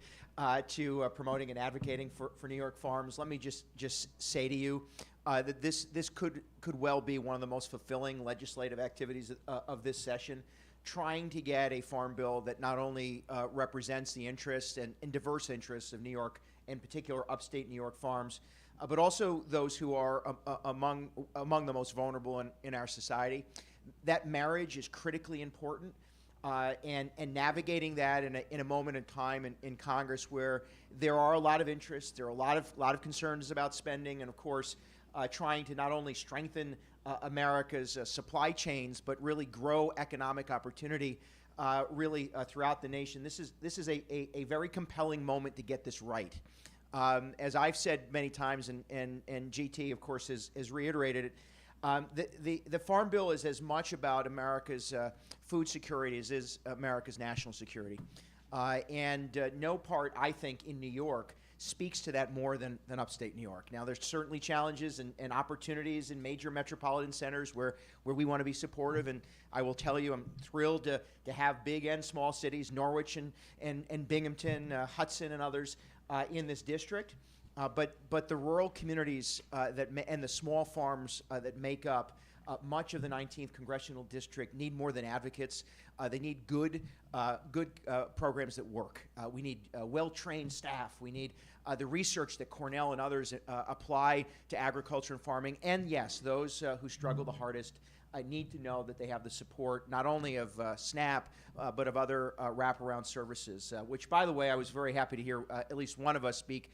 to promoting and advocating for New York farms, let me just say to you that this could well be one of the most fulfilling legislative activities of this session, trying to get a farm bill that not only represents the interests and diverse interests of New York, in particular upstate New York farms, but also those who are among the most vulnerable in our society. That marriage is critically important. And navigating that in a moment in time in Congress where there are a lot of interests, there are a lot of concerns about spending, and of course, trying to not only strengthen America's supply chains, but really grow economic opportunity really throughout the nation. This is a very compelling moment to get this right. As I've said many times, and GT, of course, has reiterated it, the Farm Bill is as much about America's food security as is America's national security. And no part, I think, in New York speaks to that more than upstate New York. Now, there's certainly challenges and opportunities in major metropolitan centers where we want to be supportive. And I will tell you, I'm thrilled to have big and small cities, Norwich and Binghamton, Hudson and others in this district. But the rural communities and the small farms that make up much of the 19th congressional district need more than advocates. They need good programs that work. We need well-trained staff. We need the research that Cornell and others apply to agriculture and farming. And yes, those who struggle the hardest need to know that they have the support not only of SNAP, but of other wraparound services, which, by the way, I was very happy to hear at least one of us speak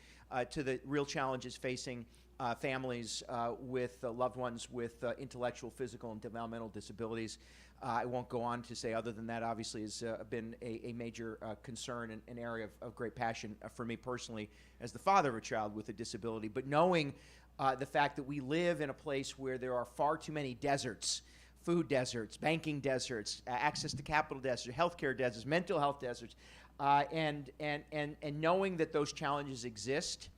to the real challenges facing families with loved ones with intellectual, physical, and developmental disabilities. I won't go on to say other than that obviously has been a major concern and an area of great passion for me personally as the father of a child with a disability. But knowing the fact that we live in a place where there are far too many deserts, food deserts, banking deserts, access to capital deserts, healthcare deserts, mental health deserts, and knowing that those challenges exist,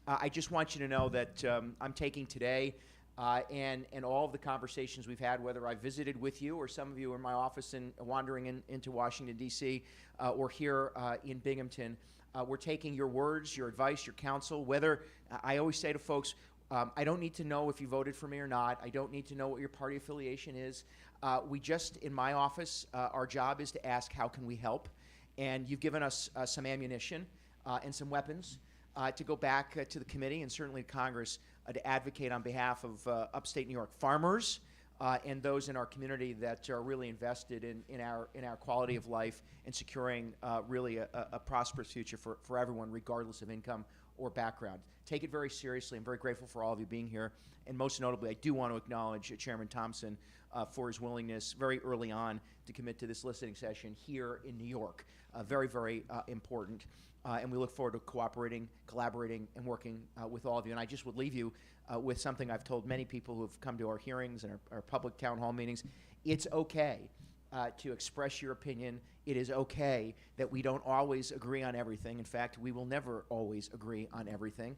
I just want you to know that I'm taking today and all of the conversations we've had, whether I visited with you or some of you in my office and wandering into Washington, D.C., or here in Binghamton, we're taking your words, your advice, your counsel, whether, I always say to folks, I don't need to know if you voted for me or not. I don't need to know what your party affiliation is. We just, in my office, our job is to ask, how can we help? And you've given us some ammunition and some weapons to go back to the committee and certainly to Congress to advocate on behalf of upstate New York farmers and those in our community that are really invested in our quality of life and securing really a prosperous future for everyone, regardless of income or background. Take it very seriously. I'm very grateful for all of you being here. And most notably, I do want to acknowledge Chairman Thompson for his willingness very early on to commit to this listening session here in New York. Very, very important. And we look forward to cooperating, collaborating, and working with all of you. And I just would leave you with something I've told many people who have come to our hearings and our public town hall meetings. It's okay to express your opinion. It is okay that we don't always agree on everything. In fact, we will never always agree on everything.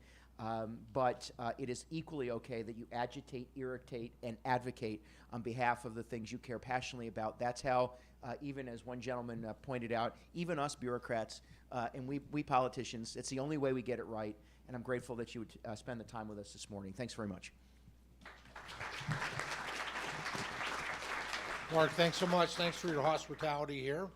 But it is equally okay that you agitate, irritate, and advocate on behalf of the things you care passionately about. That's how, even as one gentleman pointed out, even us bureaucrats and we politicians, it's the only way we get it right. And I'm grateful that you would spend the time with us this morning. Thanks very much. Mark, thanks so much. Thanks for your hospitality here.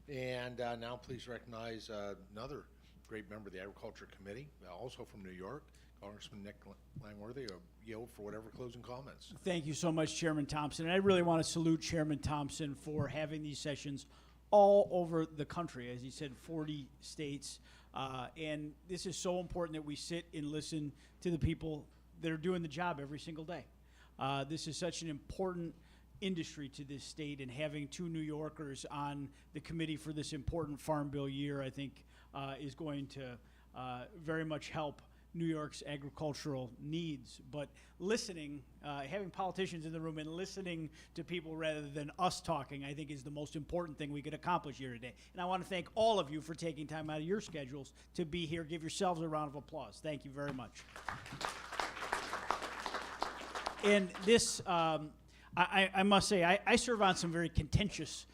And now please recognize another great member of the Agriculture Committee, also from New York, Congressman Nick Langworthy. Yield for whatever closing comments. Thank you so much, Chairman Thompson. And I really want to salute Chairman Thompson for having these sessions all over the country. As he said, 40 states. And this is so important that we sit and listen to the people that are doing the job every single day. This is such an important industry to this state, and having two New Yorkers on the committee for this important Farm Bill year, I think, is going to very much help New York's agricultural needs. But listening, having politicians in the room and listening to people rather than us talking, I think is the most important thing we could accomplish here today. And I want to thank all of you for taking time out of your schedules to be here. Give yourselves a round of applause. Thank you very much. And this, I must say, I serve on some very contentious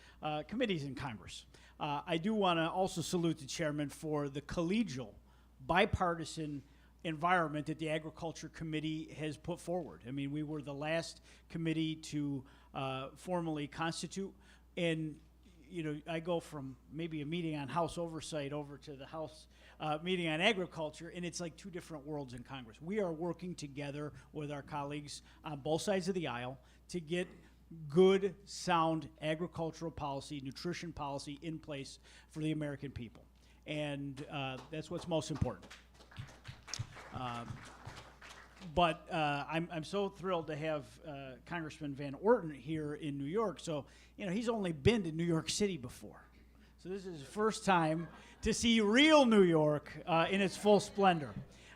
committees in Congress. I do want to also salute the chairman for the collegial, bipartisan environment that the Agriculture Committee has put forward. I mean, we were the last committee to formally constitute, and you know, I go from maybe a meeting on House oversight over to the House meeting on agriculture, and it's like two different worlds in Congress. We are working together with our colleagues on both sides of the aisle to get good, sound agricultural policy, nutrition policy in place for the American people. And that's what's most important. But I'm so thrilled to have Congressman Van Orten here in New York. So, you know, he's only been to New York City before. So this is his first time to see real New York in its full splendor.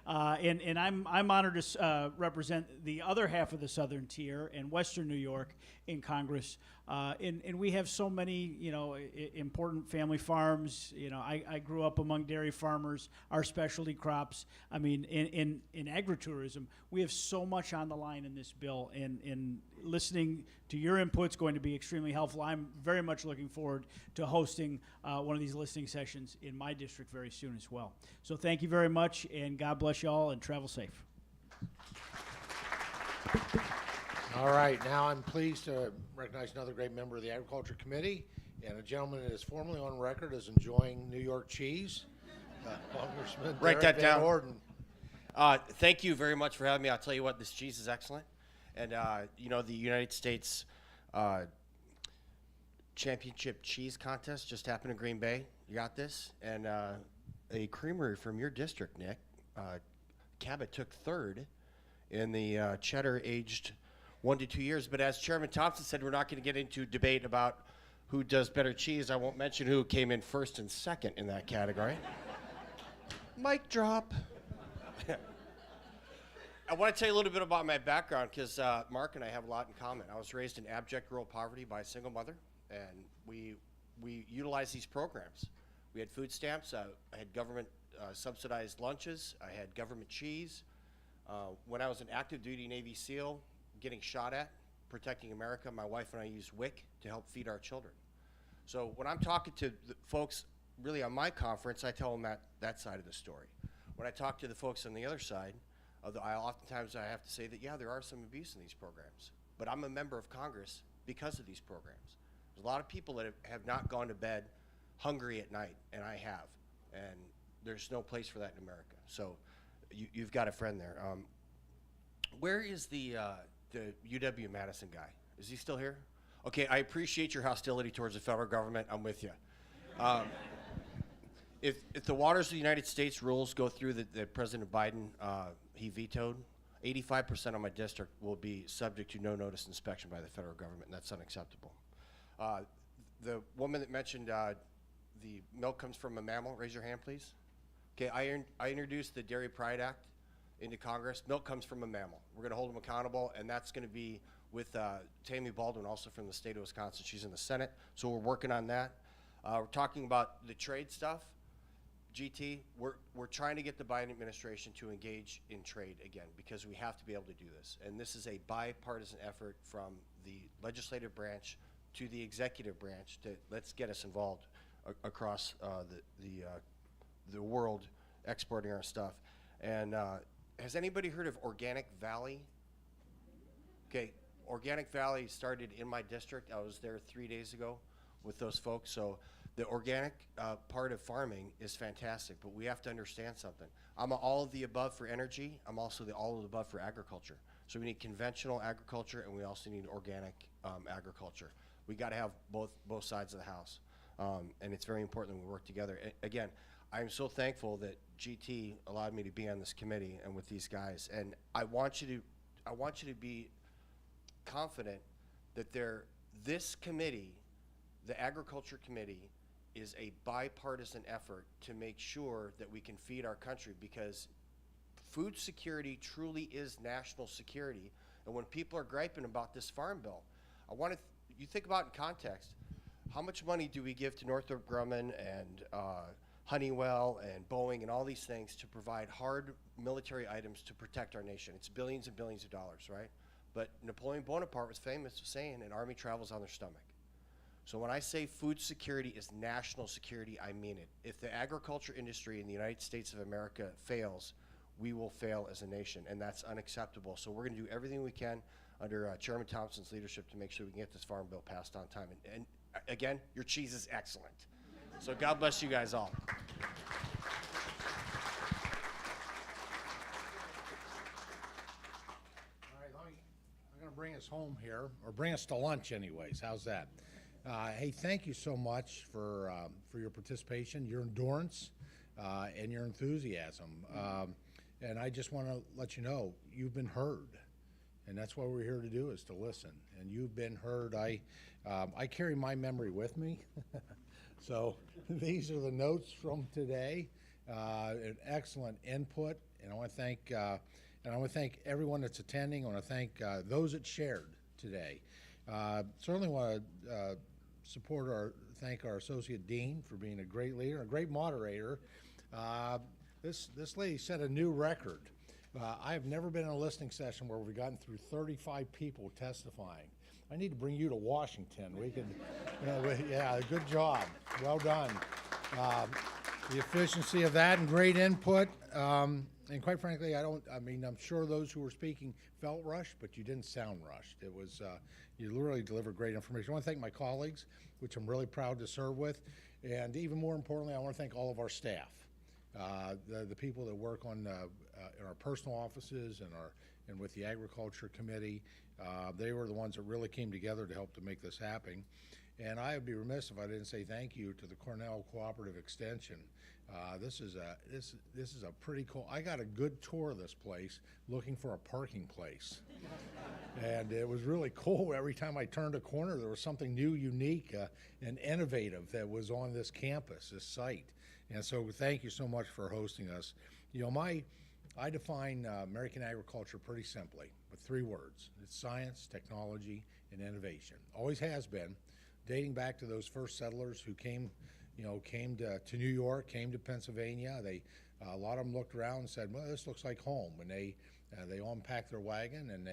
And I'm honored to represent the other half of the Southern Tier and Western New York in Congress. And we have so many, you know, important family farms. You know, I grew up among dairy farmers, our specialty crops. I mean, in agritourism, we have so much on the line in this bill, and listening to your input is going to be extremely helpful. I'm very much looking forward to hosting one of these listening sessions in my district very soon as well. So thank you very much, and God bless you all, and travel safe. All right, now I'm pleased to recognize another great member of the Agriculture Committee and a gentleman that is formally on record as enjoying New York cheese, Congressman Write Derek that Van down. Orden. Thank you very much for having me. I'll tell you what, this cheese is excellent. And, you know, the United States Championship Cheese Contest just happened in Green Bay. You got this? And a creamery from your district, Nick, Cabot, took third in the cheddar aged 1 to 2 years. But as Chairman Thompson said, we're not going to get into debate about who does better cheese. I won't mention who came in first and second in that category. Mic drop. I want to tell you a little bit about my background because Mark and I have a lot in common. I was raised in abject rural poverty by a single mother, and we utilized these programs. We had food stamps. I had government subsidized lunches. I had government cheese. When I was an active duty Navy SEAL, getting shot at, protecting America, my wife and I used WIC to help feed our children. So when I'm talking to the folks really on my conference, I tell them that side of the story. When I talk to the folks on the other side, Although oftentimes I have to say that, yeah, there are some abuse in these programs. But I'm a member of Congress because of these programs. There's a lot of people that have not gone to bed hungry at night, and I have. And there's no place for that in America. So you've got a friend there. Where is the UW-Madison guy? Is he still here? Okay, I appreciate your hostility towards the federal government. I'm with you. If the waters of the United States rules go through that President Biden he vetoed, 85% of my district will be subject to no notice inspection by the federal government, and that's unacceptable. The woman that mentioned the milk comes from a mammal, raise your hand, please. Okay, I introduced the Dairy Pride Act into Congress. Milk comes from a mammal. We're going to hold them accountable, and that's going to be with Tammy Baldwin, also from the state of Wisconsin. She's in the Senate, so we're working on that. We're talking about the trade stuff. GT, we're trying to get the Biden administration to engage in trade again, because we have to be able to do this. And this is a bipartisan effort from the legislative branch to the executive branch to let's get us involved across the world exporting our stuff. And has anybody heard of Organic Valley? Okay, Organic Valley started in my district. I was there 3 days ago with those folks. So the organic part of farming is fantastic, but we have to understand something. I'm all of the above for energy. I'm also the all of the above for agriculture. So we need conventional agriculture, and we also need organic agriculture. We got to have both sides of the house, and it's very important that we work together. Again, I'm so thankful that GT allowed me to be on this committee and with these guys, and I want you to be confident that this committee, the Agriculture Committee, is a bipartisan effort to make sure that we can feed our country, because food security truly is national security. And when people are griping about this farm bill, you think about in context, how much money do we give to Northrop Grumman and Honeywell and Boeing and all these things to provide hard military items to protect our nation? It's billions and billions of dollars, right? But Napoleon Bonaparte was famous for saying an army travels on their stomach. So when I say food security is national security, I mean it. If the agriculture industry in the United States of America fails, we will fail as a nation, and that's unacceptable. So we're going to do everything we can under Chairman Thompson's leadership to make sure we can get this farm bill passed on time. And again, your cheese is excellent. So God bless you guys all. All right, I'm going to bring us home here, or bring us to lunch anyways. How's that? Hey, thank you so much for your participation, your endurance, and your enthusiasm. And I just want to let you know, you've been heard. And that's what we're here to do, is to listen. And you've been heard. I carry my memory with me. So these are the notes from today. An excellent input. And I want to thank everyone that's attending. I want to thank those that shared today. Certainly want to thank our Associate Dean for being a great leader, a great moderator. This lady set a new record. I have never been in a listening session where we've gotten through 35 people testifying. I need to bring you to Washington. We could, yeah, good job. Well done. The efficiency of that and great input. And quite frankly, I'm sure those who were speaking felt rushed, but you didn't sound rushed. It was, you really delivered great information. I want to thank my colleagues, which I'm really proud to serve with. And even more importantly, I want to thank all of our staff, the people that work on in our personal offices and with the Agriculture Committee. They were the ones that really came together to help to make this happen. And I would be remiss if I didn't say thank you to the Cornell Cooperative Extension. This is a pretty cool. I got a good tour of this place looking for a parking place. And it was really cool. Every time I turned a corner, there was something new, unique, and innovative that was on this campus, this site. And so thank you so much for hosting us. You know, I define American agriculture pretty simply with 3 words. It's science, technology, and innovation. Always has been, dating back to those first settlers who came to New York, came to Pennsylvania. A lot of them looked around and said, well, this looks like home. And they unpacked their wagon and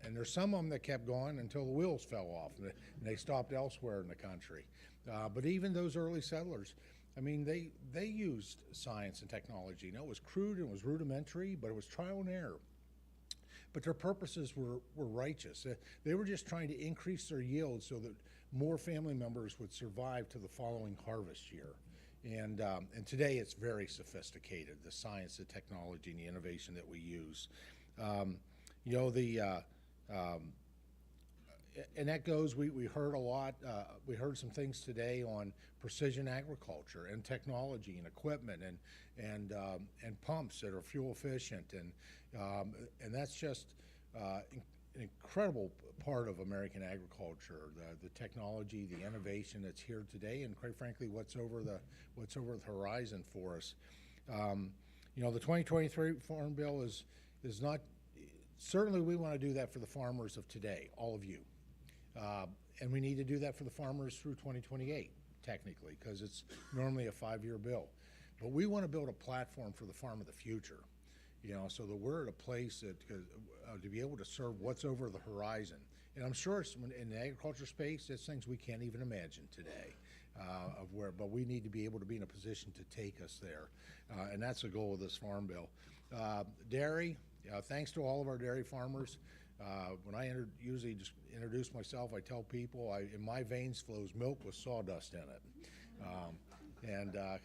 and there's some of them that kept going until the wheels fell off and they stopped elsewhere in the country. But even those early settlers I mean, they used science and technology. Now, it was crude and it was rudimentary, but it was trial and error. But their purposes were righteous. They were just trying to increase their yield so that more family members would survive to the following harvest year. And today it's very sophisticated, the science, the technology, and the innovation that we use. You know, and that goes, we heard a lot, we heard some things today on precision agriculture and technology and equipment and pumps that are fuel efficient, and that's just an incredible part of American agriculture, the technology, the innovation that's here today, and quite frankly, what's over the horizon for us. You know, the 2023 Farm Bill is not, certainly we want to do that for the farmers of today, all of you. And we need to do that for the farmers through 2028, technically, because it's normally a 5-year bill. But we want to build a platform for the farm of the future, you know, so that we're at a place that to be able to serve what's over the horizon. And I'm sure it's, in the agriculture space, there's things we can't even imagine today but we need to be able to be in a position to take us there. And that's the goal of this Farm Bill. Dairy, thanks to all of our dairy farmers. When I usually just introduce myself, I tell people in my veins flows milk with sawdust in it.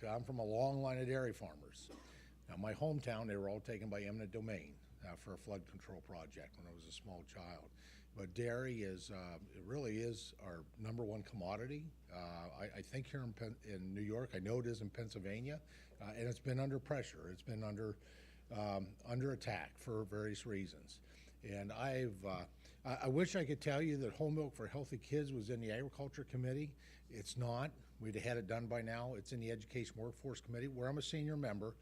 I'm from a long line of dairy farmers. Now, my hometown, they were all taken by eminent domain for a flood control project when I was a small child. But dairy is, it really is our #1 commodity. I think here in New York, I know it is in Pennsylvania, and it's been under pressure. It's been under attack for various reasons. And I wish I could tell you that whole milk for healthy kids was in the Agriculture Committee. It's not. We'd have had it done by now. It's in the Education Workforce Committee, where I'm a senior member,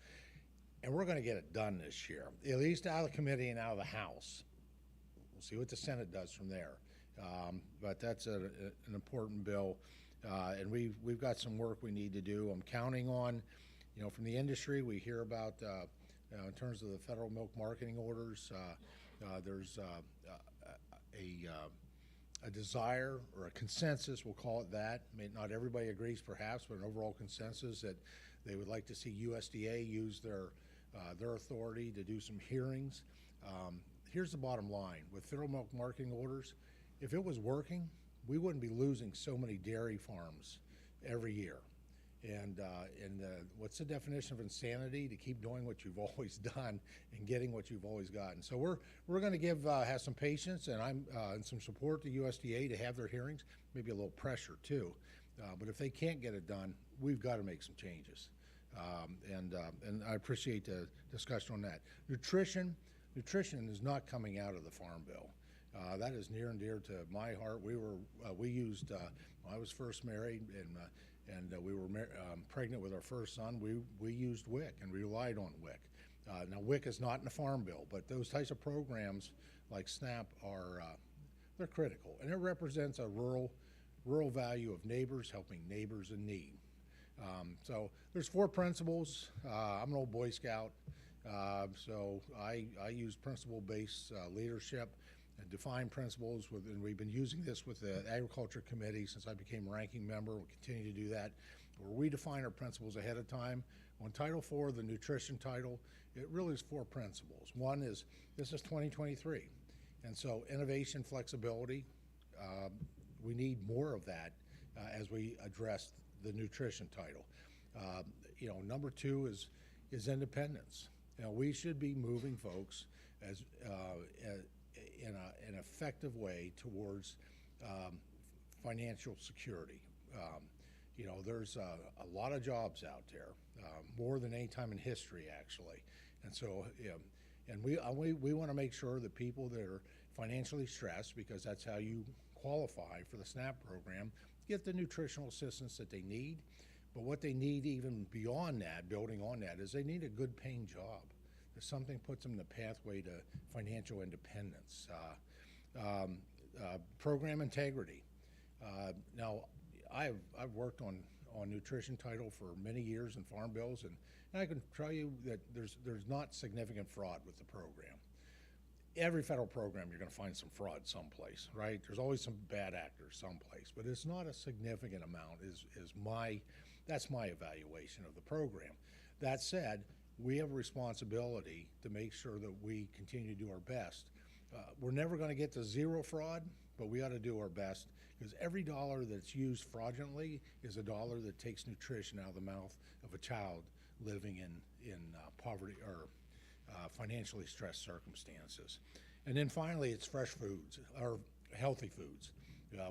and we're going to get it done this year, at least out of the committee and out of the House. We'll see what the Senate does from there. But that's an important bill, and we've got some work we need to do. I'm counting on, you know, from the industry, we hear about, in terms of the federal milk marketing orders, there's a desire or a consensus, we'll call it that. I mean, not everybody agrees perhaps, but an overall consensus that they would like to see USDA use their authority to do some hearings. Here's the bottom line. With federal milk marketing orders, if it was working, we wouldn't be losing so many dairy farms every year. And what's the definition of insanity? To keep doing what you've always done and getting what you've always gotten. So we're going to have some patience and some support to USDA to have their hearings, maybe a little pressure too. But if they can't get it done, we've got to make some changes. And I appreciate the discussion on that. Nutrition is not coming out of the Farm Bill. That is near and dear to my heart. We used, when I was first married and we were pregnant with our first son, we used WIC and relied on WIC. Now, WIC is not in the Farm Bill, but those types of programs like SNAP they're critical. And it represents a rural value of neighbors helping neighbors in need. So there's 4 principles. I'm an old Boy Scout, so I use principle-based leadership and define principles, and we've been using this with the Agriculture Committee since I became ranking member. We'll continue to do that, where we define our principles ahead of time. On Title IV, the nutrition title, it really is 4 principles. One is, this is 2023, and so innovation, flexibility, we need more of that as we address the nutrition title. You know, number 2 is independence. Now, we should be moving folks as in an effective way towards financial security. You know, there's a lot of jobs out there, more than any time in history, actually. And so, and we want to make sure that people that are financially stressed, because that's how you qualify for the SNAP program, get the nutritional assistance that they need. But what they need even beyond that, building on that, is they need a good paying job. If something puts them in the pathway to financial independence. Program integrity. Now, I've worked on nutrition title for many years in farm bills, and I can tell you that there's not significant fraud with the program. Every federal program, you're going to find some fraud someplace, right? There's always some bad actors someplace, but it's not a significant amount, is my That's my evaluation of the program. That said, we have a responsibility to make sure that we continue to do our best. We're never going to get to zero fraud, but we ought to do our best, because every dollar that's used fraudulently is a dollar that takes nutrition out of the mouth of a child living in poverty or financially stressed circumstances. And then finally, it's fresh foods, or healthy foods.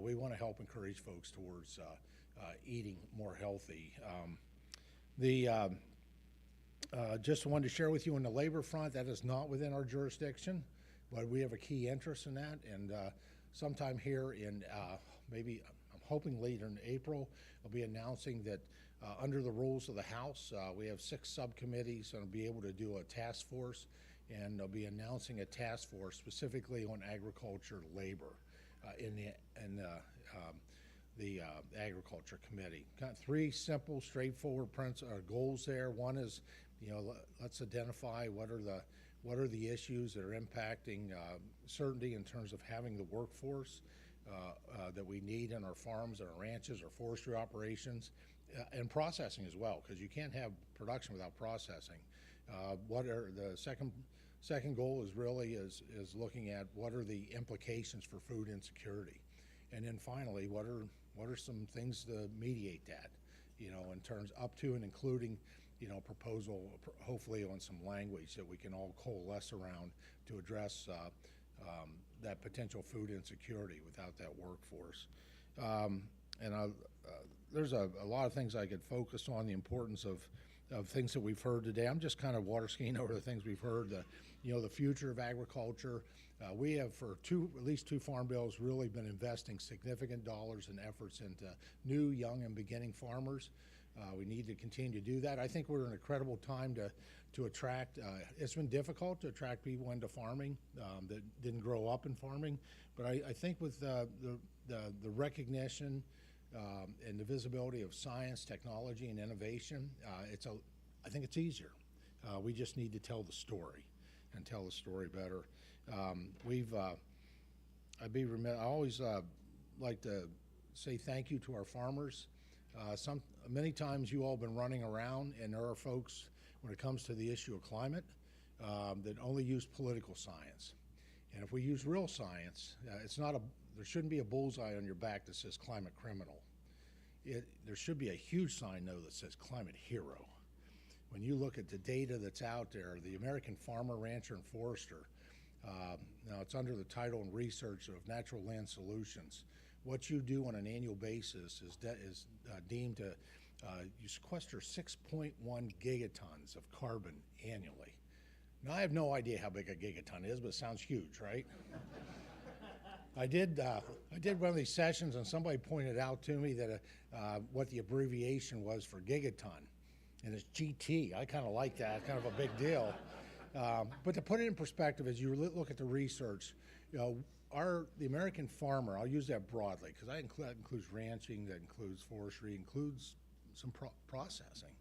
We want to help encourage folks towards eating more healthy. Just wanted to share with you on the labor front, that is not within our jurisdiction, but we have a key interest in that. And sometime here in maybe, I'm hoping later in April, I'll be announcing that under the rules of the House, we have 6 subcommittees and will be able to do a task force, and they'll be announcing a task force specifically on agriculture labor in the Agriculture Committee. Got 3 simple, straightforward goals there. One is, let's identify what are the issues that are impacting certainty in terms of having the workforce that we need in our farms, our ranches, our forestry operations, and processing as well, because you can't have production without processing. What are the second goal is really is looking at what are the implications for food insecurity, and then finally, what are some things to mediate that, in terms up to and including, proposal hopefully on some language that we can all coalesce around to address that potential food insecurity without that workforce. There's a lot of things I could focus on, the importance of things that we've heard today. I'm just kind of water skiing over the things we've heard, the future of agriculture. We have, for at least two farm bills, really been investing significant dollars and efforts into new, young, and beginning farmers. We need to continue to do that. I think we're in an incredible time to attract. It's been difficult to attract people into farming that didn't grow up in farming, but I think with the recognition and the visibility of science, technology, and innovation, I think it's easier. We just need to tell the story and tell the story better. I'd be remiss. I always like to say thank you to our farmers. Many times you all have been running around, and there are folks, when it comes to the issue of climate, that only use political science. And if we use real science, there shouldn't be a bullseye on your back that says climate criminal. There should be a huge sign, though, that says climate hero. When you look at the data that's out there, the American farmer, rancher, and forester, now it's under the title and research of Natural Land Solutions. What you do on an annual basis is deemed to, you sequester 6.1 gigatons of carbon annually. Now, I have no idea how big a gigaton is, but it sounds huge, right? I did one of these sessions, and somebody pointed out to me that what the abbreviation was for gigaton, and it's GT. I kind of like that, kind of a big deal. But to put it in perspective, as you look at the research, the American farmer, I'll use that broadly, because that includes ranching, that includes forestry, includes some processing.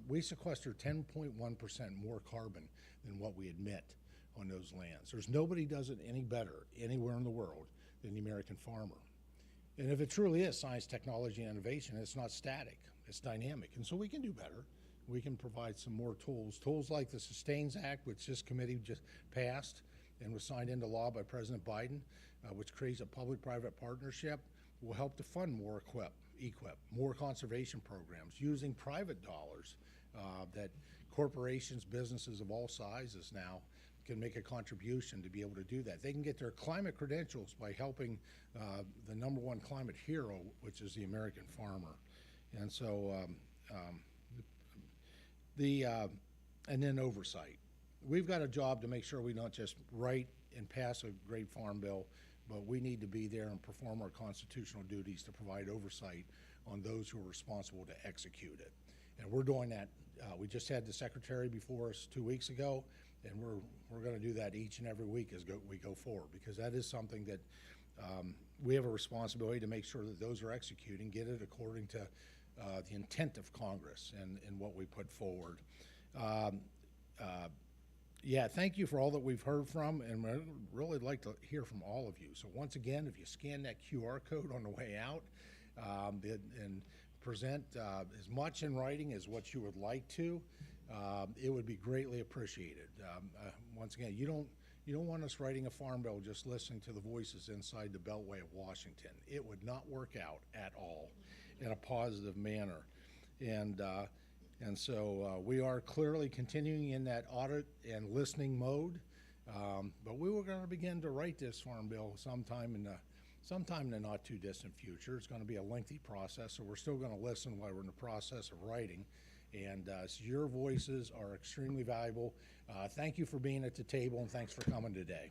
We sequester 10.1% more carbon than what we emit on those lands. There's nobody does it any better anywhere in the world than the American farmer. And if it truly is science, technology, and innovation, it's not static, it's dynamic. And so we can do better. We can provide some more tools like the Sustains Act, which this committee just passed and was signed into law by President Biden, which creates a public-private partnership, will help to fund more more conservation programs using private dollars that corporations, businesses of all sizes now can make a contribution to be able to do that. They can get their climate credentials by helping the #1 climate hero, which is the American farmer. And so, and then oversight. We've got a job to make sure we don't just write and pass a great farm bill, but we need to be there and perform our constitutional duties to provide oversight on those who are responsible to execute it. And we're doing that. We just had the secretary before us 2 weeks ago, and we're going to do that each and every week as we go forward, because that is something that we have a responsibility to make sure that those are executing, get it according to the intent of Congress and what we put forward. Yeah, thank you for all that we've heard from, and I'd really like to hear from all of you. So once again, if you scan that QR code on the way out, and present as much in writing as what you would like to, it would be greatly appreciated. Once again, you don't want us writing a farm bill just listening to the voices inside the Beltway of Washington. It would not work out at all in a positive manner. And so we are clearly continuing in that audit and listening mode. But we were going to begin to write this farm bill sometime in the not too distant future. It's going to be a lengthy process, so we're still going to listen while we're in the process of writing. And so your voices are extremely valuable. Thank you for being at the table, and thanks for coming today.